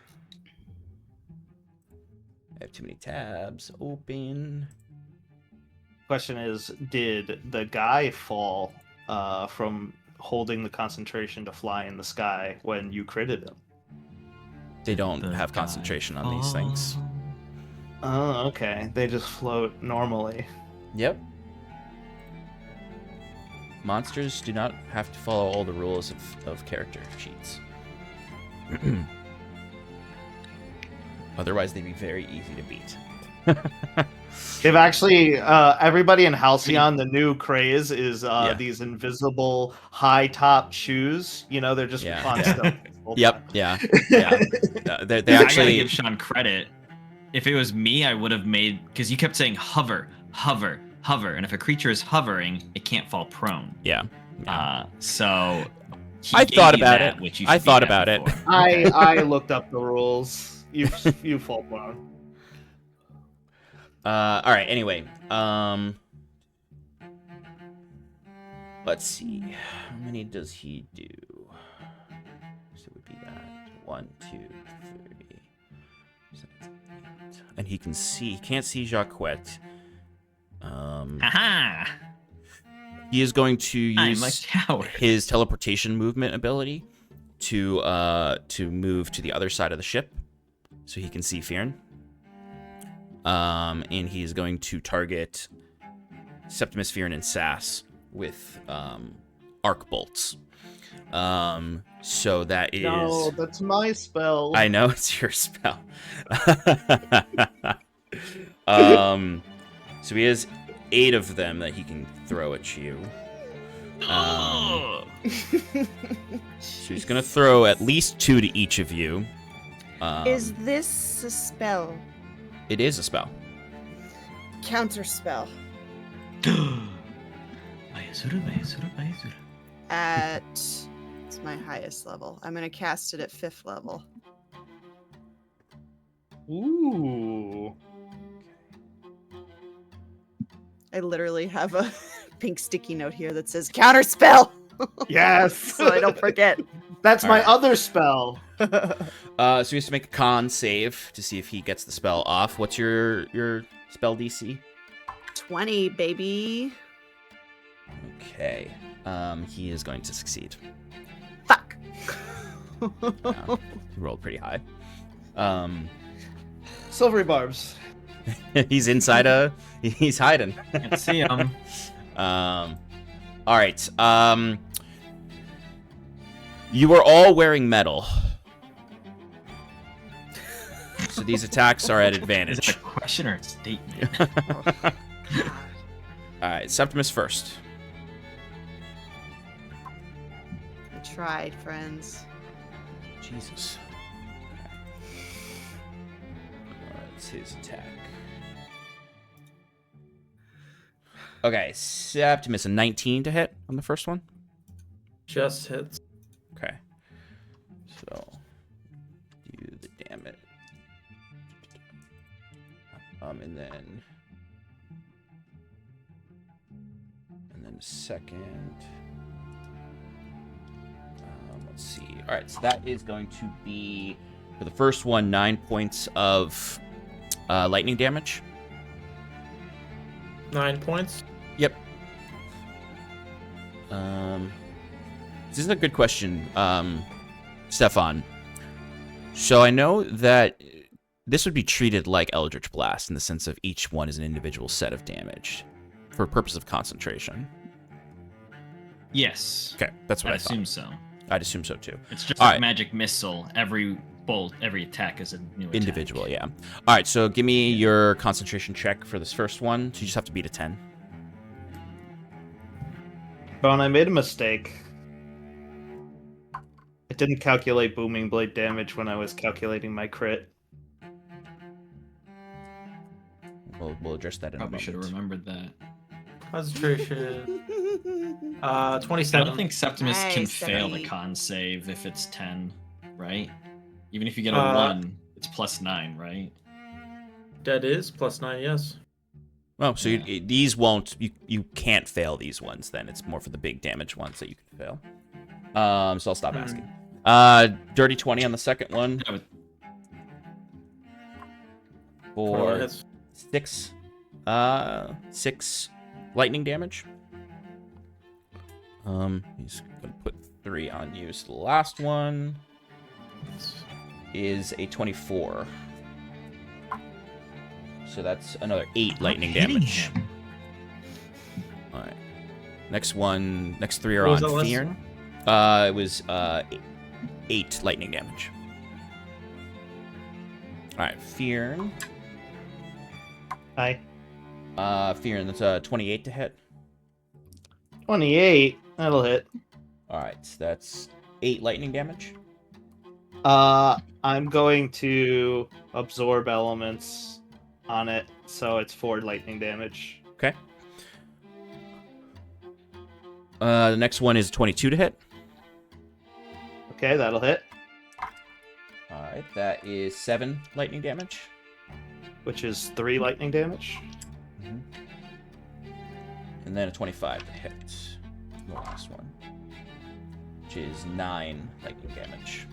I have too many tabs open. Question is, did the guy fall from holding the concentration to fly in the sky when you critted him? They don't The have guy concentration on these things. Oh, okay. They just float normally. Yep. Monsters do not have to follow all the rules of character sheets. Otherwise, they'd be very easy to beat. They've actually everybody in Halcyon, the new craze is these invisible high top shoes. You know, they're just on steroids. Yep. Yeah. They I gotta actually. give Sean credit. If it was me, I would have made, because you kept saying hover, hover, hover, and if a creature is hovering, it can't fall prone. Yeah. So I thought about it. I thought about it. I looked up the rules. You fall prone. All right. Anyway, let's see. How many does he do? So it would be that 1, 2, 3, 7, 8. And he can see. He can't see Jacquette. Aha! He is going to use tower. his teleportation movement ability to move to the other side of the ship, so he can see Fyrn. And he's going to target Septimus, Fyrn, and Sass with arc bolts. So that is. No, that's my spell. I know it's your spell. So he has 8 of them that he can throw at you. So he's gonna throw at least 2 to each of you. Is this a spell? It is a spell. Counter spell. At it's my highest level. I'm gonna cast it at 5th level. Ooh. I literally have a pink sticky note here that says counter spell. Yes. So I don't forget. That's my Alright. other spell. So he has to make a con save to see if he gets the spell off. What's your spell DC? 20, baby. Okay. He is going to succeed. Fuck. He rolled pretty high. Silvery barbs. He's inside he's hiding. Can't see him. All right. You are all wearing metal. So these attacks are at Is advantage. that a question or a statement? All right, Septimus first. I tried, friends. Jesus. That's his attack. Okay, Septimus, a 19 to hit on the first one. Just hits. Okay. So, do the damage. And then second. Let's see. All right, so that is going to be for the first one 9 points of lightning damage. 9 points. Yep. This is a good question, Stefan. So I know that this would be treated like Eldritch Blast in the sense of each one is an individual set of damage for purpose of concentration. Yes. Okay, that's what I I thought. assume so. I'd assume so too. It's just All like right. magic missile. Every bolt, every attack is a new attack. Individual, yeah. All right, so give me your concentration check for this first one. So you just have to beat a 10. Bone, I made a mistake. I didn't calculate booming blade damage when I was calculating my crit. We'll address that in a Probably moment. should have remembered that. Concentration. I 27. don't think Septimus can Nice, fail the 70. con save if it's 10, right? Even if you get a 1, it's plus 9, right? That is plus 9, yes. Oh, so these won't. You can't fail these ones. Then it's more for the big damage ones that you can fail. So I'll stop asking. Dirty 20 on the second one. That would- For Hits. 6 lightning damage. He's gonna put 3 on you. So the last one is a 24. So that's another 8 lightning hitting damage. him. All right. Next 3 are What on was that last Fyrn. It was 8 lightning damage. All right, Fyrn. Hi. Fyrn, that's 28 to hit. 28. That'll hit. All right, so that's 8 lightning damage. I'm going to absorb elements on it, so it's 4 lightning damage. Okay. The next one is 22 to hit. Okay, that'll hit. All right, that is 7 lightning damage. Which is 3 lightning damage. And then a 25 to hit. The last one. Which is 9 lightning damage.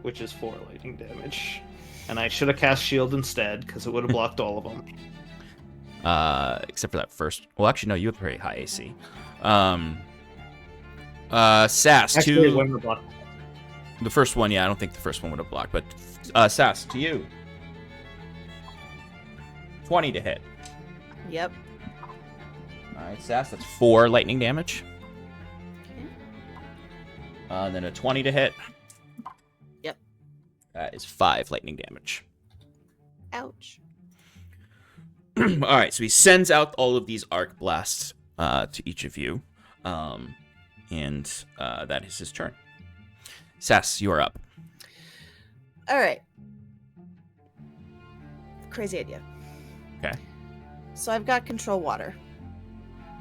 Which is 4 lightning damage. And I should have cast shield instead, because it would have blocked all of them. Except for that first. Well, actually, no, you have pretty high AC. Sass, Actually, it to wouldn't have blocked. the first one. Yeah, I don't think the first one would have blocked, but Sass, to you. 20 to hit. Yep. All right, Sass, that's 4 lightning damage. Okay. And then a 20 to hit. Yep. That is 5 lightning damage. Ouch. All right, so he sends out all of these arc blasts to each of you, and that is his turn. Sass, you are up. All right. Crazy idea. Okay. So I've got control water.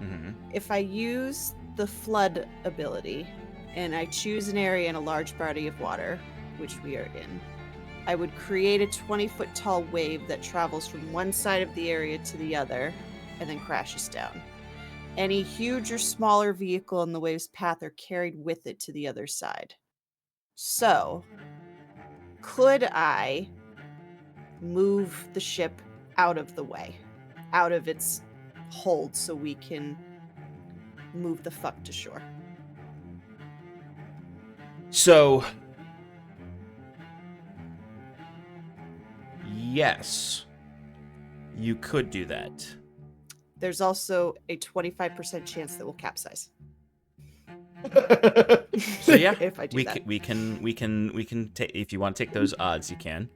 Mm-hmm. If I use the flood ability and I choose an area in a large body of water, which we are in, I would create a 20-foot tall wave that travels from one side of the area to the other and then crashes down. Any huge or smaller vehicle in the wave's path are carried with it to the other side. So, could I move the ship out of the way, out of its hold, so we can move the fuck to shore? So, yes, you could do that. There's also a 25% chance that we'll capsize. So yeah, if I do that. we can take, if you want to take those odds, you can.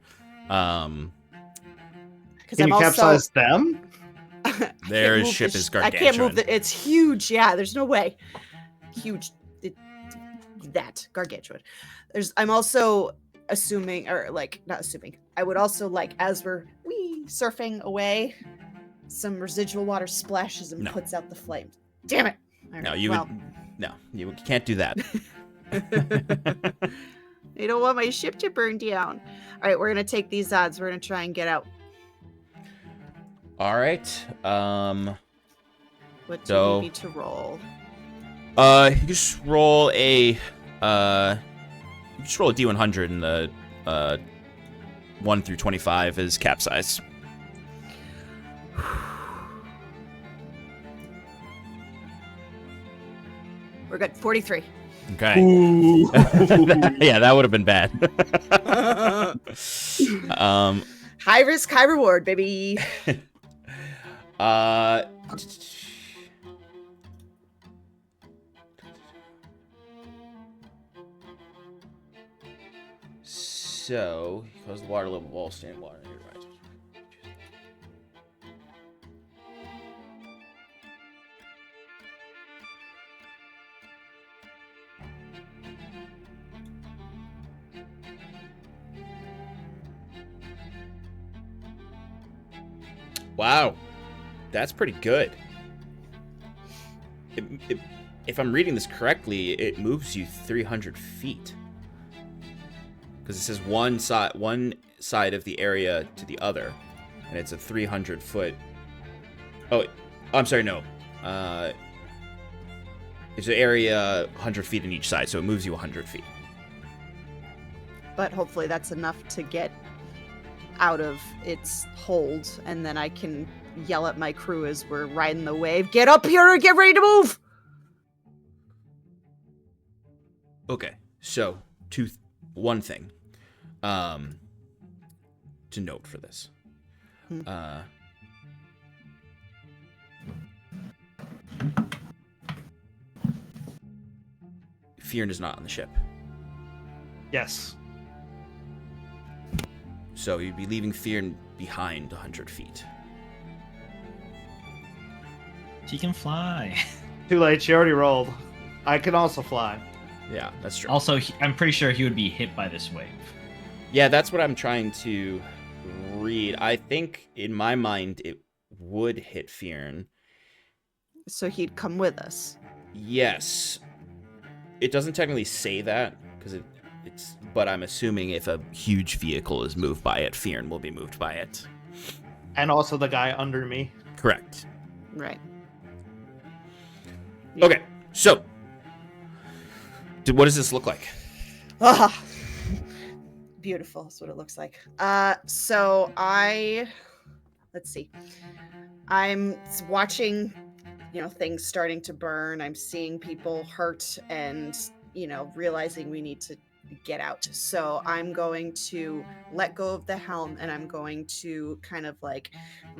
Because Can you capsize them? Their ship is I gargantuan. can't move it. It's huge. Yeah, there's no way. Huge. Gargantuan. I'm also assuming, or like, not assuming. I would also like, as we're surfing away, some residual water splashes and puts out the flames. Damn it! All No, right, you well, you can't do that. I don't want my ship to burn down. All right, we're gonna take these odds. We're gonna try and get out. All right. What do So- we need to roll? You just roll a D100, and the 1 through 25 is capsize. We're good. 43. Okay. Yeah, that would have been bad. High risk, high reward, baby. So, because the water level of all standing water rises. Wow, that's pretty good. If I'm reading this correctly, it moves you 300 feet. Because it says one side of the area to the other, and it's a 300 foot. Oh, I'm sorry, no. It's an area 100 feet in each side, so it moves you 100 feet. But hopefully that's enough to get out of its hold, and then I can yell at my crew as we're riding the wave, get up here and get ready to move! Okay, so one thing to note for this. Fyrn is not on the ship. Yes. So you'd be leaving Fyrn behind 100 feet. She can fly. Too late. She already rolled. I can also fly. Yeah, that's true. Also, I'm pretty sure he would be hit by this wave. Yeah, that's what I'm trying to read. I think in my mind it would hit Fyrn. So he'd come with us. Yes. It doesn't technically say that because it's but I'm assuming if a huge vehicle is moved by it, Fyrn will be moved by it. And also the guy under me. Correct. Right. Okay. So, what does this look like? Ah, beautiful is what it looks like. So let's see. I'm watching, things starting to burn. I'm seeing people hurt and, realizing we need to get out. So I'm going to let go of the helm and I'm going to kind of like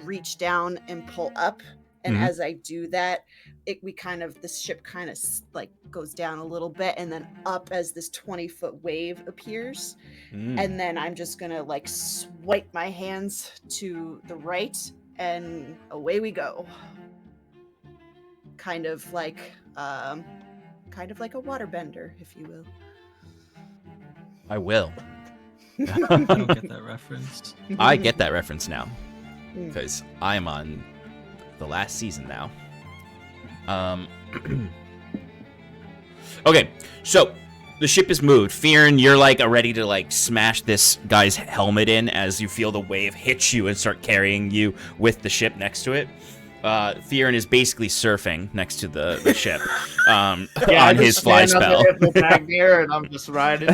reach down and pull up. And as I do that, the ship kind of like goes down a little bit and then up as this 20-foot wave appears. And then I'm just going to like swipe my hands to the right and away we go. Kind of like a waterbender, if you will. I will. I don't get that reference. I get that reference now because I'm on the last season now. Okay, so the ship is moved. Fyrn, you're like ready to like smash this guy's helmet in as you feel the wave hit you and start carrying you with the ship next to it. Fyrn is basically surfing next to the ship on his fly spell. Back there and I'm just riding.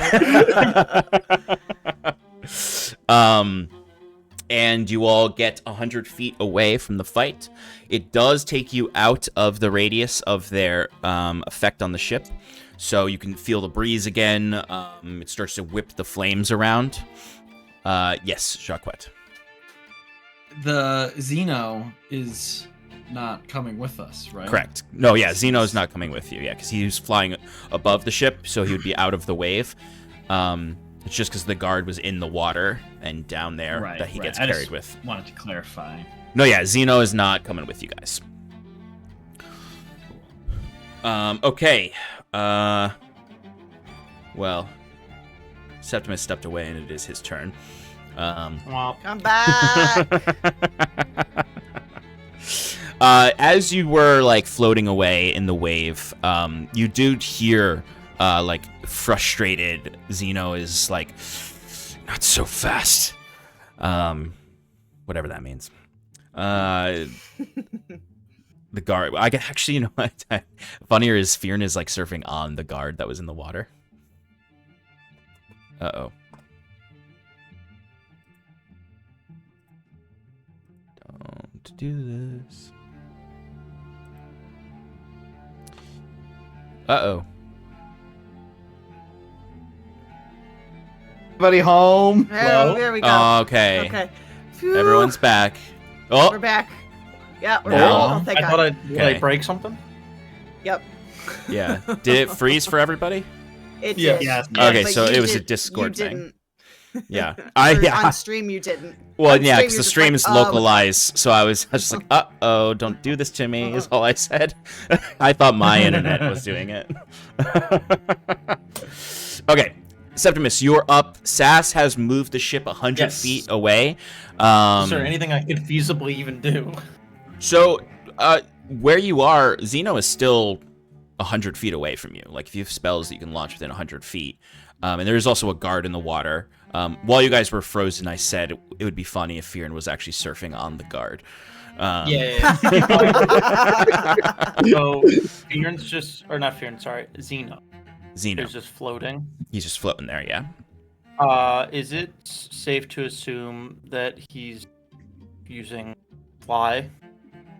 And you all get 100 feet away from the fight. It does take you out of the radius of their effect on the ship, so you can feel the breeze again. It starts to whip the flames around. Yes, Jacquette. The Xeno is not coming with us, right? Correct. No, yeah, Xeno's not coming with you, yeah, because he's flying above the ship, so he would be out of the wave. It's just because the guard was in the water and down there that he gets carried with. Wanted to clarify. No, yeah, Xeno is not coming with you guys. Okay. Well, Septimus stepped away and it is his turn. Come back. As you were like floating away in the wave, you do hear like frustrated Xeno is like, not so fast. Whatever that means. The guard. I guess actually, you know what? Funnier is Fyrn is like surfing on the guard that was in the water. Uh-oh. Don't do this. Uh-oh. Everybody home? There we go. Okay. Okay. Phew. Everyone's back. Oh, We're back. Yeah, we're Now? back. Oh, thank I God. thought did I Okay. break something? Yep. yeah. Did it freeze for everybody? It Yes. did. Yes. Okay, but so you it was a did- Discord you thing. didn't. Yeah. Or Yeah. On stream, you didn't. Well, On yeah, stream, because you're the just stream like, is localized, so I was just like, uh-oh, don't do this to me, is all I said. I thought my internet was doing it. Okay, Septimus, you're up. Sass has moved the ship 100 Yes. feet away. Is there anything I could feasibly even do? So, where you are, Xeno is still 100 feet away from you. Like, if you have spells that you can launch within 100 feet. And there's also a guard in the water. While you guys were frozen, I said it would be funny if Fyrn was actually surfing on the guard. Yeah. So, Fyrn's just, or not Fyrn, sorry, Xeno. Xeno. He's just floating. He's just floating there, yeah. Is it safe to assume that he's using fly,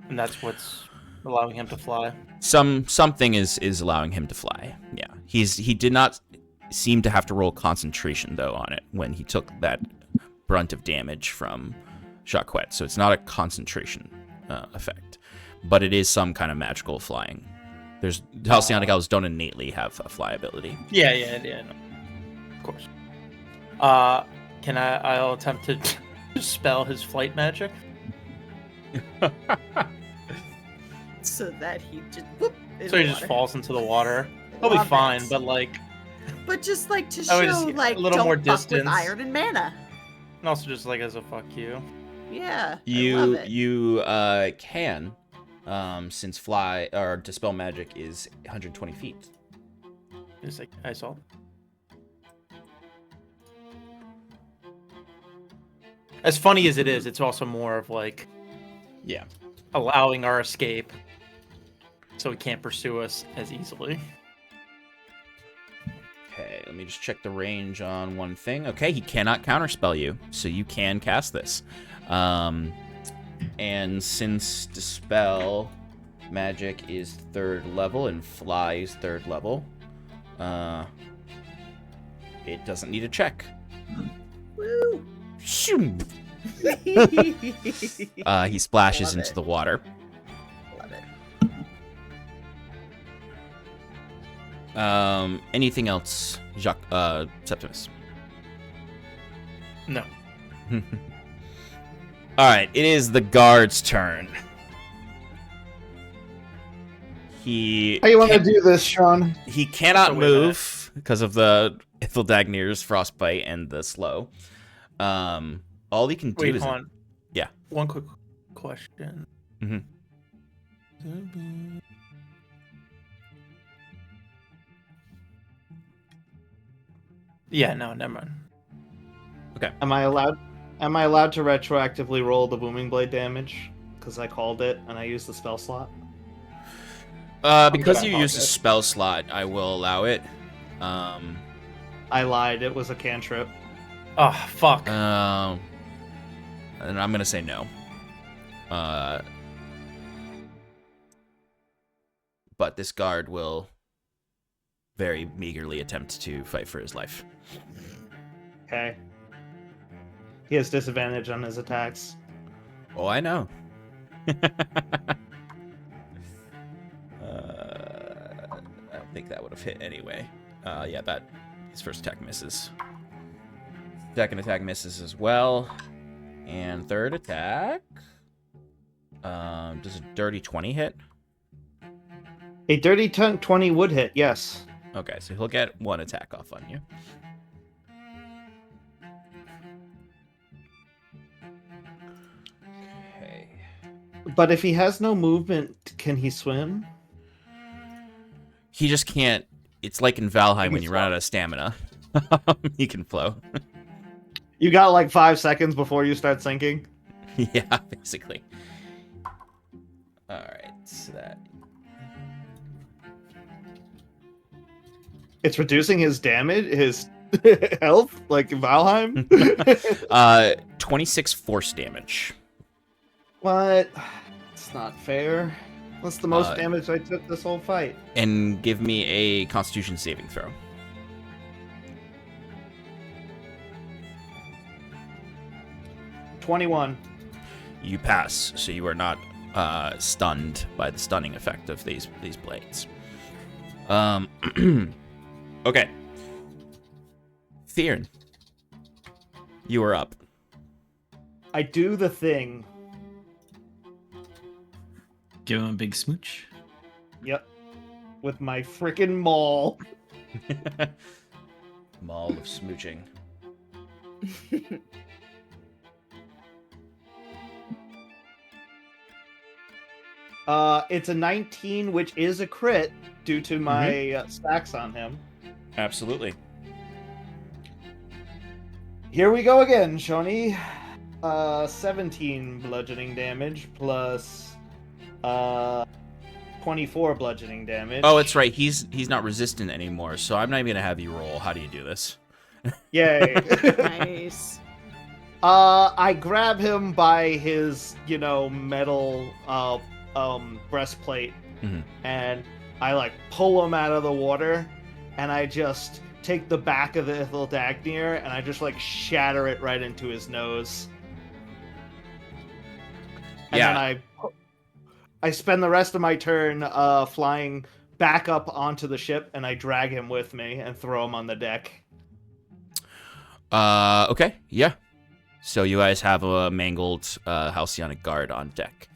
and that's what's allowing him to fly? Something is allowing him to fly. Yeah. He did not seem to have to roll concentration though on it when he took that brunt of damage from Jacquette. So it's not a concentration effect, but it is some kind of magical flying. There's Halcyonic elves don't innately have a fly ability. Yeah, no. Of course. I'll attempt to Dispel his flight magic. So that he just whoop in So he the just water. falls into the water. He'll be Love fine, it. but like, But just like to I would show, just- like, a little don't more fuck distance. with iron and mana. and also just like as a fuck you. Yeah, I love You it. can, since fly or dispel magic is 120 feet. Just like I saw. As funny as it is, it's also more of like Yeah. allowing our escape, so he can't pursue us as easily. Okay, let me just check the range on one thing. Okay, he cannot counterspell you, so you can cast this. And since dispel magic is 3rd level and fly is 3rd level, it doesn't need a check. Woo! Shoom! He splashes Love into it. the water. Love it. Anything else, Septimus? No. All right, it is the guard's turn. How you want to do this, Sean? He cannot So wait a minute. move because of the Ithildagnir's frostbite and the slow. All he can do Wait, is hold on. Yeah. One quick question. Mhm. Yeah, no, never mind. Am I allowed to retroactively roll the booming blade damage? Because I called it and I used the spell slot. because good, you I used a apologize. spell slot, I will allow it. I lied. It was a cantrip. Oh, fuck. And I'm gonna say no. But this guard will very meagerly attempt to fight for his life. Okay. He has disadvantage on his attacks. Oh, I know. I don't think that would have hit anyway. Yeah, that his first attack misses. Second attack misses as well. And third attack. Does a dirty 20 hit? A dirty 20 would hit, yes. Okay, so he'll get one attack off on you. Okay. But if he has no movement, can he swim? He just can't. It's like in Valheim He when can you run out of stamina. He can flow. You got like 5 seconds before you start sinking. Yeah, basically. Alright, so that. It's reducing his damage, his health, like in Valheim. 26 force damage. What? It's not fair. That's the most Uh, damage I took this whole fight. And give me a constitution saving throw. $21. You pass, so you are not stunned by the stunning effect of these blades. Okay. Fyrn, you are up. I do the thing. Give him a big smooch. Yep. With my freaking maul. Maul of smooching. It's a 19, which is a crit due to my stacks on him. Absolutely. Here we go again, Shoni. 17 bludgeoning damage plus 24 bludgeoning damage. Oh, it's right. He's not resistant anymore, so I'm not even gonna have you roll. How do you do this? Yay. Nice. I grab him by his, metal breastplate, and I like pull him out of the water, and I just take the back of the Ithildagnir and I just like shatter it right into his nose. And then I spend the rest of my turn flying back up onto the ship, and I drag him with me and throw him on the deck. Okay. Yeah. So you guys have a mangled Halcyonic guard on deck.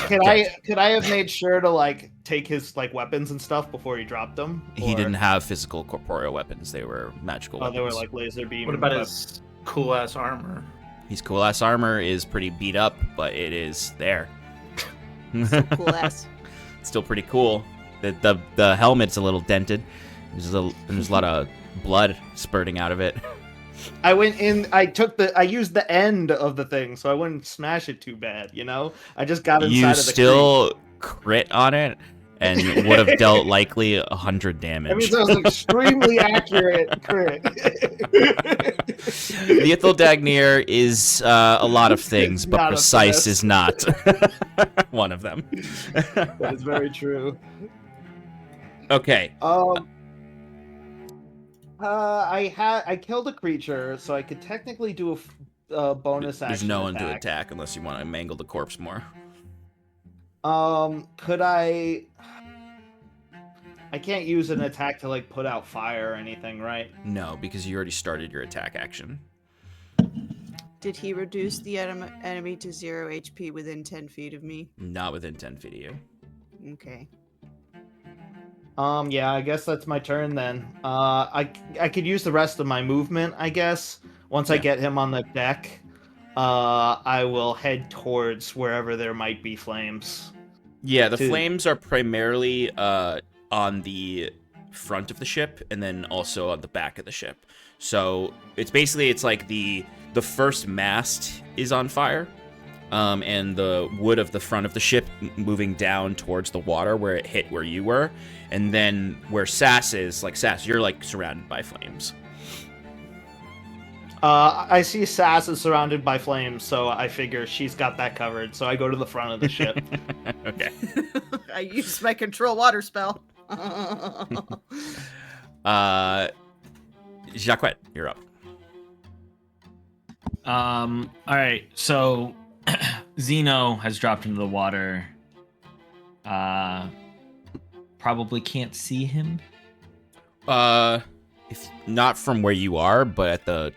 Could I have made sure to like take his like weapons and stuff before he dropped them? He Or- didn't have physical corporeal weapons. They were magical Oh, weapons. they were like laser beam. What about his cool ass armor? His cool-ass armor is pretty beat up, but it is there. Cool ass. Still pretty cool. The helmet's a little dented. There's a lot of blood spurting out of it. I went in. I used the end of the thing, so I wouldn't smash it too bad. You know, I just got inside You of the. still crit on it, and would have dealt likely 100 damage. That means that was an extremely accurate crit. The Ithildagnir is a lot of things, but Not a precise finesse. is not one of them. That is very true. Okay. I killed a creature, so I could technically do a bonus action. There's no one to attack unless you want to mangle the corpse more. Could I? I can't use an attack to like put out fire or anything, right? No, because you already started your attack action. Did he reduce the enemy to 0 HP within 10 feet of me? Not within 10 feet of you. Okay. Yeah, I guess that's my turn then. I could use the rest of my movement, I guess. Once I Yeah. get him on the deck, I will head towards wherever there might be flames. Yeah, the to- flames are primarily on the front of the ship and then also on the back of the ship. So it's like the first mast is on fire, and the wood of the front of the ship moving down towards the water where it hit where you were, and then where Sass is, like Sass, you're like surrounded by flames. I see Sass is surrounded by flames, so I figure she's got that covered. So I go to the front of the ship. Okay. I used my control water spell. Jacquette, you're up. All right. So Zeno has dropped into the water. Probably can't see him. If not from where you are, but at the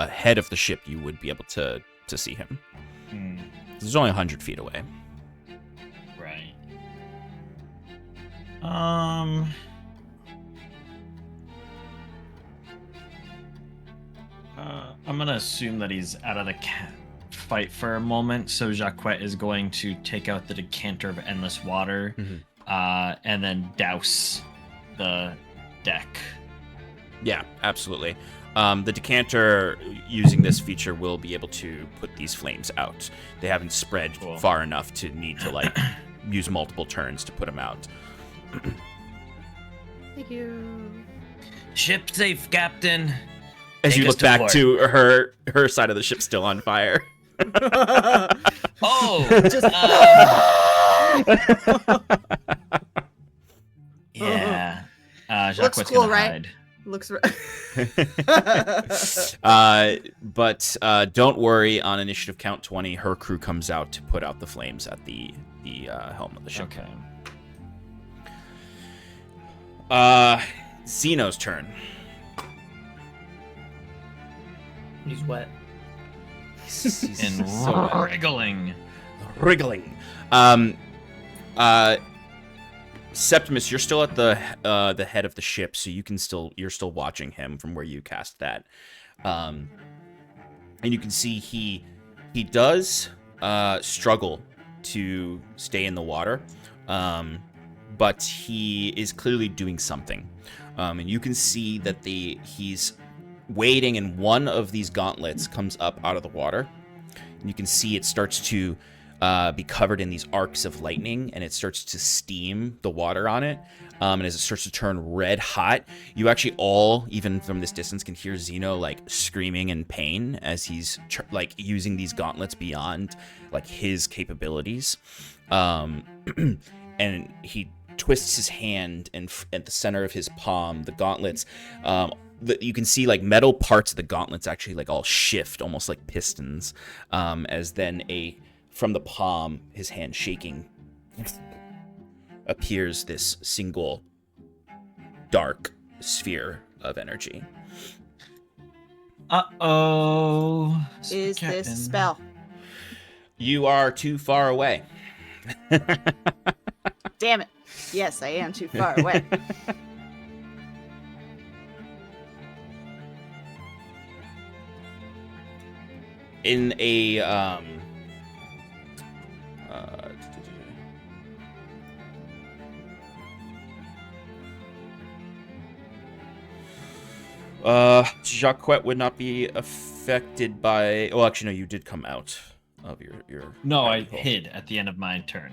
head of the ship, you would be able to see him. He's only 100 feet away. Right. I'm gonna assume that he's out of the fight for a moment. So Jacquette is going to take out the decanter of endless water, and then douse the deck. Yeah, absolutely. The decanter, using this feature, will be able to put these flames out. They haven't spread far enough to need to like use multiple turns to put them out. Thank you. Ship safe, Captain. As Take you us look to back port. to her side of the ship still on fire. Oh, just yeah. Jacquette's cool, gonna right? hide. Looks. But don't worry. On initiative count 20, her crew comes out to put out the flames at the helm of the ship. Okay. Zeno's turn. He's wet. And so wriggling. wriggling. Septimus, you're still at the head of the ship, so you're still watching him from where you cast that, and you can see he does struggle to stay in the water, but he is clearly doing something, and you can see that he's wading, and one of these gauntlets comes up out of the water, and you can see it starts to be covered in these arcs of lightning, and it starts to steam the water on it. And as it starts to turn red hot, you actually all, even from this distance, can hear Zeno like screaming in pain as he's like using these gauntlets beyond like his capabilities. And he twists his hand, and at the center of his palm, the gauntlets, you can see like metal parts of the gauntlets actually like all shift, almost like pistons, as then from the palm, his hand shaking, appears this single dark sphere of energy. Uh-oh. Is this a spell? You are too far away. Damn it. Yes, I am too far away. In a Jacquet would not be affected by. Well, actually, no. You did come out of your. No, I hole. hid at the end of my turn.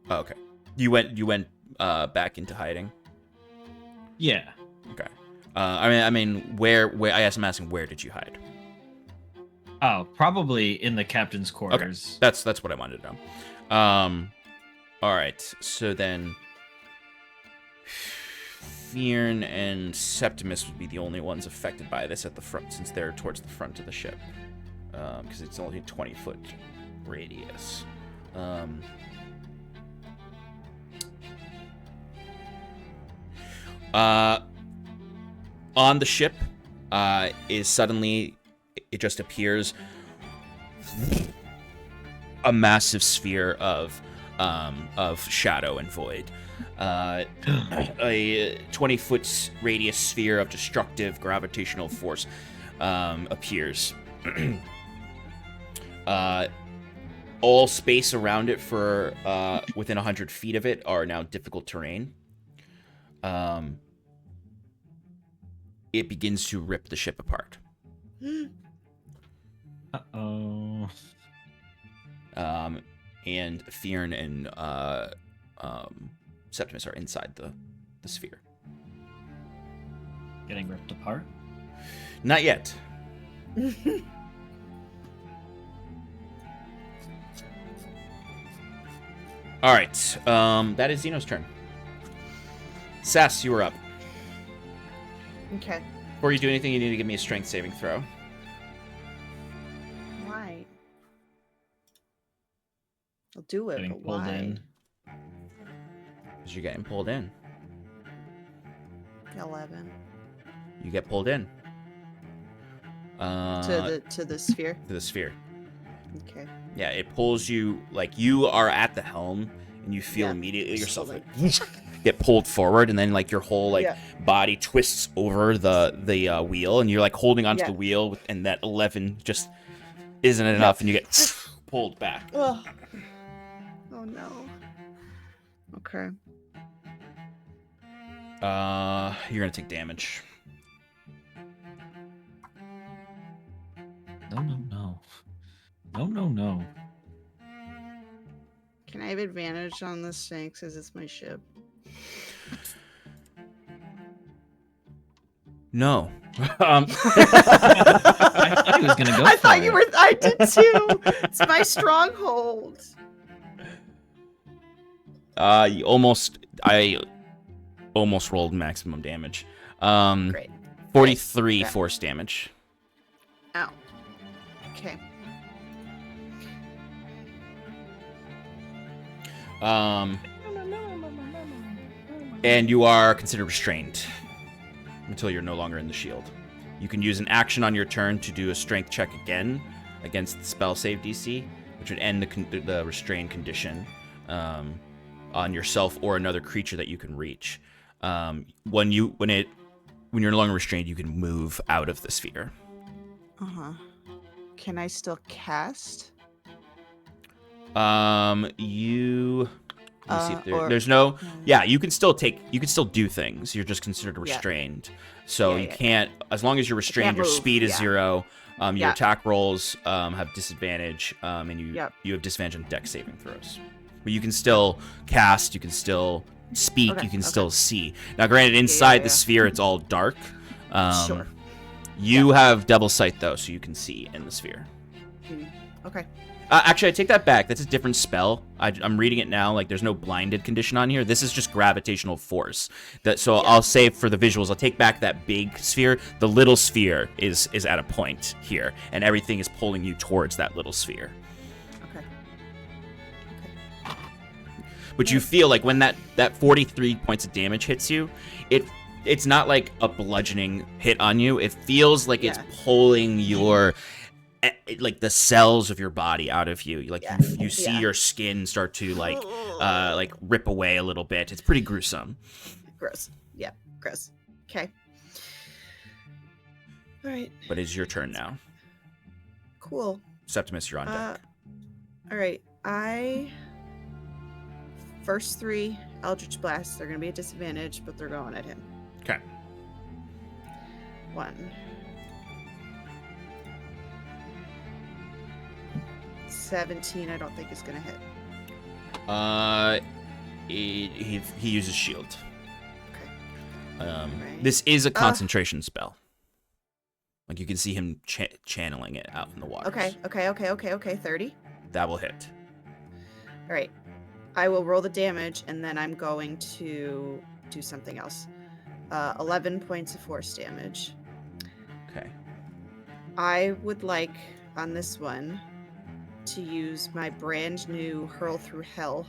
Oh, okay. You went back into hiding. Yeah. Okay. I mean, where? I guess I'm asking, where did you hide? Oh, probably in the captain's Okay, quarters. that's what I wanted to know. All right. So then, Fyrn and Septimus would be the only ones affected by this at the front, since they're towards the front of the ship, because it's only a 20-foot radius. On the ship is suddenly, it just appears a massive sphere of shadow and void. A 20-foot radius sphere of destructive gravitational force appears. All space around it for within 100 feet of it are now difficult terrain. It begins to rip the ship apart. Uh-oh. And Fyrn and Septimus are inside the sphere. Getting ripped apart? Not yet. All right. That is Xeno's turn. Sass, you are up. Okay. Before you do anything, you need to give me a strength saving throw. Why? I'll do it, Getting but pulled why? in. Because you're getting pulled in. 11. You get pulled in. To the sphere. To the sphere. Okay. Yeah, it pulls you, like, you are at the helm, and you feel Yeah. immediately yourself Like- get pulled forward, and then like your whole Yeah. body twists over the wheel, and you're like holding onto Yeah. the wheel, and that 11 just isn't enough, and you get pulled back. Ugh. Oh no. Okay. You're gonna take damage. No. Can I have advantage on this thing because it's my ship? No. I thought he was gonna go I for thought it. you were. I did too. It's my stronghold. I almost rolled maximum damage. Great. 43 Great. force damage. Ow. Okay. And you are considered restrained until you're no longer in the shield. You can use an action on your turn to do a strength check again against the spell save DC, which would end the restrained condition on yourself or another creature that you can reach. When you're no longer restrained, you can move out of the sphere. Can I still cast? Let me see if there's no. Yeah, you can still do things. You're just considered restrained. So you can't, as long as you're restrained, your move, speed is 0. Your Yeah. attack rolls have disadvantage, and you Yep. have disadvantage on dex saving throws. But you can still cast. You can still speak. Okay, You can okay. still see. Now, granted, inside yeah. the sphere, it's all dark. Sure. You have double sight though, so you can see in the sphere. Okay. Actually, I take that back. That's a different spell. I'm reading it now. Like, there's no blinded condition on here. This is just gravitational force. I'll say for the visuals, I'll take back that big sphere. The little sphere is at a point here, and everything is pulling you towards that little sphere. Okay. But you feel like when that 43 points of damage hits you, it it's not like a bludgeoning hit on you. It feels like it's Yeah. pulling your like the cells of your body out of you. Like Yeah. you see Yeah. your skin start to like rip away a little bit. It's pretty gruesome. Gross. Yeah, gross. Okay. All right. But it's your turn now. Cool. Septimus, you're on deck. All right. First 3 Eldritch Blasts. They're going to be a disadvantage, but they're going at him. Okay. 1. 17, I don't think is going to hit. He uses shield. Okay. Right. This is a concentration spell. Like you can see him channeling it out in the water. Okay. 30. That will hit. All right. I will roll the damage, and then I'm going to do something else. 11 points of force damage. Okay. I would like, on this one, to use my brand new Hurl Through Hell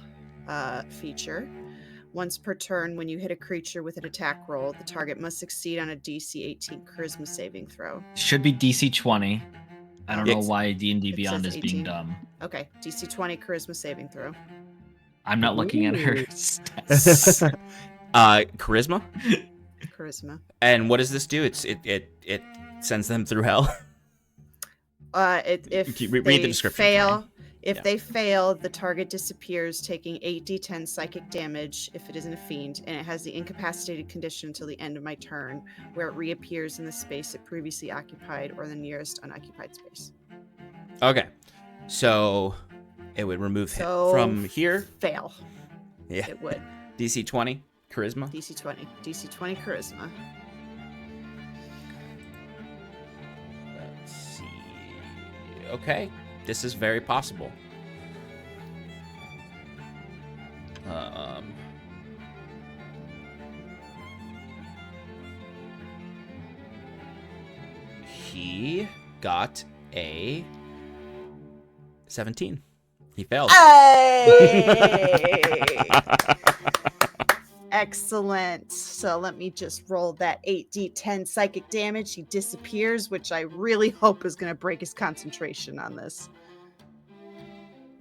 feature. Once per turn, when you hit a creature with an attack roll, the target must succeed on a DC 18 Charisma saving throw. Should be DC 20. I don't know It's- why D&D it Beyond says is being 18. dumb. Okay, DC 20 Charisma saving throw. I'm not looking at her Ooh. stats. Charisma. Charisma. And what does this do? It sends them through hell. If Read they the description for fail, me. if Yeah. they fail, the target disappears, taking 8d10 psychic damage if it isn't a fiend, and it has the incapacitated condition until the end of my turn, where it reappears in the space it previously occupied or the nearest unoccupied space. Okay. So it would remove hit So from here. Fail. Yeah. It would. DC 20 charisma. DC 20. DC 20 charisma. Let's see. Okay. This is very possible. He got a 17. He failed. Hey! Excellent. So let me just roll that 8d10 psychic damage. He disappears, which I really hope is going to break his concentration on this.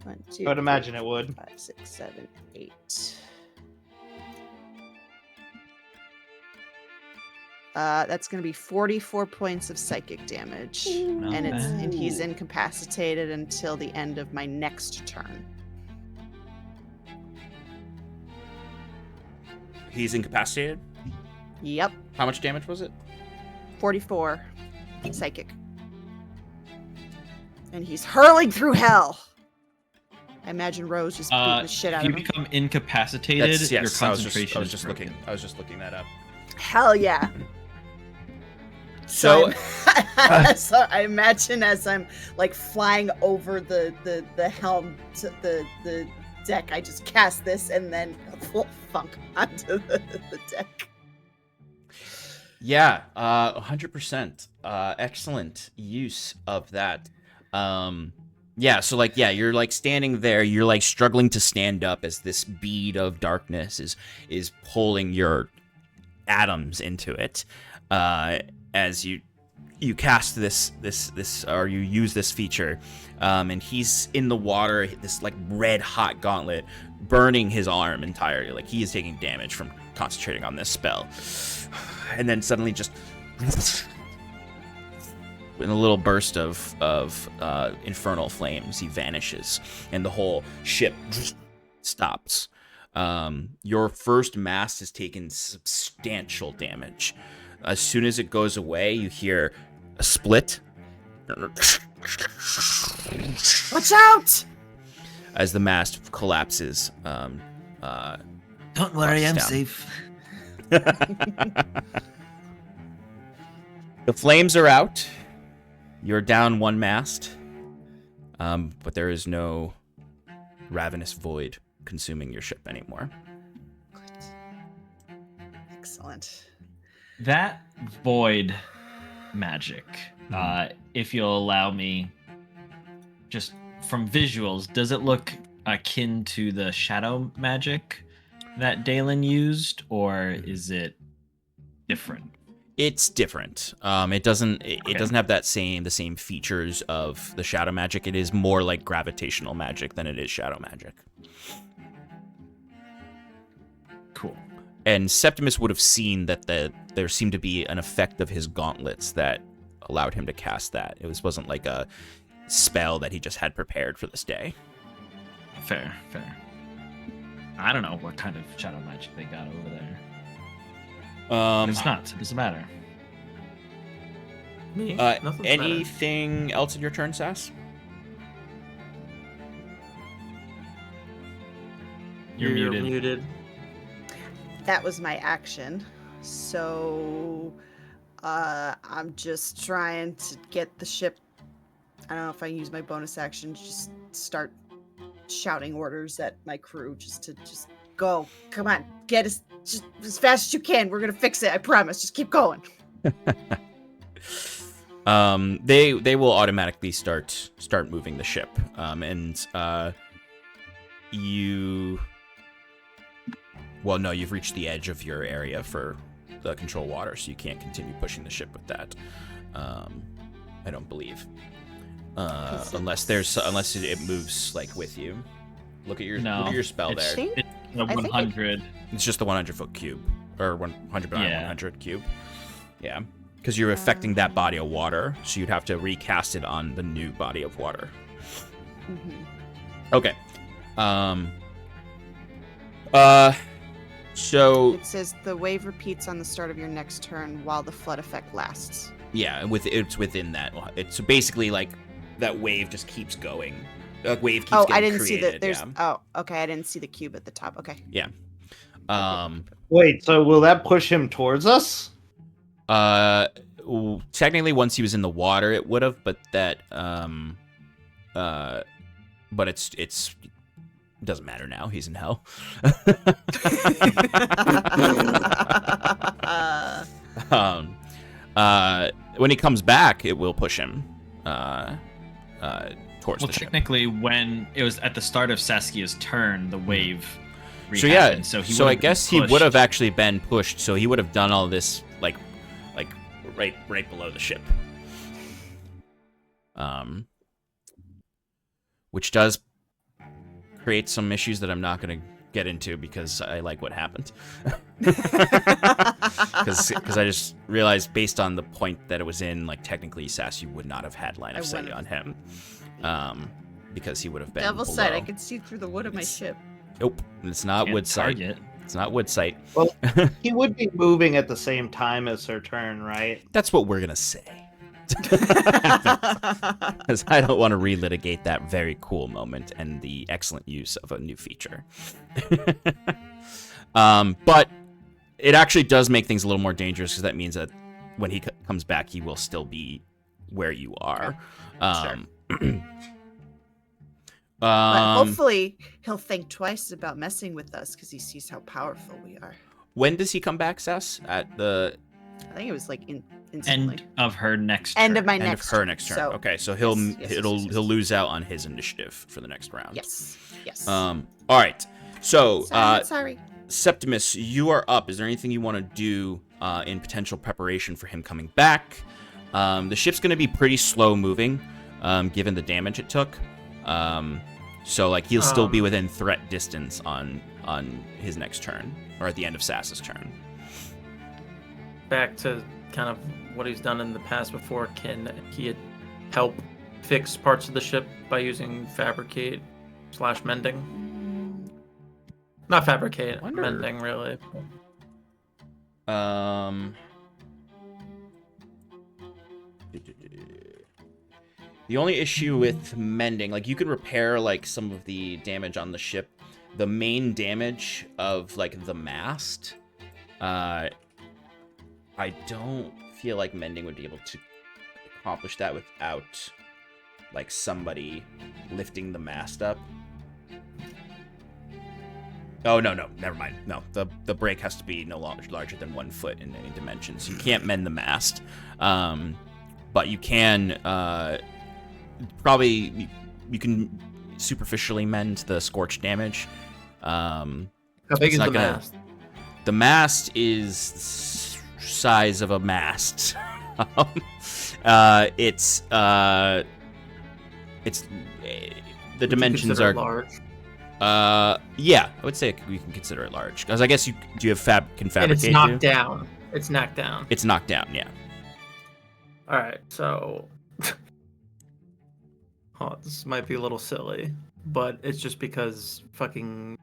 1, 2, I would imagine it would. 5, 6, 7, 8. That's going to be 44 points of psychic damage, and he's incapacitated until the end of my next turn. He's incapacitated. Yep, How much damage was it? 44 psychic, and he's hurling through hell. I imagine Rose just beating the shit If out you of him. become incapacitated, Yes, your I was concentration just is broken. looking. I was just looking that up. Hell yeah. So- So I imagine as I'm like flying over the helm to the deck, I just cast this and then funk onto the deck. Yeah, 100%. Excellent use of that. Yeah, so like, yeah, you're like standing there, you're like struggling to stand up as this bead of darkness is pulling your atoms into it. As you cast this or you use this feature, and he's in the water, this like red hot gauntlet burning his arm entirely. Like he is taking damage from concentrating on this spell. And then suddenly just in a little burst of infernal flames, he vanishes and the whole ship stops. Your first mast has taken substantial damage. As soon as it goes away, you hear a split. Watch out! As the mast collapses. Don't worry, I'm down. safe. The flames are out. You're down one mast. But there is no ravenous void consuming your ship anymore. Excellent. That void magic, if you'll allow me, just from visuals, does it look akin to the shadow magic that Dalen used, or is it different? It's different. It doesn't have the same features of the shadow magic. It is more like gravitational magic than it is shadow magic. Cool. And Septimus would have seen that there seemed to be an effect of his gauntlets that allowed him to cast that. It wasn't like a spell that he just had prepared for this day. Fair. I don't know what kind of shadow magic they got over there. It's not. It doesn't matter. Me? Nothing's better. Anything else in your turn, Sass? You're muted. That was my action. So I'm just trying to get the ship. I don't know if I use my bonus action to just start shouting orders at my crew just go. Come on, get us just as fast as you can. We're gonna fix it. I promise. Just keep going. They will automatically start moving the ship. You've reached the edge of your area for the control water, so you can't continue pushing the ship with that. I don't believe. Unless it moves like with you. Look at your spell there. It's a 100. It's just the 100-foot cube, or 100 by 100 cube. Yeah, because you're affecting that body of water, so you'd have to recast it on the new body of water. Mm-hmm. Okay. So it says the wave repeats on the start of your next turn while the flood effect lasts. Yeah, it's within that. It's basically like that wave just keeps going. The wave keeps getting I didn't created, see that. There's yeah. Oh, okay. I didn't see the cube at the top. Okay. Yeah. Wait, so will that push him towards us? Technically, once he was in the water, it would have, but that but it doesn't matter now. He's in hell. When he comes back, it will push him towards the ship. Technically, when it was at the start of Saskia's turn, the wave So yeah, happened, so I guess he would have actually been pushed. So he would have done all this like right below the ship. Which does create some issues that I'm not going to get into because I like what happened. Because I just realized based on the point that it was in, like technically Sass, you would not have had line of sight on him. Because he would have been Devil below. sight. I can see through the wood of my ship. Nope, it's not wood sight. It's not wood sight. Well, he would be moving at the same time as her turn, right? That's what we're gonna say. Because I don't want to relitigate that very cool moment and the excellent use of a new feature. But it actually does make things a little more dangerous because that means that when he comes back, he will still be where you are. Sure. But hopefully he'll think twice about messing with us because he sees how powerful we are. When does he come back, Sass? At the I think it was like instantly. End of her next End turn. of my end next of her next turn. So, Okay, so he'll yes. he'll lose out on his initiative for the next round. Yes. All right. So Sorry. Septimus, you are up. Is there anything you want to do in potential preparation for him coming back? The ship's going to be pretty slow moving, given the damage it took. So like he'll still be within threat distance on his next turn, or at the end of Sass's turn. Back to kind of what he's done in the past before. Can he help fix parts of the ship by using fabricate/mending? Not fabricate, mending really. The only issue with mending, like you can repair like some of the damage on the ship. The main damage of like the mast, I don't feel like mending would be able to accomplish that without like somebody lifting the mast up. Oh, no, never mind. No, the break has to be no larger than 1 foot in any dimensions. You can't mend the mast, but you can probably you can superficially mend the scorch damage. How big is the mast? The mast is size of a mast. It's the dimensions are large. yeah, I would say we can consider it large because I guess can fabricate. And it's knocked down. It's knocked down. It's knocked down. Yeah. All right, so this might be a little silly, but it's just because fucking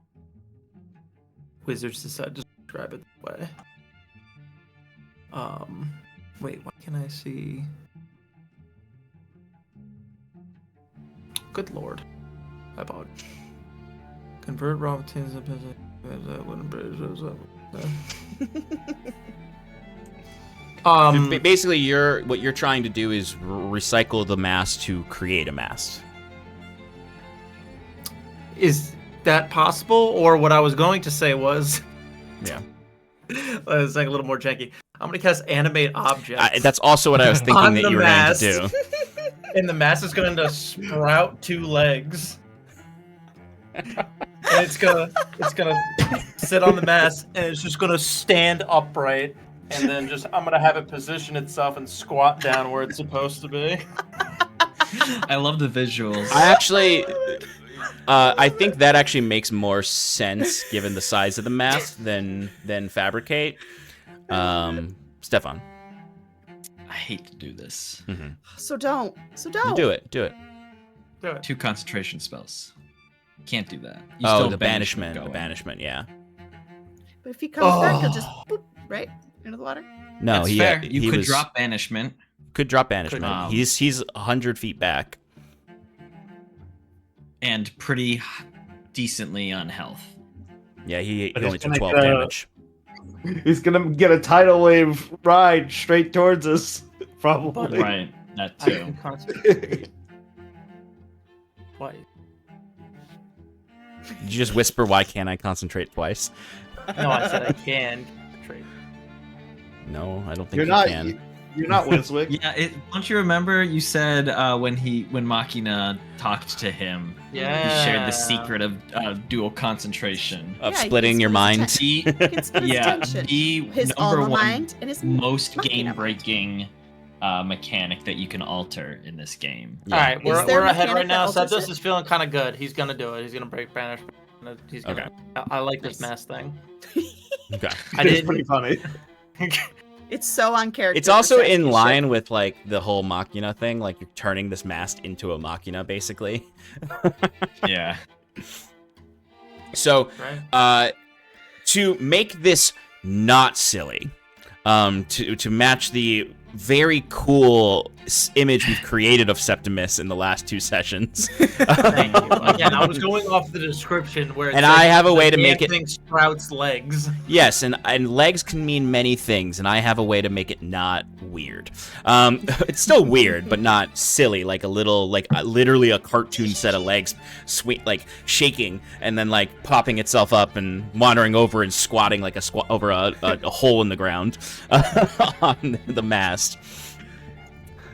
wizards decided to describe it that way. Wait, why can I see? Good lord. I bought. Convert raw materials Basically, what you're trying to do is recycle the mast to create a mast. Is that possible? Or what I was going to say was... Yeah. It's like a little more janky. I'm going to cast animate objects. That's also what I was thinking that you were going to do. And the mast is going to sprout 2 legs. And it's gonna sit on the mast, and it's just gonna stand upright, and then I'm gonna have it position itself and squat down where it's supposed to be. I love the visuals. I think that actually makes more sense given the size of the mast than fabricate. Stefan. I hate to do this. Mm-hmm. So don't. Do it. 2 concentration spells. Can't do that. The banishment. The banishment, yeah. But if he comes back, he'll just boop, right into the water. No, That's fair. You could drop banishment. Could drop banishment. He's 100 feet back. And pretty decently on health. Yeah, he But only he's took gonna 12 go- damage. He's gonna get a tidal wave ride straight towards us, probably. Right, that I too. can concentrate. Twice. Did you just whisper, why can't I concentrate twice? No, I said I can concentrate. No, I don't think You're you not. can. You're not Wiswick. Yeah, don't you remember you said when Machina talked to him, Yeah. he shared the secret of dual concentration. Of Yeah, he splitting can your split his mind. He, He can split his yeah, attention. the His number alma one mind and his most machina mind. game-breaking mechanic that you can alter in this game. Yeah. All right, Is there we're a ahead right mechanic now. that alters Septimus it? is feeling kind of good. He's gonna do it. He's gonna break banishment. He's gonna. Okay. I like this Nice. mass thing. Okay. I It's did. pretty funny. It's so on character. It's also for in Septimus. line with like the whole Machina thing, like you're turning this mast into a Machina, basically. Yeah. So, Right. to make this not silly, to match the very cool image we've created of Septimus in the last 2 sessions. Thank you. Again, I was going off the description where it And says I have a way the to make damn it- thing sprouts legs. Yes, and legs can mean many things, and I have a way to make it not weird. It's still weird, but not silly, like a little, like literally a cartoon set of legs, like shaking, and then like popping itself up and wandering over and squatting like over a hole in the ground on the mast.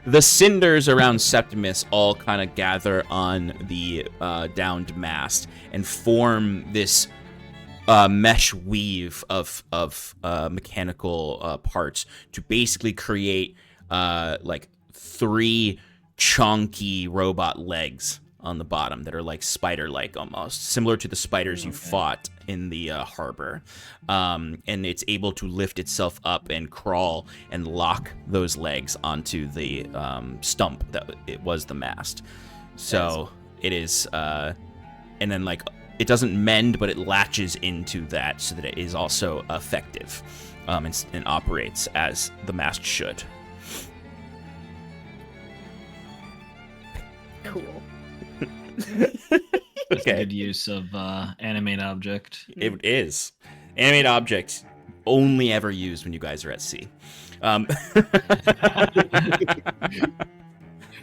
The cinders around Septimus all kind of gather on the downed mast and form this mesh weave of mechanical parts to basically create like 3 chunky robot legs on the bottom that are like spider-like almost, similar to the spiders you fought in the harbor. And it's able to lift itself up and crawl and lock those legs onto the stump that it was the mast. So it is, and then like it doesn't mend, but it latches into that so that it is also effective and operates as the mast should. Cool. That's Okay. a good use of animate object. It is. Animate object only ever used when you guys are at sea.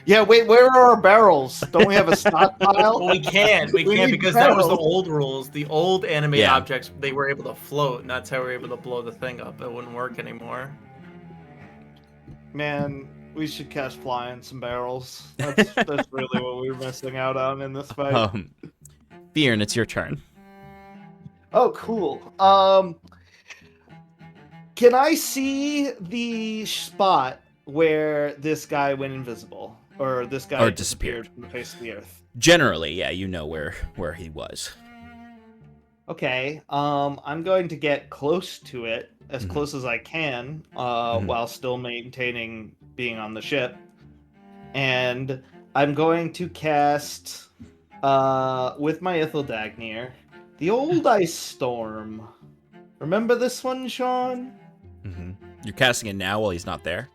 Yeah, wait, where are our barrels? Don't we have a stockpile? Well, we can't. We We can't need because that was the barrels. old rules. The old anime Yeah. objects, they were able to float, and that's how we were able to blow the thing up. It wouldn't work anymore. Man, we should cast fly in some barrels. That's really what we were missing out on in this fight. Fyrn, it's your turn. Oh, cool. Can I see the spot where this guy went invisible, or this guy disappeared from the face of the earth? Generally, yeah, you know where he was. Okay. I'm going to get close to it, as close as I can, while still maintaining being on the ship, and I'm going to cast, with my Ithildagnir, the old Ice Storm. Remember this one, Sean? You're casting it now while he's not there?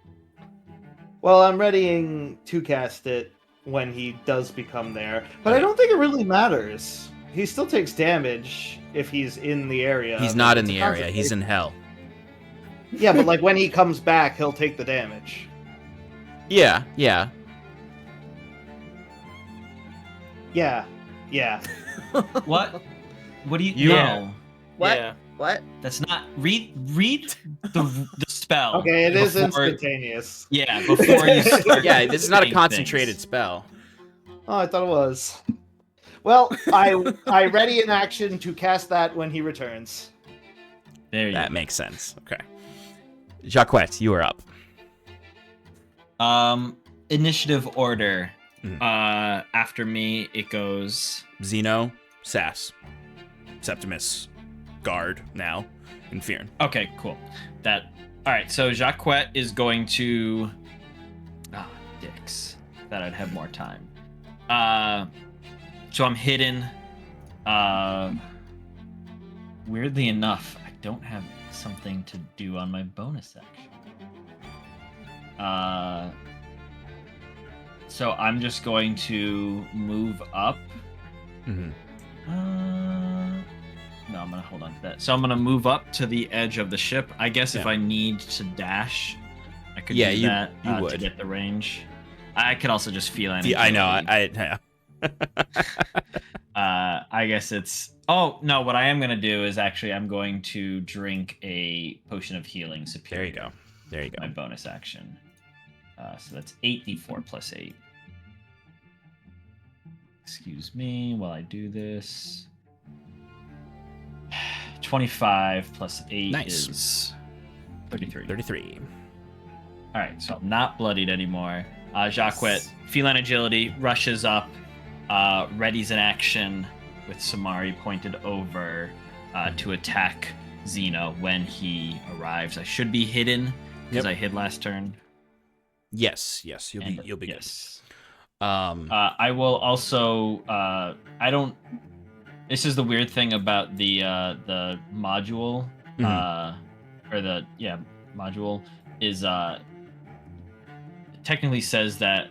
Well, I'm readying to cast it when he does become there, but I don't think it really matters. He still takes damage if he's in the area. He's not in the area. He's in hell. Yeah, but like when he comes back, he'll take the damage. Yeah. Yeah. What? What do you? Yeah. No. What? Yeah. What? That's not. Read the spell. Okay, it is before- instantaneous. Yeah, before you start. Yeah, this is not a doing concentrated things. spell. Oh, I thought it was. Well, I ready an action to cast that when he returns. There you That go. makes sense. Okay. Jacquette, you are up. Initiative order. Mhm. After me, it goes. Xeno, Sass, Septimus, Guard now, and Fyrn. Okay, cool. All right. So Jacquette is going to. Dicks. That I'd have more time. So I'm hidden. Weirdly enough, I don't have something to do on my bonus action. So I'm just going to move up. Mm-hmm. No, I'm gonna hold on to that. So I'm gonna move up to the edge of the ship. I guess if Yeah. I need to dash, I could Yeah, do you- that you to would. get the range. I could also just feel any. I know. I I guess it's. Oh no! What I am gonna do is actually I'm going to drink a potion of healing There superior. you go. There you My go. bonus action. So that's 8d4 plus 8. Excuse me while I do this. 25 plus 8 Nice. is 33. 33. All right, so I'm not bloodied anymore. Jacquette, feline agility, rushes up, readies an action with Samari pointed over to attack Xeno when he arrives. I should be hidden because Yep. I hid last turn. Yes, you'll be yes. good. I will also. I don't. This is the weird thing about the module, or the module is technically says that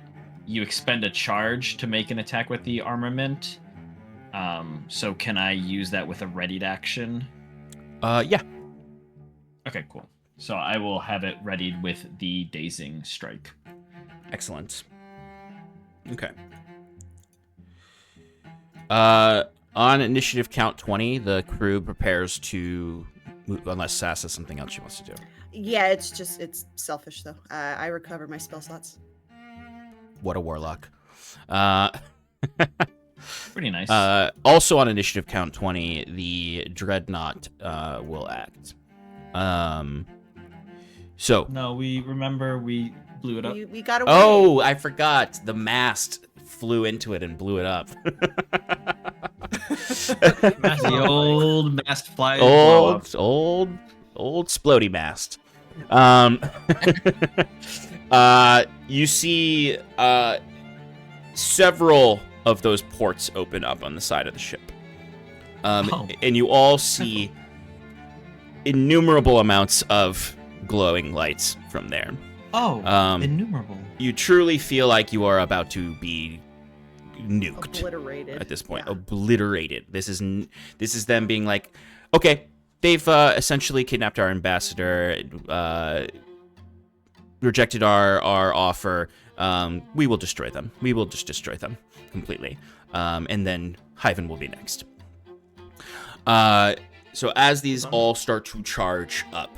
you expend a charge to make an attack with the armament. So can I use that with a readied action? Yeah. Okay, cool. So I will have it readied with the dazing strike. Excellent. Okay. On initiative count 20, the crew prepares to move, unless Sass has something else she wants to do. Yeah, it's selfish though. I recover my spell slots. What a warlock. Pretty nice. Also on initiative count 20, the dreadnought will act. So. No, we blew it up. We got away. Oh, I forgot. The mast flew into it and blew it up. The old mast fly. blow up. old splody mast. You see several of those ports open up on the side of the ship. And you all see innumerable amounts of glowing lights from there. Oh, innumerable. You truly feel like you are about to be nuked Obliterated. at this point. Yeah. Obliterated. This is them being like, okay, they've essentially kidnapped our ambassador, rejected our offer. We will destroy them. We will just destroy them completely. And then Hyven will be next. So as these all start to charge up,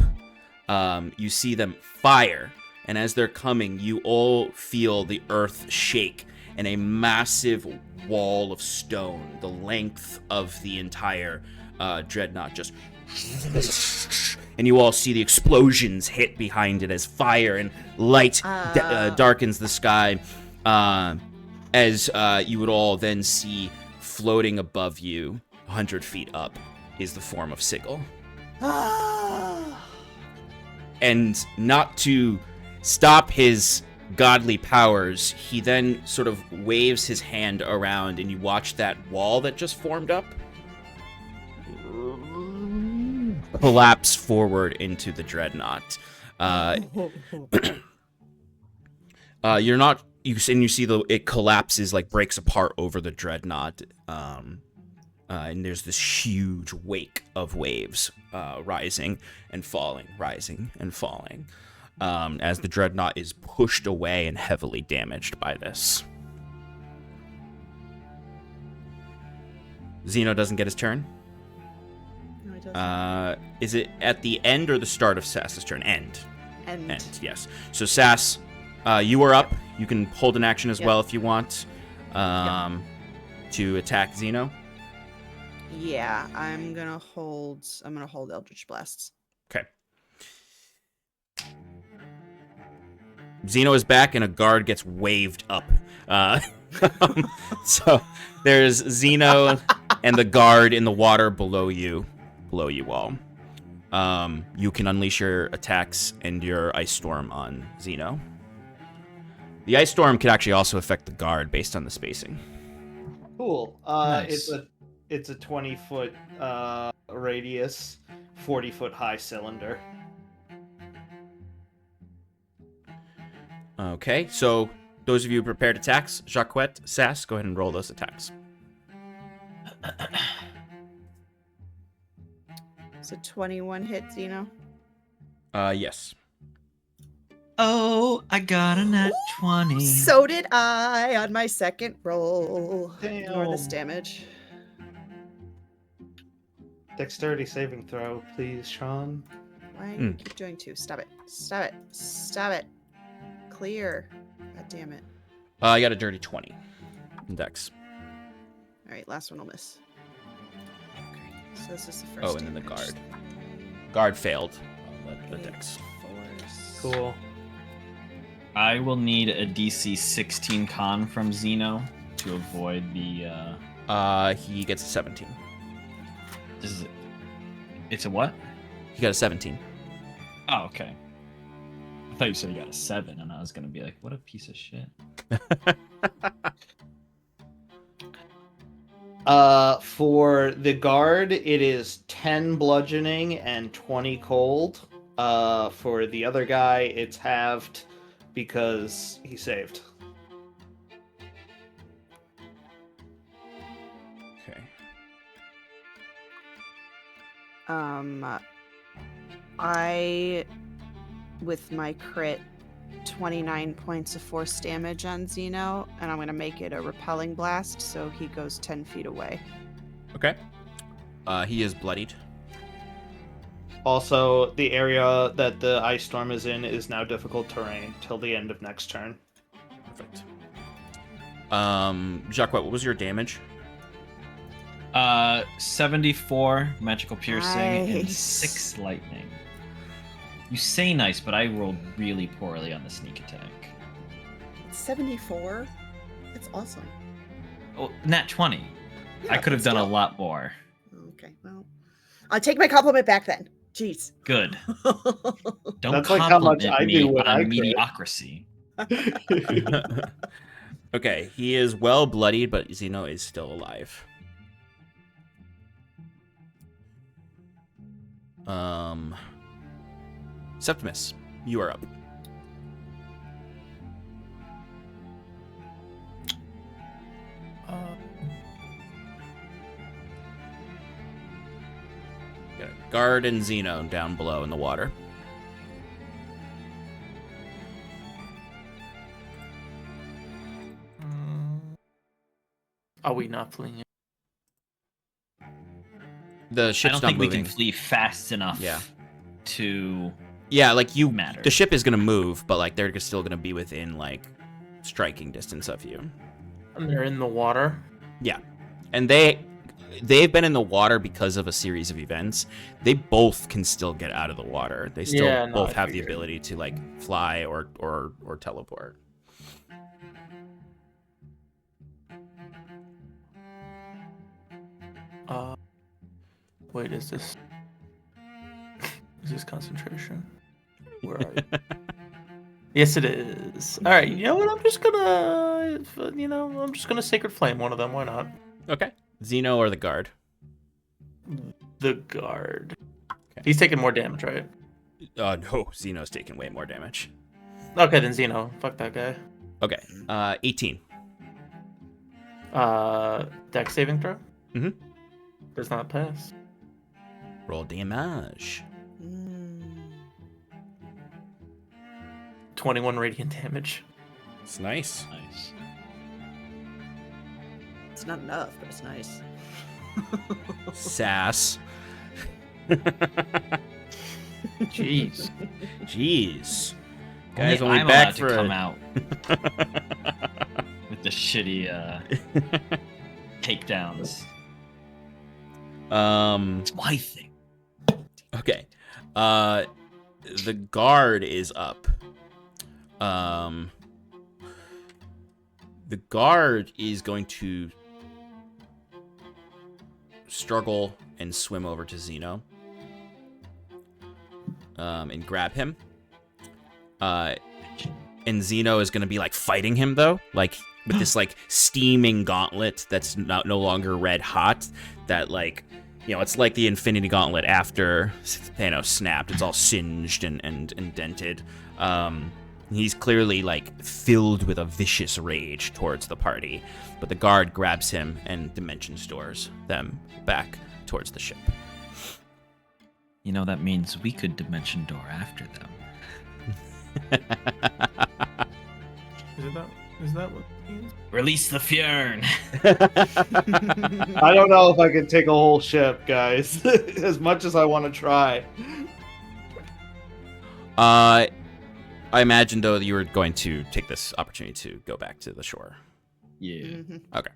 you see them fire. And as they're coming, you all feel the earth shake and a massive wall of stone, the length of the entire dreadnought, just and you all see the explosions hit behind it as fire and light darkens the sky. As you would all then see floating above you, 100 feet up, is the form of Sigil. And not to stop his godly powers, he then sort of waves his hand around, and you watch that wall that just formed up collapse forward into the dreadnought. You're not. You see it collapses, like breaks apart over the dreadnought, and there's this huge wake of waves rising and falling, as the dreadnought is pushed away and heavily damaged by this. Zeno doesn't get his turn. No, it doesn't. Is it at the end or the start of Sass's turn? End. End. Yes. So Sass, you are up. You can hold an action as well if you want to attack Zeno. Yeah, I'm gonna hold Eldritch Blasts. Okay. Zeno is back, and a guard gets waved up. So there's Zeno and the guard in the water below you all. You can unleash your attacks and your Ice Storm on Zeno. The Ice Storm could actually also affect the guard based on the spacing. Cool. Nice. It's a 20-foot radius, 40-foot high cylinder. Okay, so those of you prepared attacks, Jacquette, Sass, go ahead and roll those attacks. So 21 hit, Zeno. Yes. Oh, I got a nat 20. So did I on my second roll. Ignore this Damn. damage. Dexterity saving throw, please, Sean. Why do you keep doing two? Stop it. Stop it. Stop it. Clear. God damn it. I got a dirty 20 in Dex. All right, last one will miss. So this is the first. Oh, and then the damage. guard. Guard failed on the Dex. Cool. I will need a DC 16 con from Zeno to avoid the. He gets a 17. This is. It's a what? He got a 17. Oh, okay. I thought you said he got a 7, and I was gonna be like, "What a piece of shit." For the guard, it is 10 bludgeoning and 20 cold. For the other guy, it's halved because he saved. Okay. I, with my crit, 29 points of force damage on Zeno, and I'm going to make it a repelling blast, so he goes 10 feet away. Okay. He is bloodied. Also, the area that the ice storm is in is now difficult terrain till the end of next turn. Perfect. Jacques, what was your damage? 74 magical piercing and Nice. 6 lightning. You say nice, but I rolled really poorly on the sneak attack. 74? That's awesome. Oh, nat 20. Yeah, I could have that's done a good. lot more. Okay, well, I'll take my compliment back then. Jeez. Good. Don't That's like how much compliment I me do when I on crit. mediocrity. Okay, he is well bloodied, but Zeno is still alive. Septimus, you are up. Got a guard and Zeno down below in the water. Are we not fleeing it? The I ship's don't not think moving. we can flee fast enough Yeah. to Yeah, like you matter. the ship is gonna move, but like they're still gonna be within like striking distance of you. And they're in the water. Yeah. And they they've been in the water because of a series of events. They both can still get out of the water. They still both have the ability to like fly or teleport. Wait, is this concentration? Where are you? Yes, it is. All right, you know what? I'm just gonna Sacred Flame one of them. Why not? Okay. Xeno or the guard? The guard. Okay. He's taking more damage, right? No, Xeno's taking way more damage. Okay, then Xeno. Fuck that guy. Okay. 18. Dex saving throw? Mm-hmm. Does not pass. Roll damage. 21 radiant damage. It's nice. Nice. It's not enough, but it's nice. Sass. Jeez. Guys, only only I'm back allowed for to come out with the shitty takedowns. It's my thing. Okay. The guard is up. The guard is going to struggle and swim over to Xeno. And grab him. And Xeno is going to be like fighting him though, like with this like steaming gauntlet that's no longer red hot. That like, you know, it's like the Infinity Gauntlet after Thanos snapped. It's all singed and indented. He's clearly like filled with a vicious rage towards the party, but the guard grabs him and dimension stores them back towards the ship. You know, that means we could dimension door after them. Is that what it means? Release the Fyrn. I don't know if I can take a whole ship, guys. As much as I want to try. I imagine though that you were going to take this opportunity to go back to the shore. Yeah. Okay,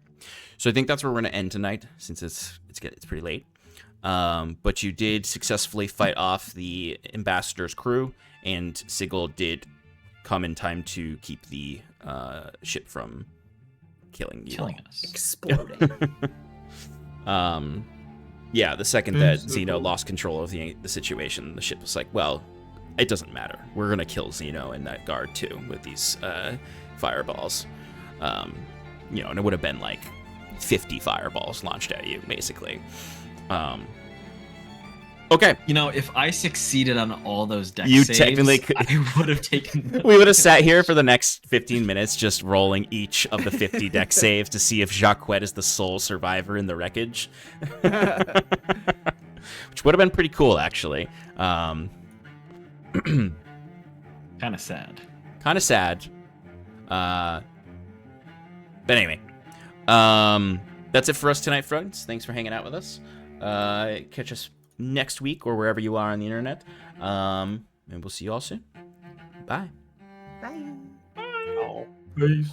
so I think that's where we're going to end tonight, since it's pretty late. But you did successfully fight off the ambassador's crew, and Sigil did come in time to keep the ship from killing us. Exploding. Yeah, the second that Xeno lost control of the situation, the ship was like, well, it doesn't matter. We're going to kill Xeno and that guard too with these fireballs. You know, and it would have been like 50 fireballs launched at you, basically. Okay. You know, if I succeeded on all those deck You saves, technically could. I would have taken. We would have sat here for the next 15 minutes just rolling each of the 50 deck saves to see if Jacques is the sole survivor in the wreckage. Which would have been pretty cool, actually. Kind of sad. Kind of sad. But anyway. That's it for us tonight, friends. Thanks for hanging out with us. Catch us next week or wherever you are on the internet. And we'll see you all soon. Bye. Bye. Peace.